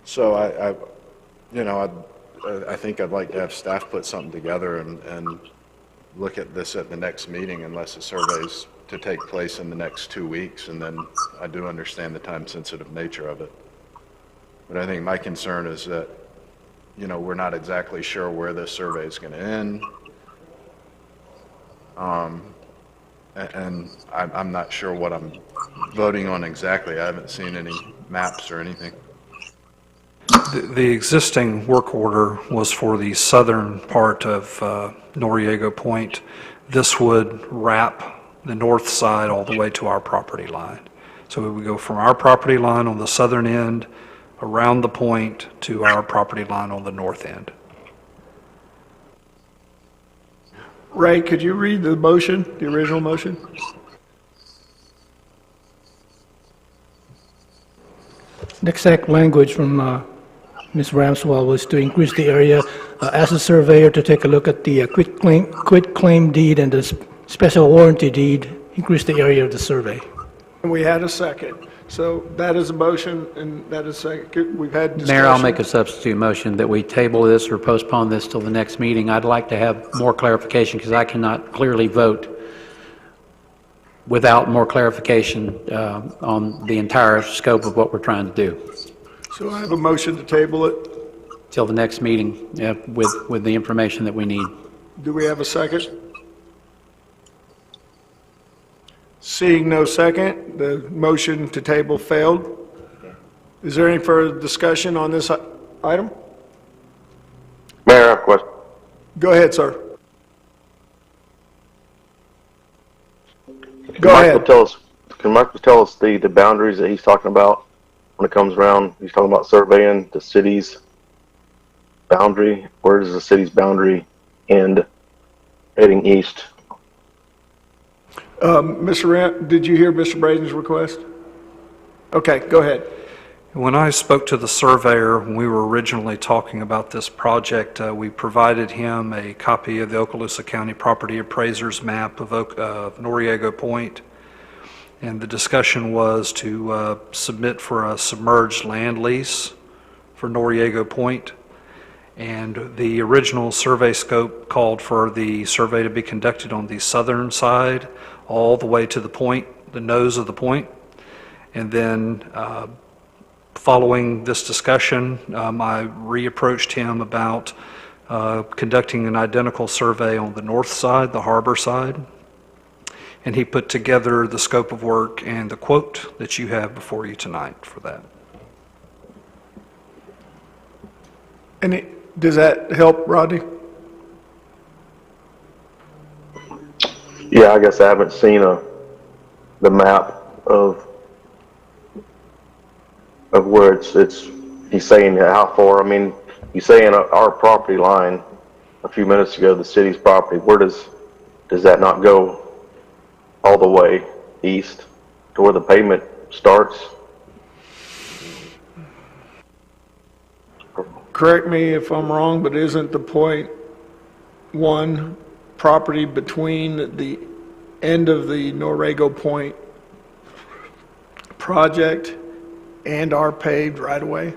So I think I'd like to have staff put something together and look at this at the next meeting, unless the survey's to take place in the next 2 weeks, and then I do understand the time-sensitive nature of it. But I think my concern is that, we're not exactly sure where this survey is going to end. And I'm not sure what I'm voting on exactly. I haven't seen any maps or anything. The existing work order was for the southern part of Noriego Point. This would wrap the north side all the way to our property line. So we would go from our property line on the southern end, around the point, to our property line on the north end. Ray, could you read the motion, the original motion? The exact language from Ms. Ramswell was to increase the area, ask the surveyor to take a look at the quit claim deed and the special warranty deed, increase the area of the survey. And we had a second. So that is a motion, and that is second. We've had discussion. Mayor, I'll make a substitute motion that we table this or postpone this till the next meeting. I'd like to have more clarification, because I cannot clearly vote without more clarification on the entire scope of what we're trying to do. So I have a motion to table it. Till the next meeting with the information that we need. Do we have a second? Seeing no second, the motion to table failed. Is there any further discussion on this item? Mayor, I have a question. Go ahead, sir. Can Michael tell us the boundaries that he's talking about when it comes around? He's talking about surveying the city's boundary. Where does the city's boundary end heading east? Mr. Rant, did you hear Mr. Braden's request? Okay, go ahead. When I spoke to the surveyor, when we were originally talking about this project, we provided him a copy of the Okaloosa County Property Appraiser's map of Noriego Point. And the discussion was to submit for a submerged land lease for Noriego Point. And the original survey scope called for the survey to be conducted on the southern side, all the way to the point, the nose of the point. And then following this discussion, I reapproached him about conducting an identical survey on the north side, the harbor side. And he put together the scope of work and the quote that you have before you tonight for that. And does that help, Rodney? Yeah, I guess I haven't seen the map of where he's saying how far. I mean, he's saying our property line a few minutes ago, the city's property. Where does that not go all the way east to where the pavement starts? Correct me if I'm wrong, but isn't the point one property between the end of the Noriego Point project and our paved right away?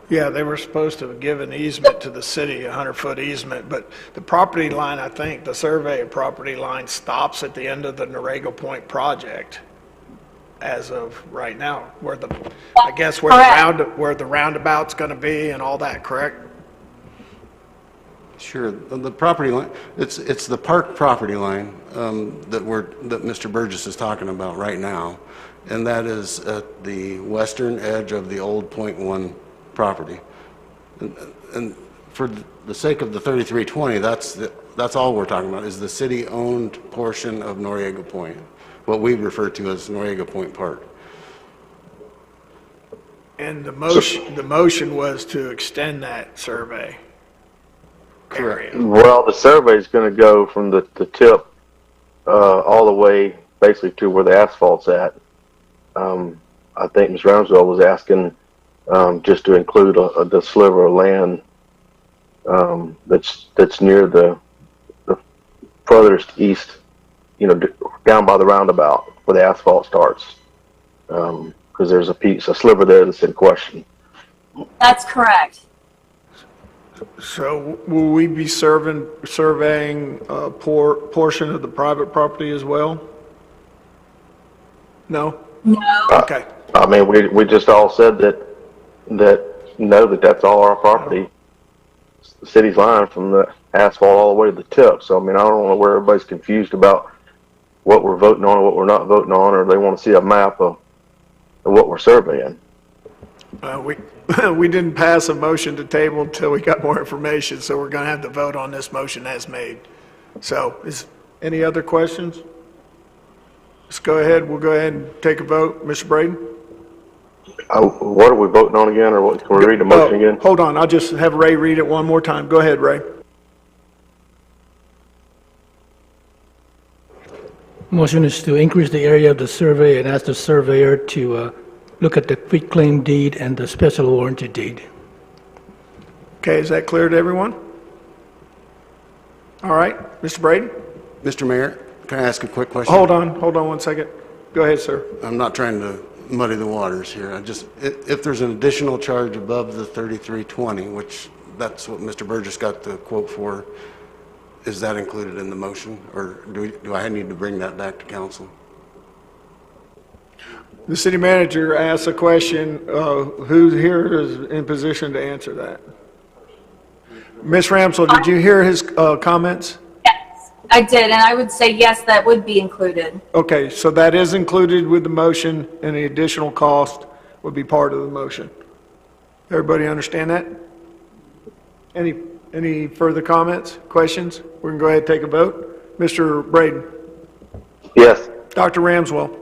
Yeah, they were supposed to give an easement to the city, a 100-foot easement, but the property line, I think, the survey of property line stops at the end of the Noriego Point project as of right now, where the roundabout's going to be and all that, correct? Sure. The property line, it's the park property line that Mr. Burgess is talking about right now, and that is at the western edge of the old Point 1 property. And for the sake of the 3320, that's all we're talking about is the city-owned portion of Noriego Point, what we refer to as Noriego Point Park. And the motion was to extend that survey. Correct. Well, the survey is going to go from the tip all the way basically to where the asphalt's at. I think Ms. Ramswell was asking just to include the sliver of land that's near the furthest east, down by the roundabout where the asphalt starts, because there's a sliver there that's in question. That's correct. So will we be surveying a portion of the private property as well? No? No. Okay. I mean, we just all said that's all our property. It's the city's line from the asphalt all the way to the tip. So, I mean, I don't know where everybody's confused about what we're voting on or what we're not voting on, or they want to see a map of what we're surveying. We didn't pass a motion to table until we got more information, so we're going to have to vote on this motion as made. So, any other questions? Let's go ahead. We'll go ahead and take a vote. Mr. Braden? What are we voting on again, or what? Can we read the motion again? Hold on. I'll just have Ray read it one more time. Go ahead, Ray. Motion is to increase the area of the survey and ask the surveyor to look at the quitclaim deed and the special warranty deed. Okay, is that clear to everyone? All right, Mr. Braden? Mr. Mayor, can I ask a quick question? Hold on 1 second. Go ahead, sir. I'm not trying to muddy the waters here. If there's an additional charge above the 3320, which that's what Mr. Burgess got the quote for, is that included in the motion, or do I need to bring that back to council? The city manager asked a question. Who here is in position to answer that? Ms. Ramsell, did you hear his comments? Yes, I did, and I would say yes, that would be included. Okay, so that is included with the motion, and the additional cost would be part of the motion. Everybody understand that? Any further comments, questions? We can go ahead and take a vote. Mr. Braden? Yes. Dr. Ramswell?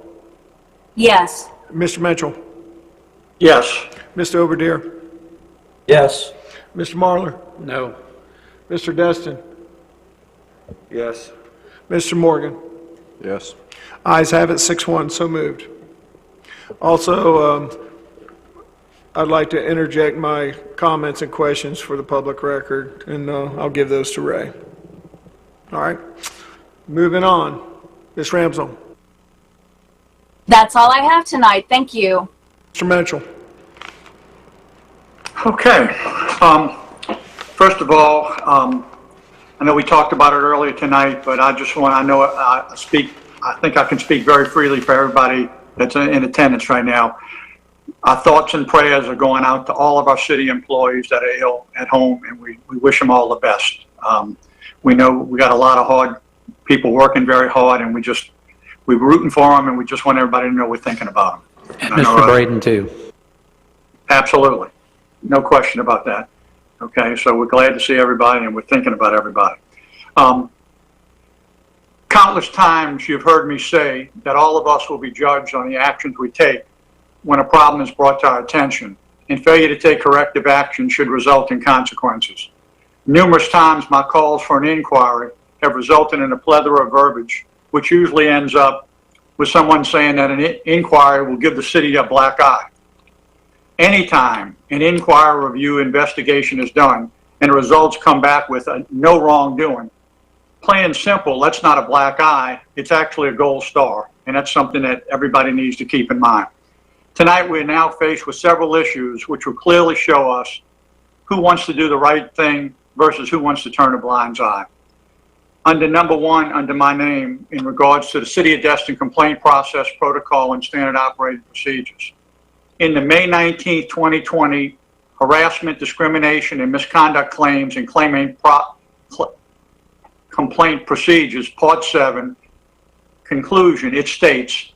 Yes. Mr. Mitchell? Yes. Mr. Overdeer? Yes. Mr. Marler? No. Mr. Destin? Yes. Mr. Morgan? Yes. Ayes have it, 6-1, so moved. Also, I'd like to interject my comments and questions for the public record, and I'll give those to Ray. All right. Moving on. Ms. Ramsell. That's all I have tonight. Thank you. Mr. Mitchell. Okay. First of all, I know we talked about it earlier tonight, but I just want, I think I can speak very freely for everybody that's in attendance right now. Our thoughts and prayers are going out to all of our city employees that are ill at home, and we wish them all the best. We know we got a lot of hard people working very hard, and we're rooting for them, and we just want everybody to know we're thinking about them. And Mr. Braden, too. Absolutely. No question about that. Okay, so we're glad to see everybody, and we're thinking about everybody. Countless times you've heard me say that all of us will be judged on the actions we take when a problem is brought to our attention, and failure to take corrective action should result in consequences. Numerous times my calls for an inquiry have resulted in a plethora of verbiage, which usually ends up with someone saying that an inquiry will give the city a black eye. Anytime an inquiry review investigation is done and the results come back with no wrongdoing, plain and simple, that's not a black eye, it's actually a gold star, and that's something that everybody needs to keep in mind. Tonight we're now faced with several issues which will clearly show us who wants to do the right thing versus who wants to turn a blind eye. Under number one, under my name, in regards to the City of Destin complaint process, protocol, and standard operating procedures. In the May 19, 2020 harassment, discrimination, and misconduct claims and complaint procedures, Part 7, conclusion, it states,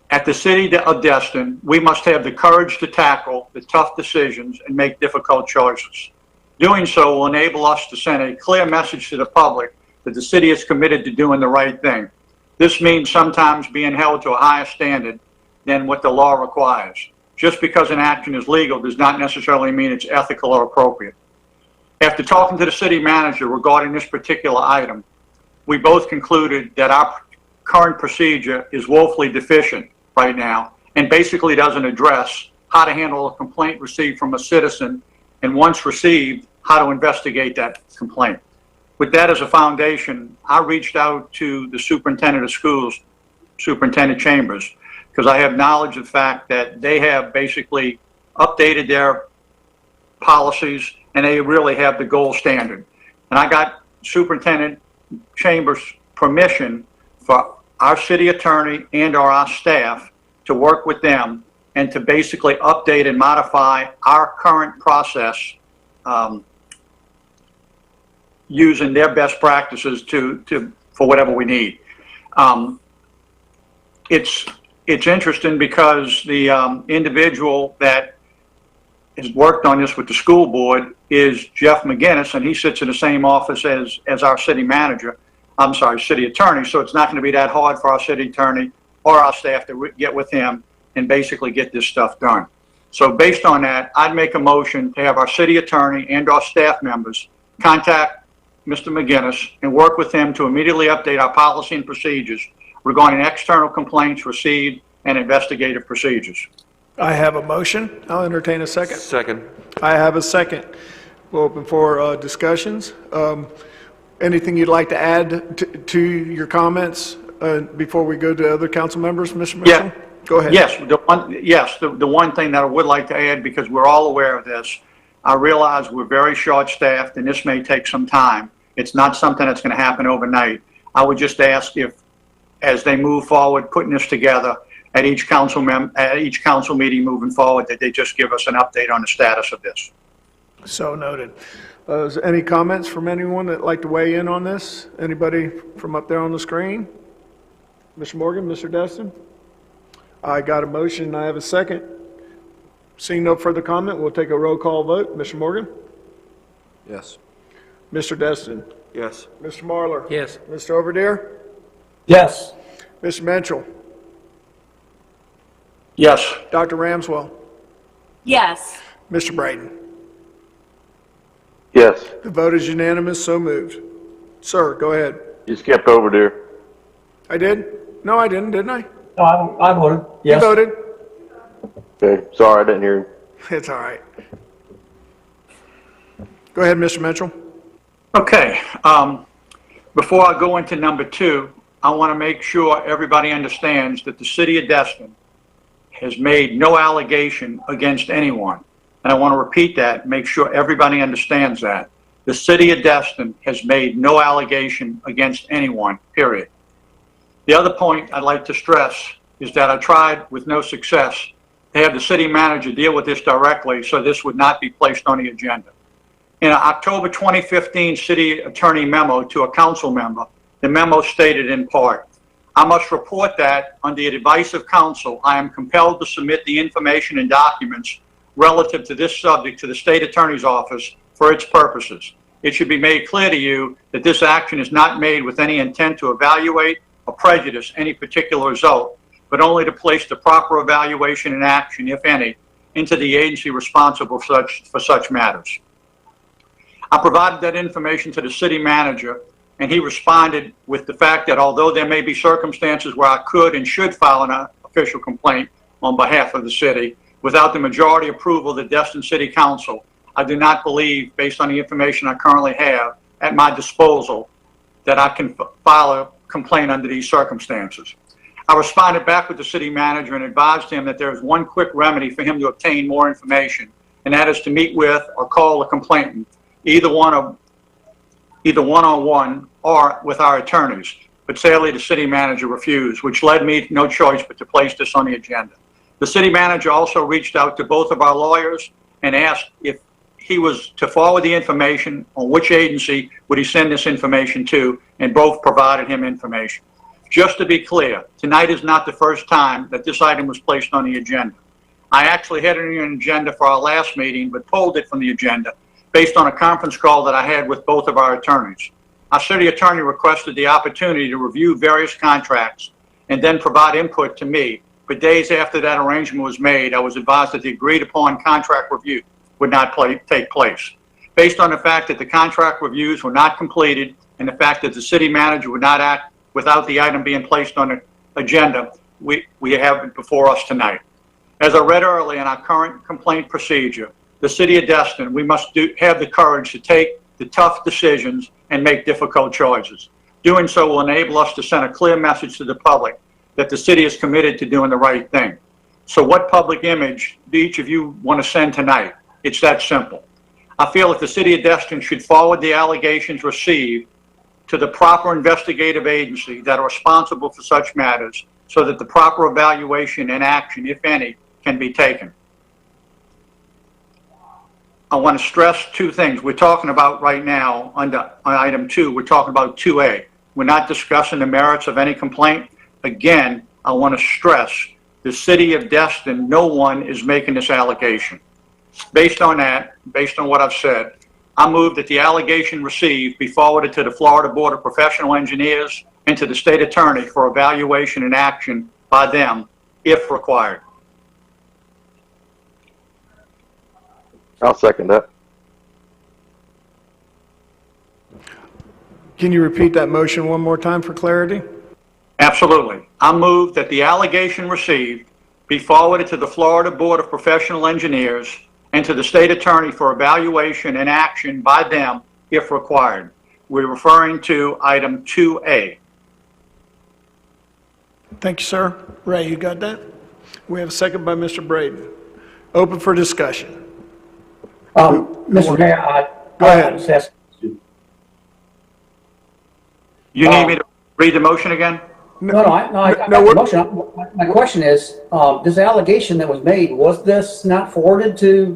at the City of Destin, we must have the courage to tackle the tough decisions and make difficult choices. Doing so will enable us to send a clear message to the public that the city is committed to doing the right thing. This means sometimes being held to a higher standard than what the law requires. Just because an action is legal does not necessarily mean it's ethical or appropriate. After talking to the city manager regarding this particular item, we both concluded that our current procedure is woefully deficient right now and basically doesn't address how to handle a complaint received from a citizen, and once received, how to investigate that complaint. With that as a foundation, I reached out to the superintendent of schools, Superintendent Chambers, because I have knowledge of the fact that they have basically updated their policies and they really have the gold standard. And I got Superintendent Chambers' permission for our city attorney and our staff to work with them and to basically update and modify our current process using their best practices for whatever we need. It's interesting because the individual that has worked on this with the school board is Jeff McGinnis, and he sits in the same office as our city manager. I'm sorry, city attorney. So it's not going to be that hard for our city attorney or our staff to get with him and basically get this stuff done. So based on that, I'd make a motion to have our city attorney and our staff members contact Mr. McGinnis and work with him to immediately update our policy and procedures regarding external complaints received and investigative procedures. I have a motion. I'll entertain a second. Second. I have a second. We'll open for discussions. Anything you'd like to add to your comments before we go to other council members, Mr. Mitchell? Yeah. Go ahead. Yes, the one thing that I would like to add, because we're all aware of this, I realize we're very short-staffed and this may take some time. It's not something that's going to happen overnight. I would just ask if, as they move forward, putting this together at each council meeting moving forward, that they just give us an update on the status of this. So noted. Is there any comments from anyone that'd like to weigh in on this? Anybody from up there on the screen? Mr. Morgan, Mr. Destin? I got a motion. I have a second. Seeing no further comment, we'll take a roll call vote. Mr. Morgan? Yes. Mr. Destin? Yes. Mr. Marlar? Yes. Mr. Overdeer? Yes. Mr. Mitchell? Yes. Dr. Ramswell? Yes. Mr. Braden? Yes. The vote is unanimous, so moved. Sir, go ahead. You skipped over there. I did? No, I didn't I? No, I voted. Yes. You voted? Okay, sorry, I didn't hear you. It's all right. Go ahead, Mr. Mitchell. Okay. Before I go into number two, I want to make sure everybody understands that the city of Destin has made no allegation against anyone. And I want to repeat that, make sure everybody understands that. The city of Destin has made no allegation against anyone, period. The other point I'd like to stress is that I tried with no success to have the city manager deal with this directly so this would not be placed on the agenda. In an October 2015 city attorney memo to a council member, the memo stated in part, I must report that, under the advice of counsel, I am compelled to submit the information and documents relative to this subject to the state attorney's office for its purposes. It should be made clear to you that this action is not made with any intent to evaluate or prejudice any particular result, but only to place the proper evaluation and action, if any, into the agency responsible for such matters. I provided that information to the city manager, and he responded with the fact that although there may be circumstances where I could and should file an official complaint on behalf of the city, without the majority approval of the Destin City Council, I do not believe, based on the information I currently have at my disposal, that I can file a complaint under these circumstances. I responded back with the city manager and advised him that there is one quick remedy for him to obtain more information, and that is to meet with or call a complainant, either one-on-one or with our attorneys. But sadly, the city manager refused, which led me no choice but to place this on the agenda. The city manager also reached out to both of our lawyers and asked if he was to forward the information, on which agency would he send this information to, and both provided him information. Just to be clear, tonight is not the first time that this item was placed on the agenda. I actually had it on the agenda for our last meeting, but pulled it from the agenda based on a conference call that I had with both of our attorneys. Our city attorney requested the opportunity to review various contracts and then provide input to me. But days after that arrangement was made, I was advised that the agreed upon contract review would not take place. Based on the fact that the contract reviews were not completed and the fact that the city manager would not act without the item being placed on the agenda, we have it before us tonight. As I read earlier in our current complaint procedure, the city of Destin, we must have the courage to take the tough decisions and make difficult choices. Doing so will enable us to send a clear message to the public that the city is committed to doing the right thing. So what public image do each of you want to send tonight? It's that simple. I feel that the city of Destin should forward the allegations received to the proper investigative agency that are responsible for such matters so that the proper evaluation and action, if any, can be taken. I want to stress two things. We're talking about right now, under item 2, we're talking about 2A. We're not discussing the merits of any complaint. Again, I want to stress the city of Destin, no one is making this allegation. Based on that, based on what I've said, I move that the allegation received be forwarded to the Florida Board of Professional Engineers and to the state attorney for evaluation and action by them, if required. I'll second that. Can you repeat that motion one more time for clarity? Absolutely. I move that the allegation received be forwarded to the Florida Board of Professional Engineers and to the state attorney for evaluation and action by them, if required. We're referring to item 2A. Thank you, sir. Ray, you got that? We have a second by Mr. Braden. Open for discussion. Mr. Mayor, Go ahead. You need me to read the motion again? I got the motion. My question is, this allegation that was made, was this not forwarded to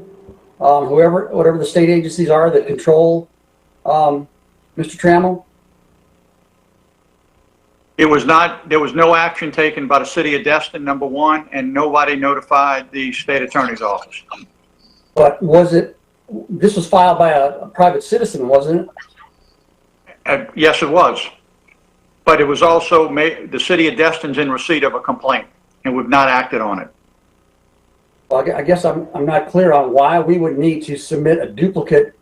whatever the state agencies are that control Mr. Trammell? It was not. There was no action taken by the city of Destin, number one, and nobody notified the state attorney's office. But was it, this was filed by a private citizen, wasn't it? Yes, it was. But it was also the city of Destin's in receipt of a complaint, and we've not acted on it. Well, I guess I'm not clear on why we would need to submit a duplicate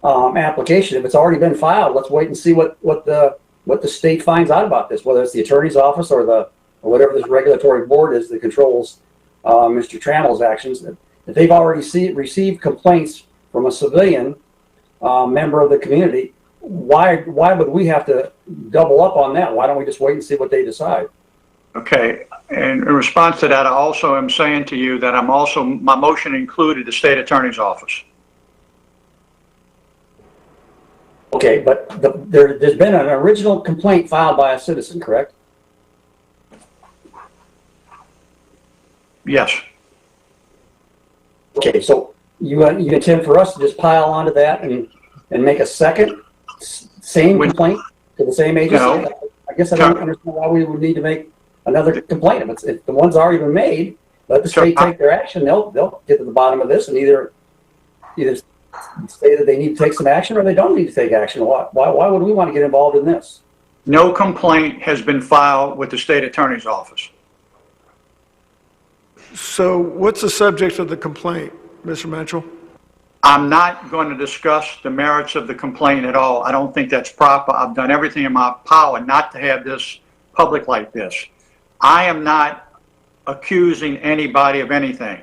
application. If it's already been filed, let's wait and see what the state finds out about this, whether it's the attorney's office or whatever this regulatory board is that controls Mr. Trammell's actions. If they've already received complaints from a civilian member of the community, why would we have to double up on that? Why don't we just wait and see what they decide? Okay, and in response to that, I also am saying to you that my motion included the state attorney's office. Okay, but there's been an original complaint filed by a citizen, correct? Yes. Okay, so you intend for us to just pile onto that and make a second same complaint to the same agency? No. I guess I don't understand why we would need to make another complaint. If the one's already been made, let the state take their action. They'll get to the bottom of this and either say that they need to take some action or they don't need to take action. Why would we want to get involved in this? No complaint has been filed with the state attorney's office. So what's the subject of the complaint, Mr. Mitchell? I'm not going to discuss the merits of the complaint at all. I don't think that's proper. I've done everything in my power not to have this public like this. I am not accusing anybody of anything.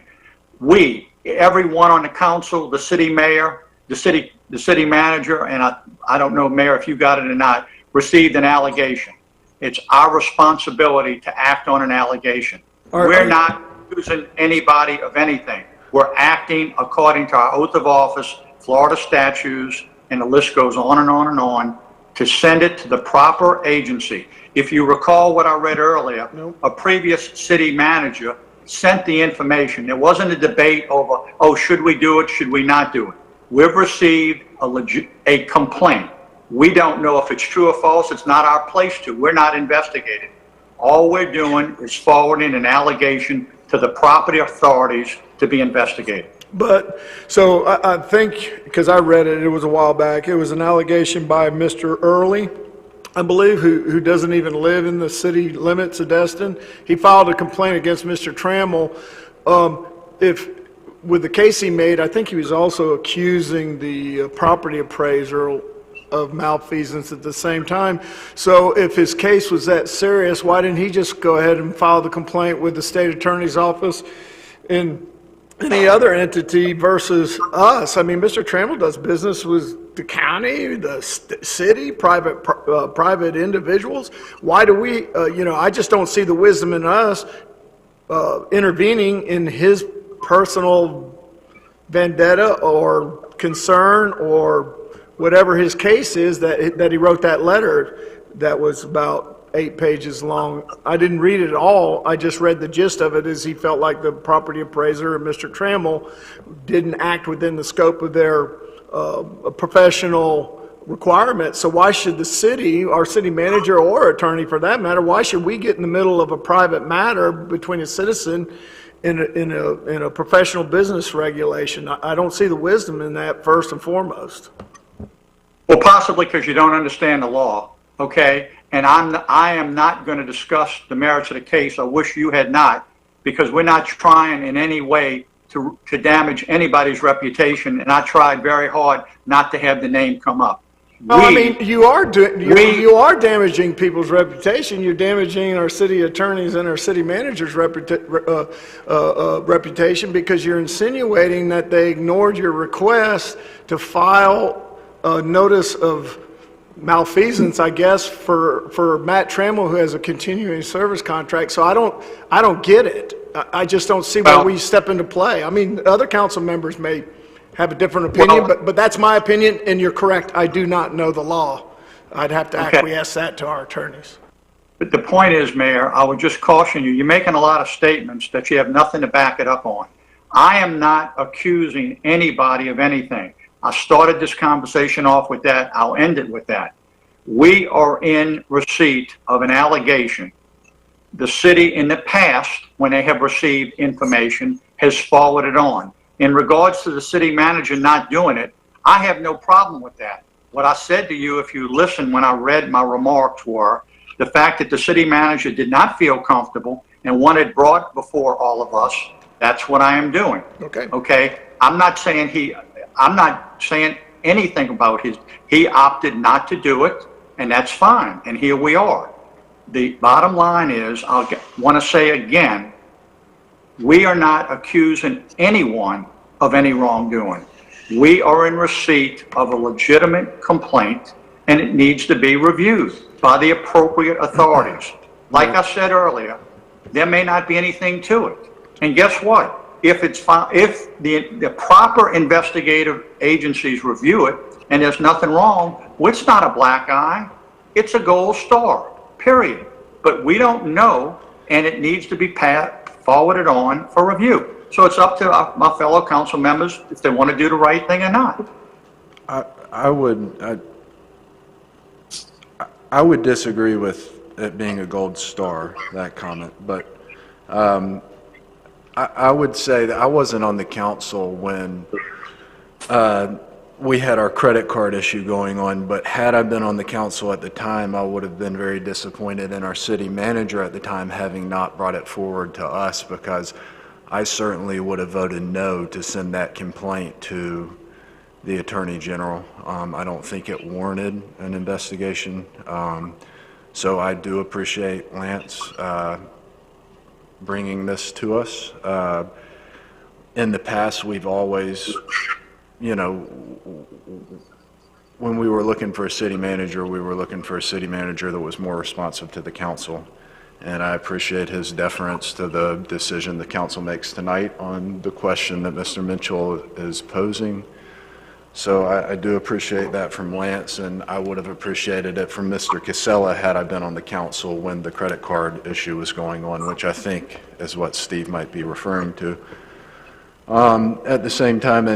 Everyone on the council, the city mayor, the city manager, and I don't know, Mayor, if you got it or not, received an allegation. It's our responsibility to act on an allegation. We're not accusing anybody of anything. We're acting according to our oath of office, Florida statutes, and the list goes on and on and on, to send it to the proper agency. If you recall what I read earlier, a previous city manager sent the information. There wasn't a debate over, oh, should we do it, should we not do it? We've received a complaint. We don't know if it's true or false. It's not our place to. We're not investigating. All we're doing is forwarding an allegation to the property authorities to be investigated. But, so I think, because I read it, it was a while back, it was an allegation by Mr. Early, I believe, who doesn't even live in the city limits of Destin. He filed a complaint against Mr. Trammell. With the case he made, I think he was also accusing the property appraiser of malfeasance at the same time. So if his case was that serious, why didn't he just go ahead and file the complaint with the state attorney's office and any other entity versus us? I mean, Mr. Trammell does business with the county, the city, private individuals. Why do we, I just don't see the wisdom in us intervening in his personal vendetta or concern or whatever his case is that he wrote that letter that was about 8 pages long. I didn't read it all. I just read the gist of it, as he felt like the property appraiser and Mr. Trammell didn't act within the scope of their professional requirements. So why should the city, our city manager or attorney for that matter, why should we get in the middle of a private matter between a citizen in a professional business regulation? I don't see the wisdom in that, first and foremost. Well, possibly because you don't understand the law, okay? And I am not going to discuss the merits of the case. I wish you had not, because we're not trying in any way to damage anybody's reputation, and I tried very hard not to have the name come up. You are damaging people's reputation. You're damaging our city attorneys and our city managers' reputation because you're insinuating that they ignored your request to file a notice of malfeasance, I guess, for Matt Trammell, who has a continuing service contract. So I don't get it. I just don't see where we step into play. I mean, other council members may have a different opinion, but that's my opinion, and you're correct. I do not know the law. I'd have to acquiesce that to our attorneys. But the point is, Mayor, I would just caution you, you're making a lot of statements that you have nothing to back it up on. I am not accusing anybody of anything. I started this conversation off with that. I'll end it with that. We are in receipt of an allegation. The city in the past, when they have received information, has forwarded on. In regards to the city manager not doing it, I have no problem with that. What I said to you, if you listened when I read my remarks, were the fact that the city manager did not feel comfortable and wanted brought before all of us. That's what I am doing. Okay. I'm not saying anything about he opted not to do it, and that's fine. And here we are. The bottom line is, I want to say again, we are not accusing anyone of any wrongdoing. We are in receipt of a legitimate complaint. and it needs to be reviewed by the appropriate authorities. Like I said earlier, there may not be anything to it. And guess what? If the proper investigative agencies review it and there's nothing wrong, well, it's not a black eye. It's a gold star, period. But we don't know, and it needs to be forwarded on for review. So it's up to my fellow council members if they want to do the right thing or not. I would disagree with it being a gold star, that comment, but I would say that I wasn't on the council when we had our credit card issue going on, but had I been on the council at the time, I would have been very disappointed in our city manager at the time having not brought it forward to us, because I certainly would have voted no to send that complaint to the Attorney General. I don't think it warranted an investigation. So I do appreciate Lance bringing this to us. In the past, we've always, you know, when we were looking for a city manager, we were looking for a city manager that was more responsive to the council. And I appreciate his deference to the decision the council makes tonight on the question that Mr. Mitchell is posing. So I do appreciate that from Lance, and I would have appreciated it from Mr. Casella had I been on the council when the credit card issue was going on, which I think is what Steve might be referring to. At the same time,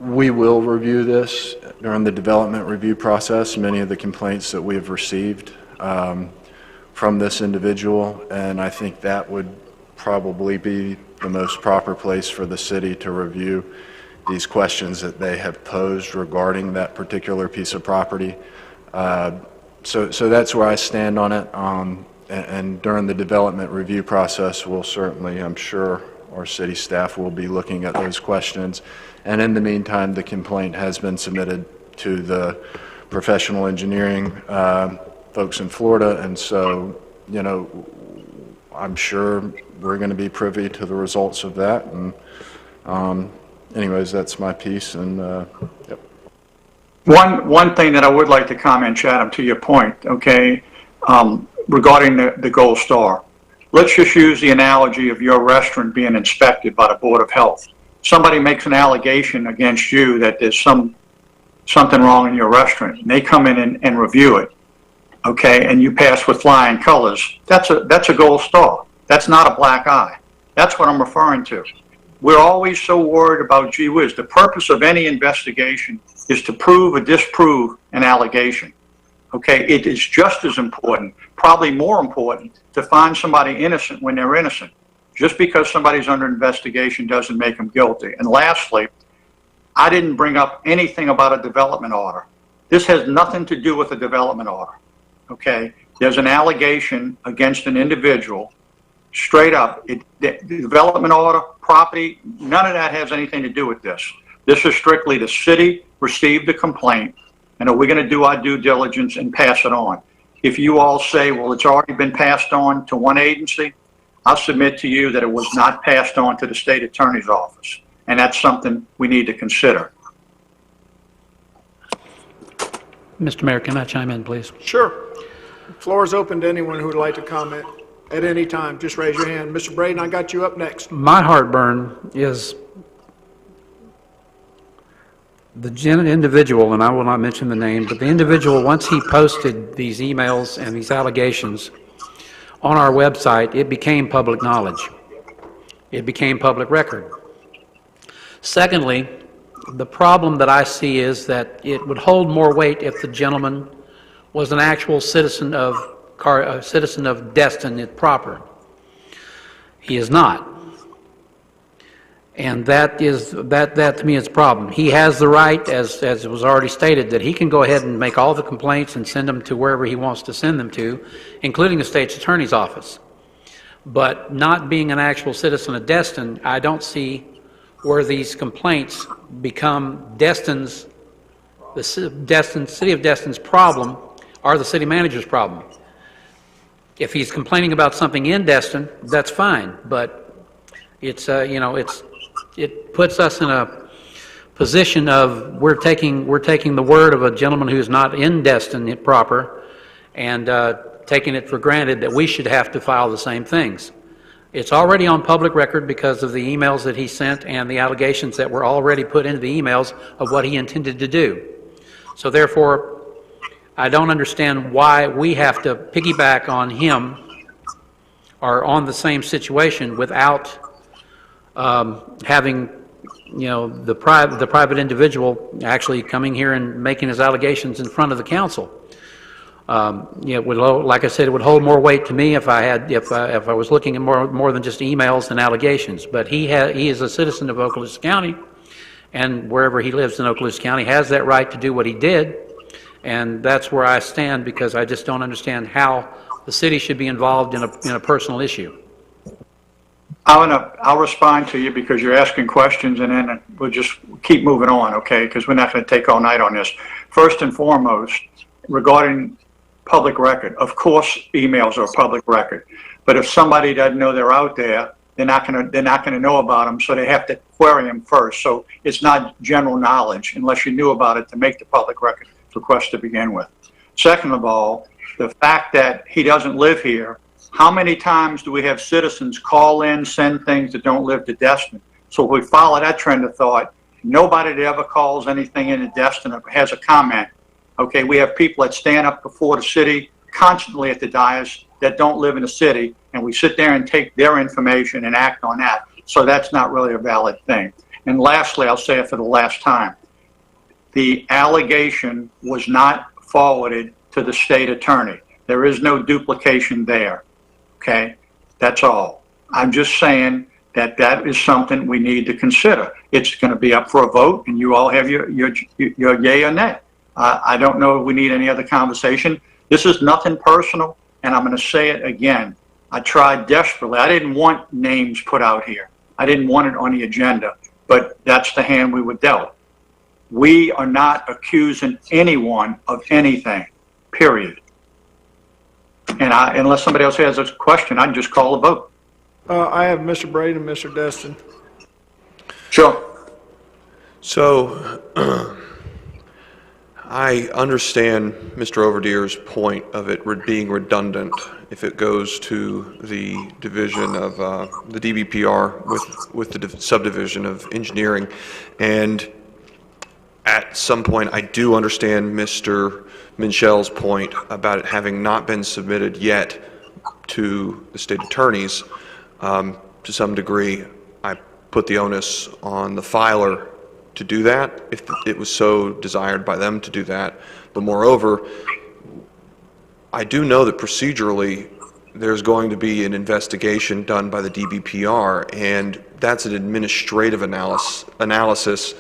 we will review this during the development review process, many of the complaints that we have received from this individual, and I think that would probably be the most proper place for the city to review these questions that they have posed regarding that particular piece of property. So that's where I stand on it. And during the development review process, we'll certainly, I'm sure, our city staff will be looking at those questions. And in the meantime, the complaint has been submitted to the professional engineering folks in Florida. And so, you know, I'm sure we're going to be privy to the results of that. And anyways, that's my piece. And yep. One thing that I would like to comment, Chatham, to your point, okay, regarding the gold star. Let's just use the analogy of your restaurant being inspected by the Board of Health. Somebody makes an allegation against you that there's something wrong in your restaurant, and they come in and review it, okay, and you pass with flying colors. That's a gold star. That's not a black eye. That's what I'm referring to. We're always so worried about gee whiz. The purpose of any investigation is to prove or disprove an allegation. Okay, it is just as important, probably more important, to find somebody innocent when they're innocent. Just because somebody's under investigation doesn't make them guilty. And lastly, I didn't bring up anything about a development order. This has nothing to do with a development order. Okay, there's an allegation against an individual. Straight up, the development order, property, none of that has anything to do with this. This is strictly the city received the complaint, and are we going to do our due diligence and pass it on? If you all say, well, it's already been passed on to one agency, I'll submit to you that it was not passed on to the state attorney's office, and that's something we need to consider. Mr. Mayor, can I chime in, please? Sure. The floor is open to anyone who would like to comment at any time. Just raise your hand. Mr. Braden, I got you up next. My heartburn is the individual, and I will not mention the name, but the individual, once he posted these emails and these allegations on our website, it became public knowledge. It became public record. Secondly, the problem that I see is that it would hold more weight if the gentleman was an actual citizen of Destin proper. He is not. And that to me is a problem. He has the right, as it was already stated, that he can go ahead and make all the complaints and send them to wherever he wants to send them to, including the state's attorney's office. But not being an actual citizen of Destin, I don't see where these complaints become the city of Destin's problem or the city manager's problem. If he's complaining about something in Destin, that's fine, but it's it puts us in a position of we're taking the word of a gentleman who's not in Destin proper and taking it for granted that we should have to file the same things. It's already on public record because of the emails that he sent and the allegations that were already put into the emails of what he intended to do. So therefore, I don't understand why we have to piggyback on him or on the same situation without having, you know, the private individual actually coming here and making his allegations in front of the council. You know, like I said, it would hold more weight to me if I was looking at more than just emails and allegations. But he is a citizen of Okaloosa County, and wherever he lives in Okaloosa County has that right to do what he did. And that's where I stand, because I just don't understand how the city should be involved in a personal issue. I'll respond to you because you're asking questions, and then we'll just keep moving on, okay? Because we're not going to take all night on this. First and foremost, regarding public record, of course, emails are public record. But if somebody doesn't know they're out there, they're not going to know about them, so they have to query them first. So it's not general knowledge unless you knew about it to make the public record request to begin with. Second of all, the fact that he doesn't live here, how many times do we have citizens call in, send things that don't live to Destin? So if we follow that trend of thought, nobody that ever calls anything into Destin or has a comment. Okay, we have people that stand up before the city constantly at the dais that don't live in the city, and we sit there and take their information and act on that. So that's not really a valid thing. And lastly, I'll say it for the last time. The allegation was not forwarded to the state attorney. There is no duplication there. Okay, that's all. I'm just saying that that is something we need to consider. It's going to be up for a vote, and you all have your yay or nay. I don't know if we need any other conversation. This is nothing personal, and I'm going to say it again. I tried desperately. I didn't want names put out here. I didn't want it on the agenda, but that's the hand we were dealt. We are not accusing anyone of anything, period. And unless somebody else has a question, I'd just call a vote. I have Mr. Braden and Mr. Destin. Sure. So I understand Mr. Overdeer's point of it being redundant if it goes to the division of the DBPR with the subdivision of engineering. And at some point, I do understand Mr. Minchel's point about it having not been submitted yet to the state attorneys. To some degree, I put the onus on the filer to do that if it was so desired by them to do that. But moreover, I do know that procedurally there's going to be an investigation done by the DBPR, and that's an administrative analysis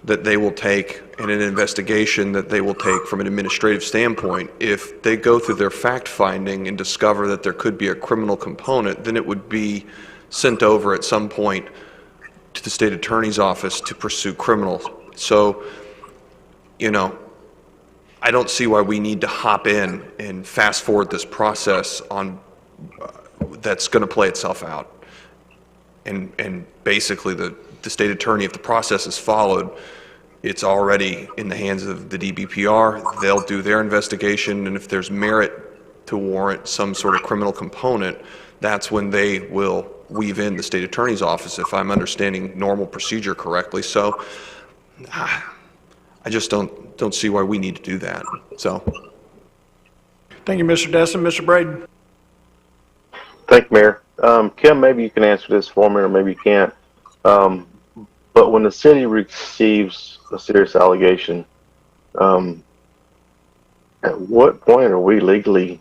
that they will take, and an investigation that they will take from an administrative standpoint. If they go through their fact-finding and discover that there could be a criminal component, then it would be sent over at some point to the state attorney's office to pursue criminals. So, you know, I don't see why we need to hop in and fast forward this process on that's going to play itself out. And basically the state attorney, if the process is followed, it's already in the hands of the DBPR. They'll do their investigation, and if there's merit to warrant some sort of criminal component, that's when they will weave in the state attorney's office, if I'm understanding normal procedure correctly. So I just don't see why we need to do that. So Thank you, Mr. Destin. Mr. Braden. Thank you, Mayor. Kim, maybe you can answer this for me, or maybe you can't. But when the city receives a serious allegation, at what point are we legally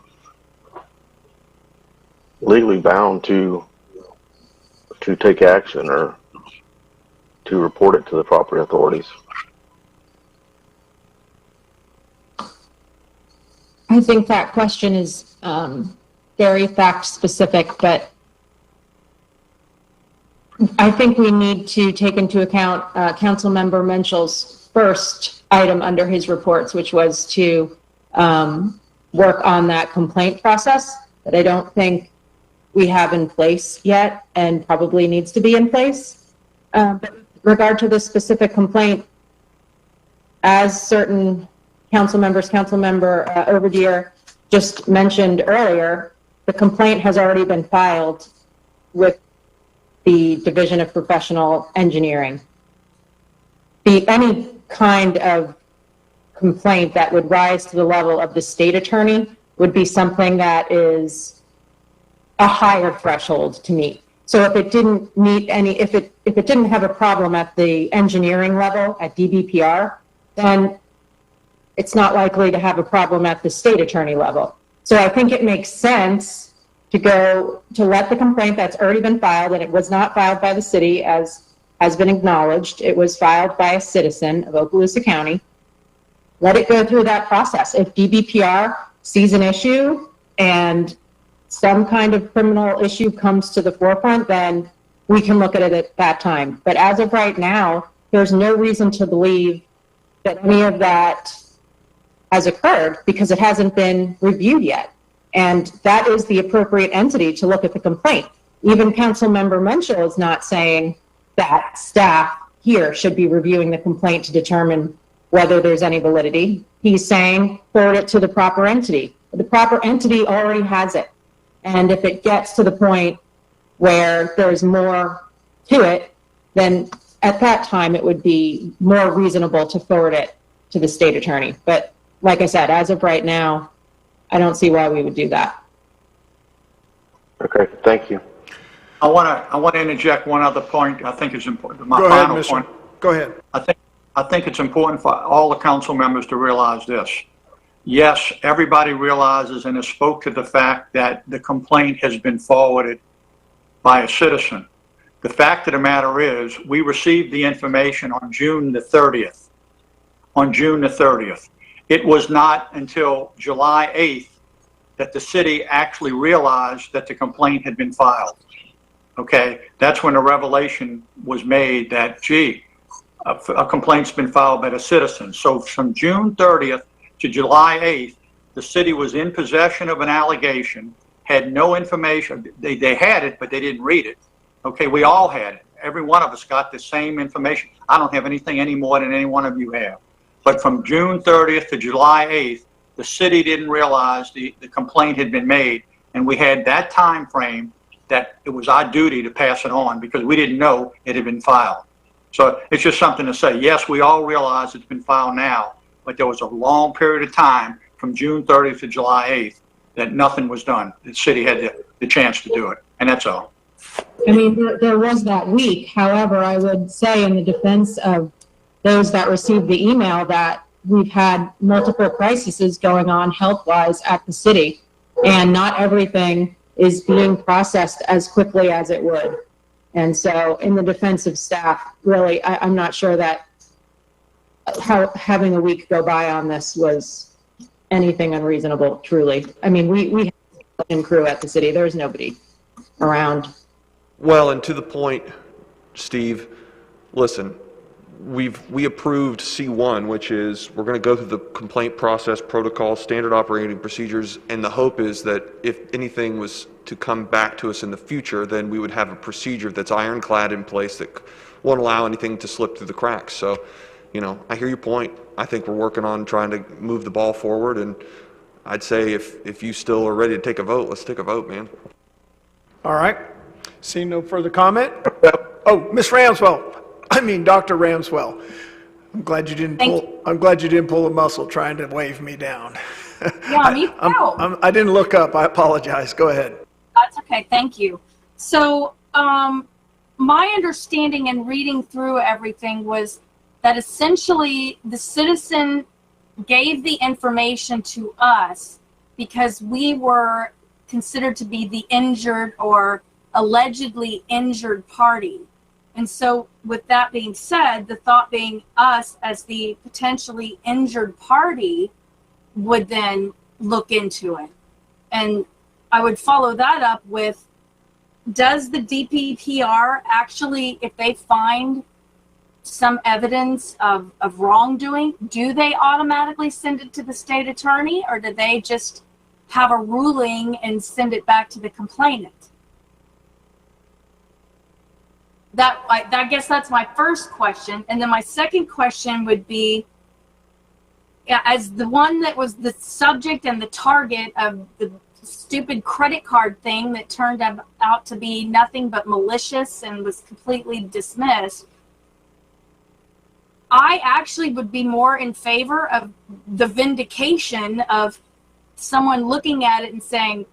bound to take action or to report it to the proper authorities? I think that question is very fact specific, but I think we need to take into account Councilmember Minchel's first item under his reports, which was to work on that complaint process that I don't think we have in place yet and probably needs to be in place. But with regard to the specific complaint, as certain councilmember Overdeer just mentioned earlier, the complaint has already been filed with the Division of Professional Engineering. Any kind of complaint that would rise to the level of the state attorney would be something that is a higher threshold to meet. So if it didn't meet if it didn't have a problem at the engineering level at DBPR, then it's not likely to have a problem at the state attorney level. So I think it makes sense to let the complaint that's already been filed, and it was not filed by the city as has been acknowledged. It was filed by a citizen of Okaloosa County. Let it go through that process. If DBPR sees an issue and some kind of criminal issue comes to the forefront, then we can look at it at that time. But as of right now, there's no reason to believe that any of that has occurred because it hasn't been reviewed yet. And that is the appropriate entity to look at the complaint. Even Councilmember Menschel is not saying that staff here should be reviewing the complaint to determine whether there's any validity. He's saying forward it to the proper entity. The proper entity already has it. And if it gets to the point where there's more to it, then at that time it would be more reasonable to forward it to the state attorney. But like I said, as of right now, I don't see why we would do that. Okay, thank you. I want to interject one other point. I think it's important. My Go ahead, final point. Go ahead. I think it's important for all the council members to realize this. Yes, everybody realizes and has spoke to the fact that the complaint has been forwarded by a citizen. The fact of the matter is, we received the information on June the 30th. On June the 30th. It was not until July 8th that the city actually realized that the complaint had been filed. Okay, that's when the revelation was made that, gee, a complaint's been filed by the citizen. So from June 30th to July 8th, the city was in possession of an allegation, had no information. They had it, but they didn't read it. Okay, we all had it. Every one of us got the same information. I don't have anything any more than any one of you have. But from June 30th to July 8th, the city didn't realize the complaint had been made, and we had that time frame that it was our duty to pass it on because we didn't know it had been filed. So it's just something to say. Yes, we all realize it's been filed now, but there was a long period of time from June 30th to July 8th that nothing was done. The city had the chance to do it, and that's all. I mean, there was that week. However, I would say in the defense of those that received the email that we've had multiple crises going on health-wise at the city, and not everything is being processed as quickly as it would. And so in the defense of staff, really, I'm not sure that having a week go by on this was anything unreasonable, truly. I mean, we have a crew at the city. There's nobody around. Well, and to the point, Steve, listen, we approved C1, which is we're going to go through the complaint process protocol, standard operating procedures, and the hope is that if anything was to come back to us in the future, then we would have a procedure that's ironclad in place that won't allow anything to slip through the cracks. So, you know, I hear your point. I think we're working on trying to move the ball forward, and I'd say if you still are ready to take a vote, let's take a vote, man. All right. Seeing no further comment. Oh, Ms. Ramswell. I mean, Dr. Ramswell. I'm glad you didn't pull a muscle trying to wave me down. Yeah, me too. I didn't look up. I apologize. Go ahead. That's okay. Thank you. So, my understanding in reading through everything was that essentially the citizen gave the information to us because we were considered to be the injured or allegedly injured party. And so with that being said, the thought being us as the potentially injured party would then look into it. And I would follow that up with, does the DPPR actually, if they find some evidence of wrongdoing, do they automatically send it to the state attorney, or do they just have a ruling and send it back to the complainant? I guess that's my first question. And then my second question would be, as the one that was the subject and the target of the stupid credit card thing that turned out to be nothing but malicious and was completely dismissed, I actually would be more in favor of the vindication of someone looking at it and saying,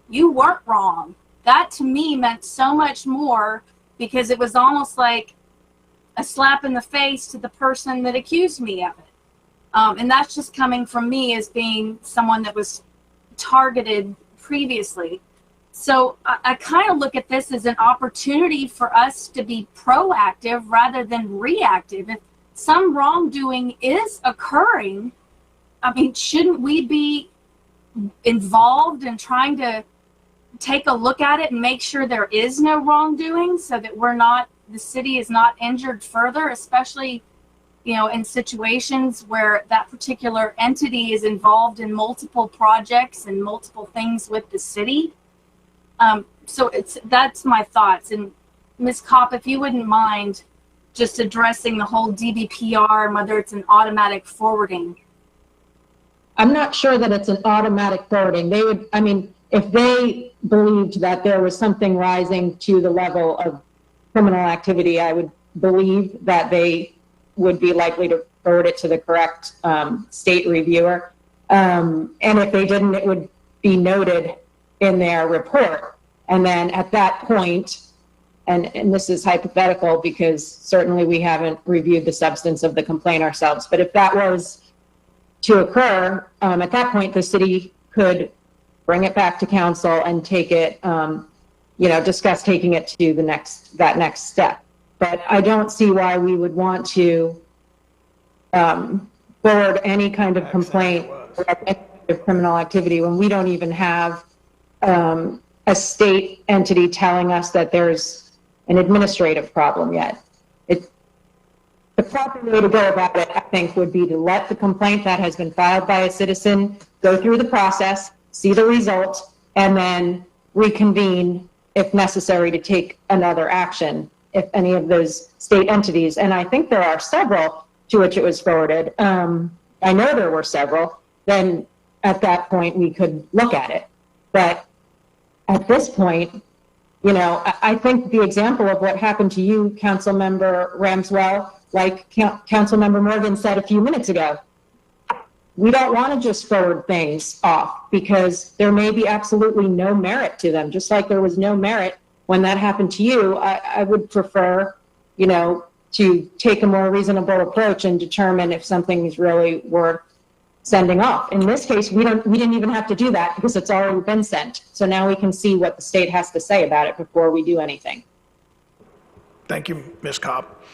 you weren't wrong. That to me meant so much more, because it was almost like a slap in the face to the person that accused me of it. And that's just coming from me as being someone that was targeted previously. So I kind of look at this as an opportunity for us to be proactive rather than reactive. If some wrongdoing is occurring, I mean, shouldn't we be involved in trying to take a look at it and make sure there is no wrongdoing, so that the city is not injured further, especially, in situations where that particular entity is involved in multiple projects and multiple things with the city. So that's my thoughts. And Ms. Kopp, if you wouldn't mind just addressing the whole DBPR and whether it's an automatic forwarding. I'm not sure that it's an automatic forwarding. If they believed that there was something rising to the level of criminal activity, I would believe that they would be likely to forward it to the correct state reviewer. And if they didn't, it would be noted in their report. And then at that point, and this is hypothetical because certainly we haven't reviewed the substance of the complaint ourselves, but if that was to occur, at that point, the city could bring it back to council and take it, discuss taking it to that next step. But I don't see why we would want to forward any kind of complaint of criminal activity when we don't even have a state entity telling us that there's an administrative problem yet. The proper way to go about it, I think, would be to let the complaint that has been filed by a citizen go through the process, see the result, and then reconvene if necessary to take another action if any of those state entities, and I think there are several to which it was forwarded. I know there were several. Then at that point we could look at it. But at this point, I think the example of what happened to you, Councilmember Ramswell, like Councilmember Morgan said a few minutes ago, we don't want to just forward things off because there may be absolutely no merit to them. Just like there was no merit when that happened to you, I would prefer, to take a more reasonable approach and determine if something is really worth sending off. In this case, we didn't even have to do that because it's already been sent. So now we can see what the state has to say about it before we do anything. Thank you, Ms. Kopp.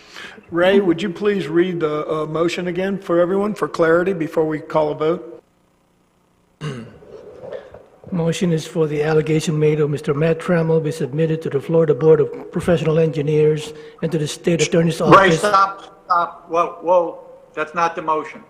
Ray, would you please read the motion again for everyone for clarity before we call a vote? Motion is for the allegation made of Mr. Matt Trammell be submitted to the Florida Board of Professional Engineers and to the State Attorney's Office. Ray, stop. Whoa. That's not the motion.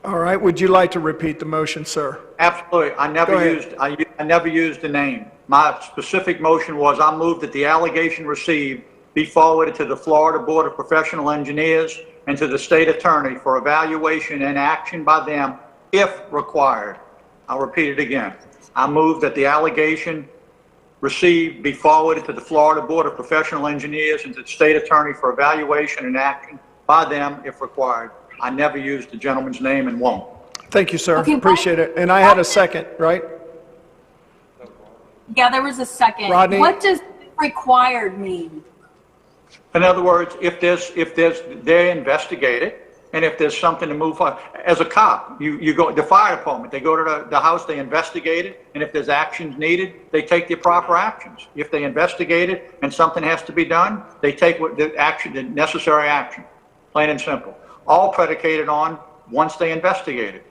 All right. Would you like to repeat the motion, sir? Absolutely. I never used the name. My specific motion was I move that the allegation received be forwarded to the Florida Board of Professional Engineers and to the State Attorney for evaluation and action by them if required. I'll repeat it again. I move that the allegation received be forwarded to the Florida Board of Professional Engineers and to the State Attorney for evaluation and action by them if required. I never used the gentleman's name and won't. Thank you, sir. Appreciate it. And I had a second, right? Yeah, there was a second. Rodney? What does required mean? In other words, if they investigate it, and if there's something to move on, as a cop, you go to the fire department, they go to the house, they investigate it, and if there's actions needed, they take the proper actions. If they investigate it and something has to be done, they take the necessary action, plain and simple. All predicated on once they investigate it.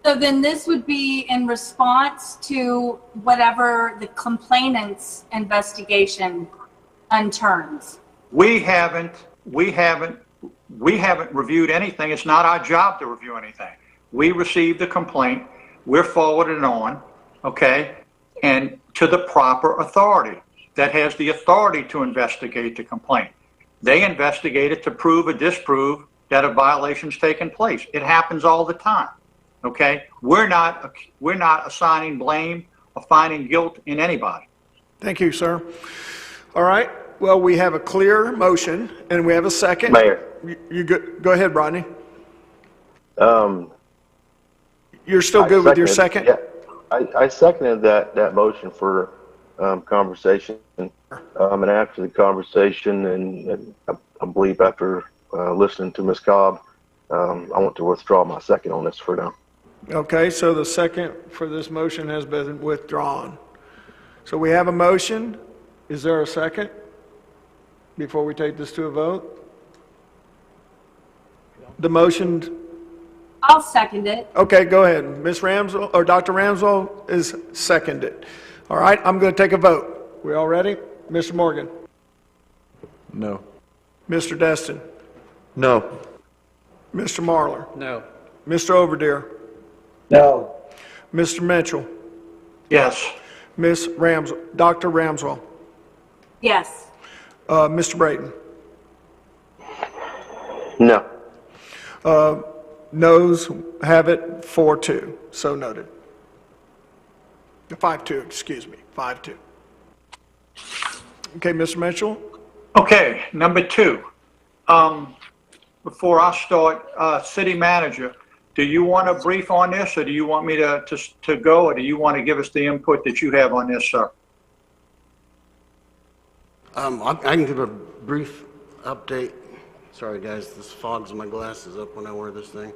So then this would be in response to whatever the complainant's investigation unturns. We haven't reviewed anything. It's not our job to review anything. We received the complaint, we're forwarding it on, okay, and to the proper authority that has the authority to investigate the complaint. They investigate it to prove or disprove that a violation's taken place. It happens all the time. Okay? We're not assigning blame or finding guilt in anybody. Thank you, sir. All right. Well, we have a clear motion, and we have a second. Mayor. You go ahead, Rodney. You're still good with your second? Yeah, I seconded that motion for conversation. And after the conversation, and I believe after listening to Ms. Cobb, I want to withdraw my second on this for now. Okay, so the second for this motion has been withdrawn. So we have a motion. Is there a second before we take this to a vote? The motion. I'll second it. Okay, go ahead. Ms. Ramswell, or Dr. Ramswell is seconded. All right, I'm going to take a vote. We all ready? Mr. Morgan? No. Mr. Destin? No. Mr. Marlar? No. Mr. Overdeer? No. Mr. Mitchell? Yes. Ms. Dr. Ramswell? Yes. Mr. Brayton? No. Noes have it 4-2, so noted. 5-2, excuse me, 5-2. Okay, Mr. Mitchell? Okay, number 2. Before I start, city manager, do you want a brief on this, or do you want me to go, or do you want to give us the input that you have on this, sir? I can give a brief update. Sorry, guys, this fogs my glasses up when I wear this thing.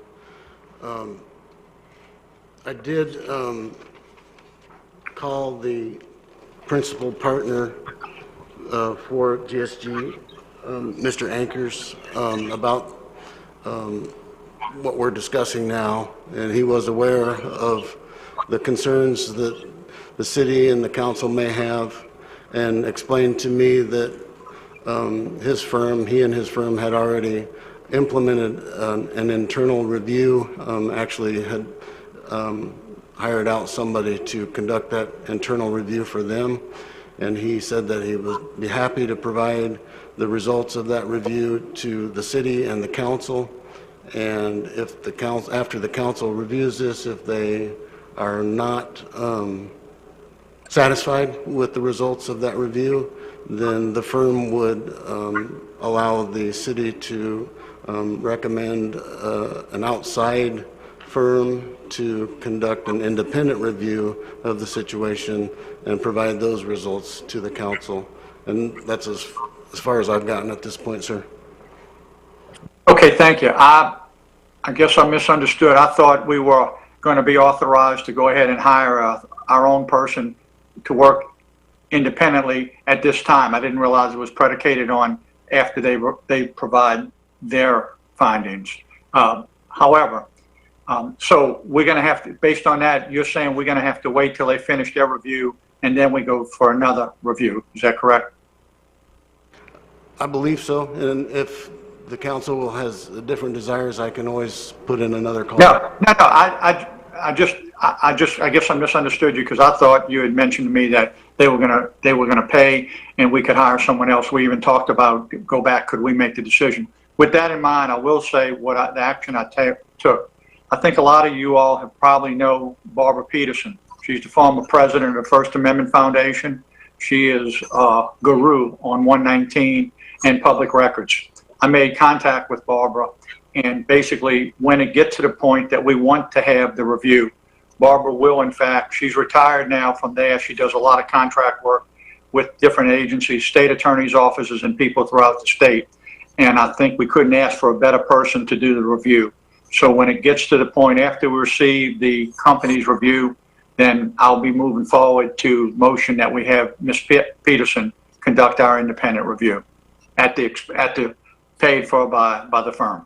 I did call the principal partner for GSG, Mr. Ankers, about what we're discussing now, and he was aware of the concerns that the city and the council may have, and explained to me that he and his firm had already implemented an internal review, actually had hired out somebody to conduct that internal review for them, and he said that he would be happy to provide the results of that review to the city and the council, and if the council, after the council reviews this, if they are not satisfied with the results of that review, then the firm would allow the city to recommend an outside firm to conduct an independent review of the situation and provide those results to the council. And that's as far as I've gotten at this point, sir. Okay, thank you. I guess I misunderstood. I thought we were going to be authorized to go ahead and hire our own person to work independently at this time. I didn't realize it was predicated on after they provide their findings. However, so we're going to have to, based on that, you're saying we're going to have to wait till they finish their review and then we go for another review. Is that correct? I believe so. And if the council has different desires, I can always put in another call. No. I guess I misunderstood you, because I thought you had mentioned to me that they were gonna pay and we could hire someone else. We even talked about, go back, could we make the decision? With that in mind, I will say the action I took. I think a lot of you all have probably know Barbara Peterson. She's the former president of the First Amendment Foundation. She is a guru on 119 and public records. I made contact with Barbara, and basically when it gets to the point that we want to have the review, Barbara will, in fact, she's retired now from there. She does a lot of contract work with different agencies, state attorneys' offices, and people throughout the state. And I think we couldn't ask for a better person to do the review. So when it gets to the point after we receive the company's review, then I'll be moving forward to motion that we have Ms. Peterson conduct our independent review at the paid for by the firm.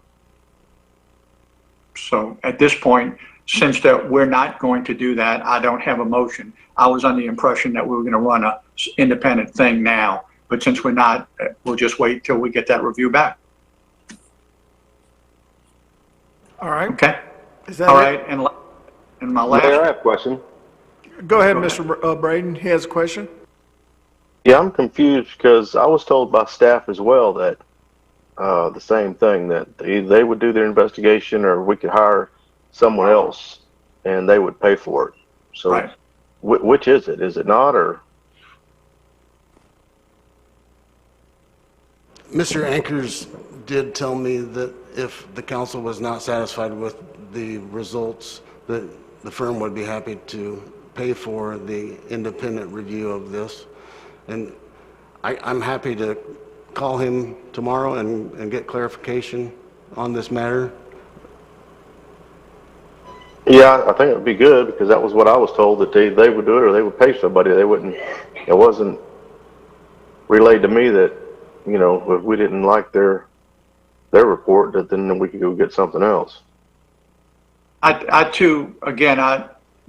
So at this point, since that we're not going to do that, I don't have a motion. I was under the impression that we were going to run a independent thing now, but since we're not, we'll just wait till we get that review back. All right. Okay. Is that all it? right? And my last. Mayor, I have a question. Go ahead, Mr. Braden. He has a question. Yeah, I'm confused because I was told by staff as well that the same thing, that either they would do their investigation or we could hire someone else and they would pay for it. So Right. which is it? Is it not, or? Mr. Ankers did tell me that if the council was not satisfied with the results, that the firm would be happy to pay for the independent review of this. And I'm happy to call him tomorrow and get clarification on this matter. Yeah, I think it would be good, because that was what I was told, that they would do it or they would pay somebody. They wouldn't, it wasn't relayed to me that, you know, if we didn't like their report, that then we could go get something else. I too, again,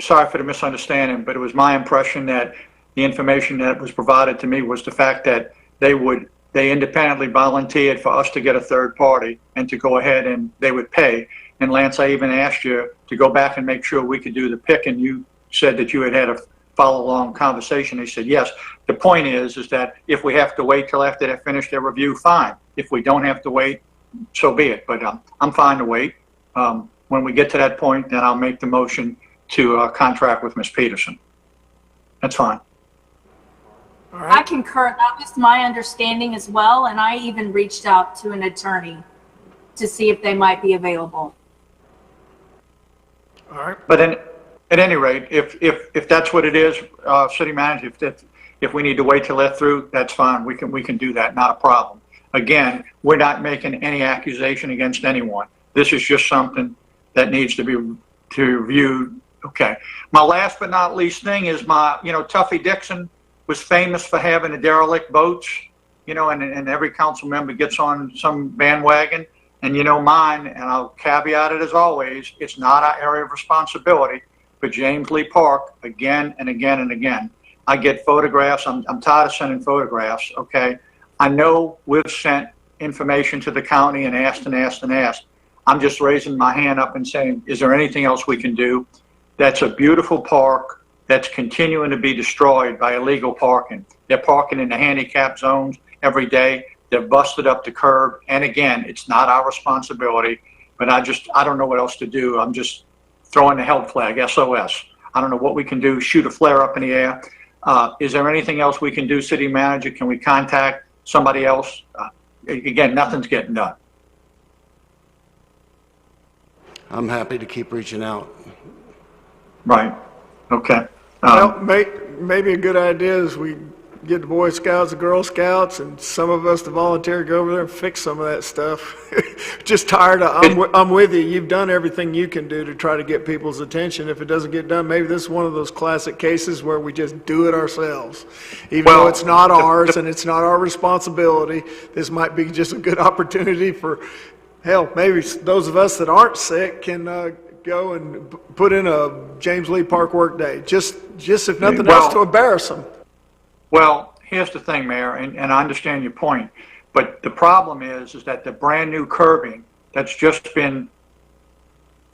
sorry for the misunderstanding, but it was my impression that the information that was provided to me was the fact that they independently volunteered for us to get a third party and to go ahead and they would pay. And Lance, I even asked you to go back and make sure we could do the pick, and you said that you had a follow-along conversation. They said yes. The point is that if we have to wait till after they finish their review, fine. If we don't have to wait, so be it. But I'm fine to wait. When we get to that point, then I'll make the motion to contract with Ms. Peterson. That's fine. I concur. That was my understanding as well, and I even reached out to an attorney to see if they might be available. All right. But then, at any rate, if that's what it is, city manager, if we need to wait till they're through, that's fine. We can do that. Not a problem. Again, we're not making any accusation against anyone. This is just something that needs to be reviewed. Okay. My last but not least thing is Tuffy Dixon was famous for having the derelict boats, and every council member gets on some bandwagon. And mine, and I'll caveat it as always, it's not our area of responsibility, but James Lee Park, again and again and again. I get photographs. I'm tired of sending photographs, okay? I know we've sent information to the county and asked and asked and asked. I'm just raising my hand up and saying, is there anything else we can do? That's a beautiful park that's continuing to be destroyed by illegal parking. They're parking in the handicap zones every day. They're busted up the curb. And again, it's not our responsibility, but I don't know what else to do. I'm just throwing the help flag, SOS. I don't know what we can do, shoot a flare up in the air. Is there anything else we can do, city manager? Can we contact somebody else? Again, nothing's getting done. I'm happy to keep reaching out. Right. Okay. Well, maybe a good idea is we get the Boy Scouts and Girl Scouts and some of us to volunteer to go over there and fix some of that stuff. Just tired of, I'm with you. You've done everything you can do to try to get people's attention. If it doesn't get done, maybe this is one of those classic cases where we just do it ourselves. Even though it's not ours and it's not our responsibility, this might be just a good opportunity for, hell, maybe those of us that aren't sick can go and put in a James Lee Park work day. Just if nothing else, to embarrass them. Well, here's the thing, Mayor, and I understand your point, but the problem is that the brand new curbing that's just been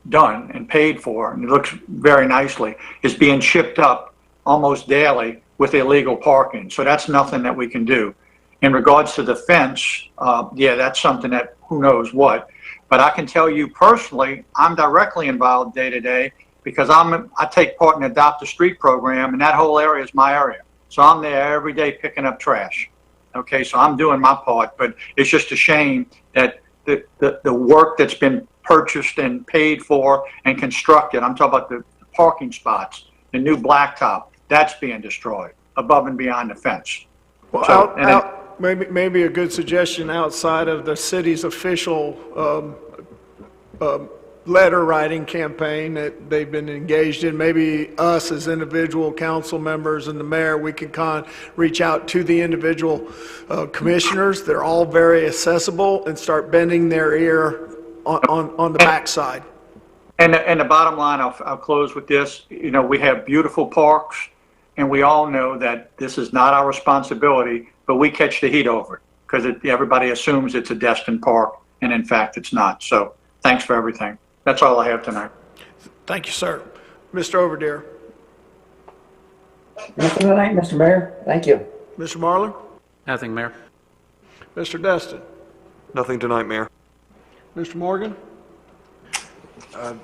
done and paid for, and it looks very nicely, is being shipped up almost daily with illegal parking. So that's nothing that we can do. In regards to the fence, yeah, that's something that who knows what. But I can tell you personally, I'm directly involved day to day because I take part in the Adopt a Street program, and that whole area is my area. So I'm there every day picking up trash. Okay, so I'm doing my part, but it's just a shame that the work that's been purchased and paid for and constructed, I'm talking about the parking spots, the new blacktop, that's being destroyed above and beyond the fence. Well, So, maybe a good suggestion outside of the city's official letter writing campaign that they've been engaged in. Maybe us as individual council members and the mayor, we could reach out to the individual commissioners. They're all very accessible, and start bending their ear on the backside. And the bottom line, I'll close with this. We have beautiful parks, and we all know that this is not our responsibility, but we catch the heat over it because everybody assumes it's a destined park, and in fact, it's not. So thanks for everything. That's all I have tonight. Thank you, sir. Mr. Overdeer. Nothing tonight, Mr. Mayor. Thank you. Mr. Marler? Nothing, Mayor. Mr. Destin? Nothing tonight, Mayor. Mr. Morgan?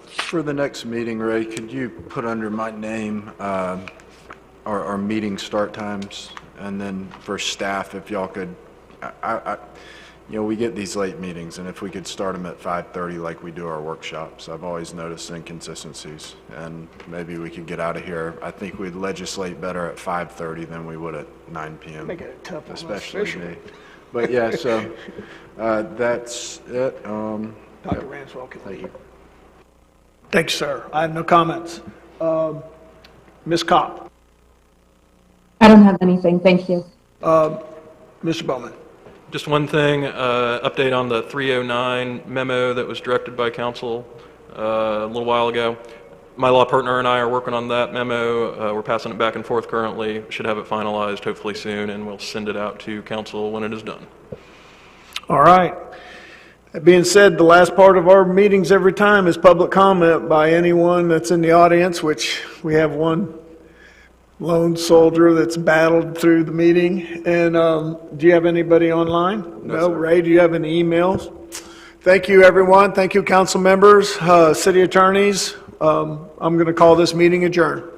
For the next meeting, Ray, could you put under my name our meeting start times? And then for staff, if y'all could, we get these late meetings, and if we could start them at 5:30 like we do our workshops. I've always noticed inconsistencies, and maybe we could get out of here. I think we'd legislate better at 5:30 than we would at 9 p.m. Make it tough on us especially officially. me. But yeah, so that's it. Dr. Ramswell, thank you. Thank you, sir. I have no comments. Ms. Kopp? I don't have anything, thank you. Mr. Bowman? Just one thing, update on the 309 memo that was directed by council a little while ago. My law partner and I are working on that memo. We're passing it back and forth currently. Should have it finalized hopefully soon, and we'll send it out to council when it is done. All right. That being said, the last part of our meetings every time is public comment by anyone that's in the audience, which we have one lone soldier that's battled through the meeting. And do you have anybody online? No. Ray, do you have any emails? Thank you, everyone. Thank you, council members, city attorneys. I'm going to call this meeting adjourned.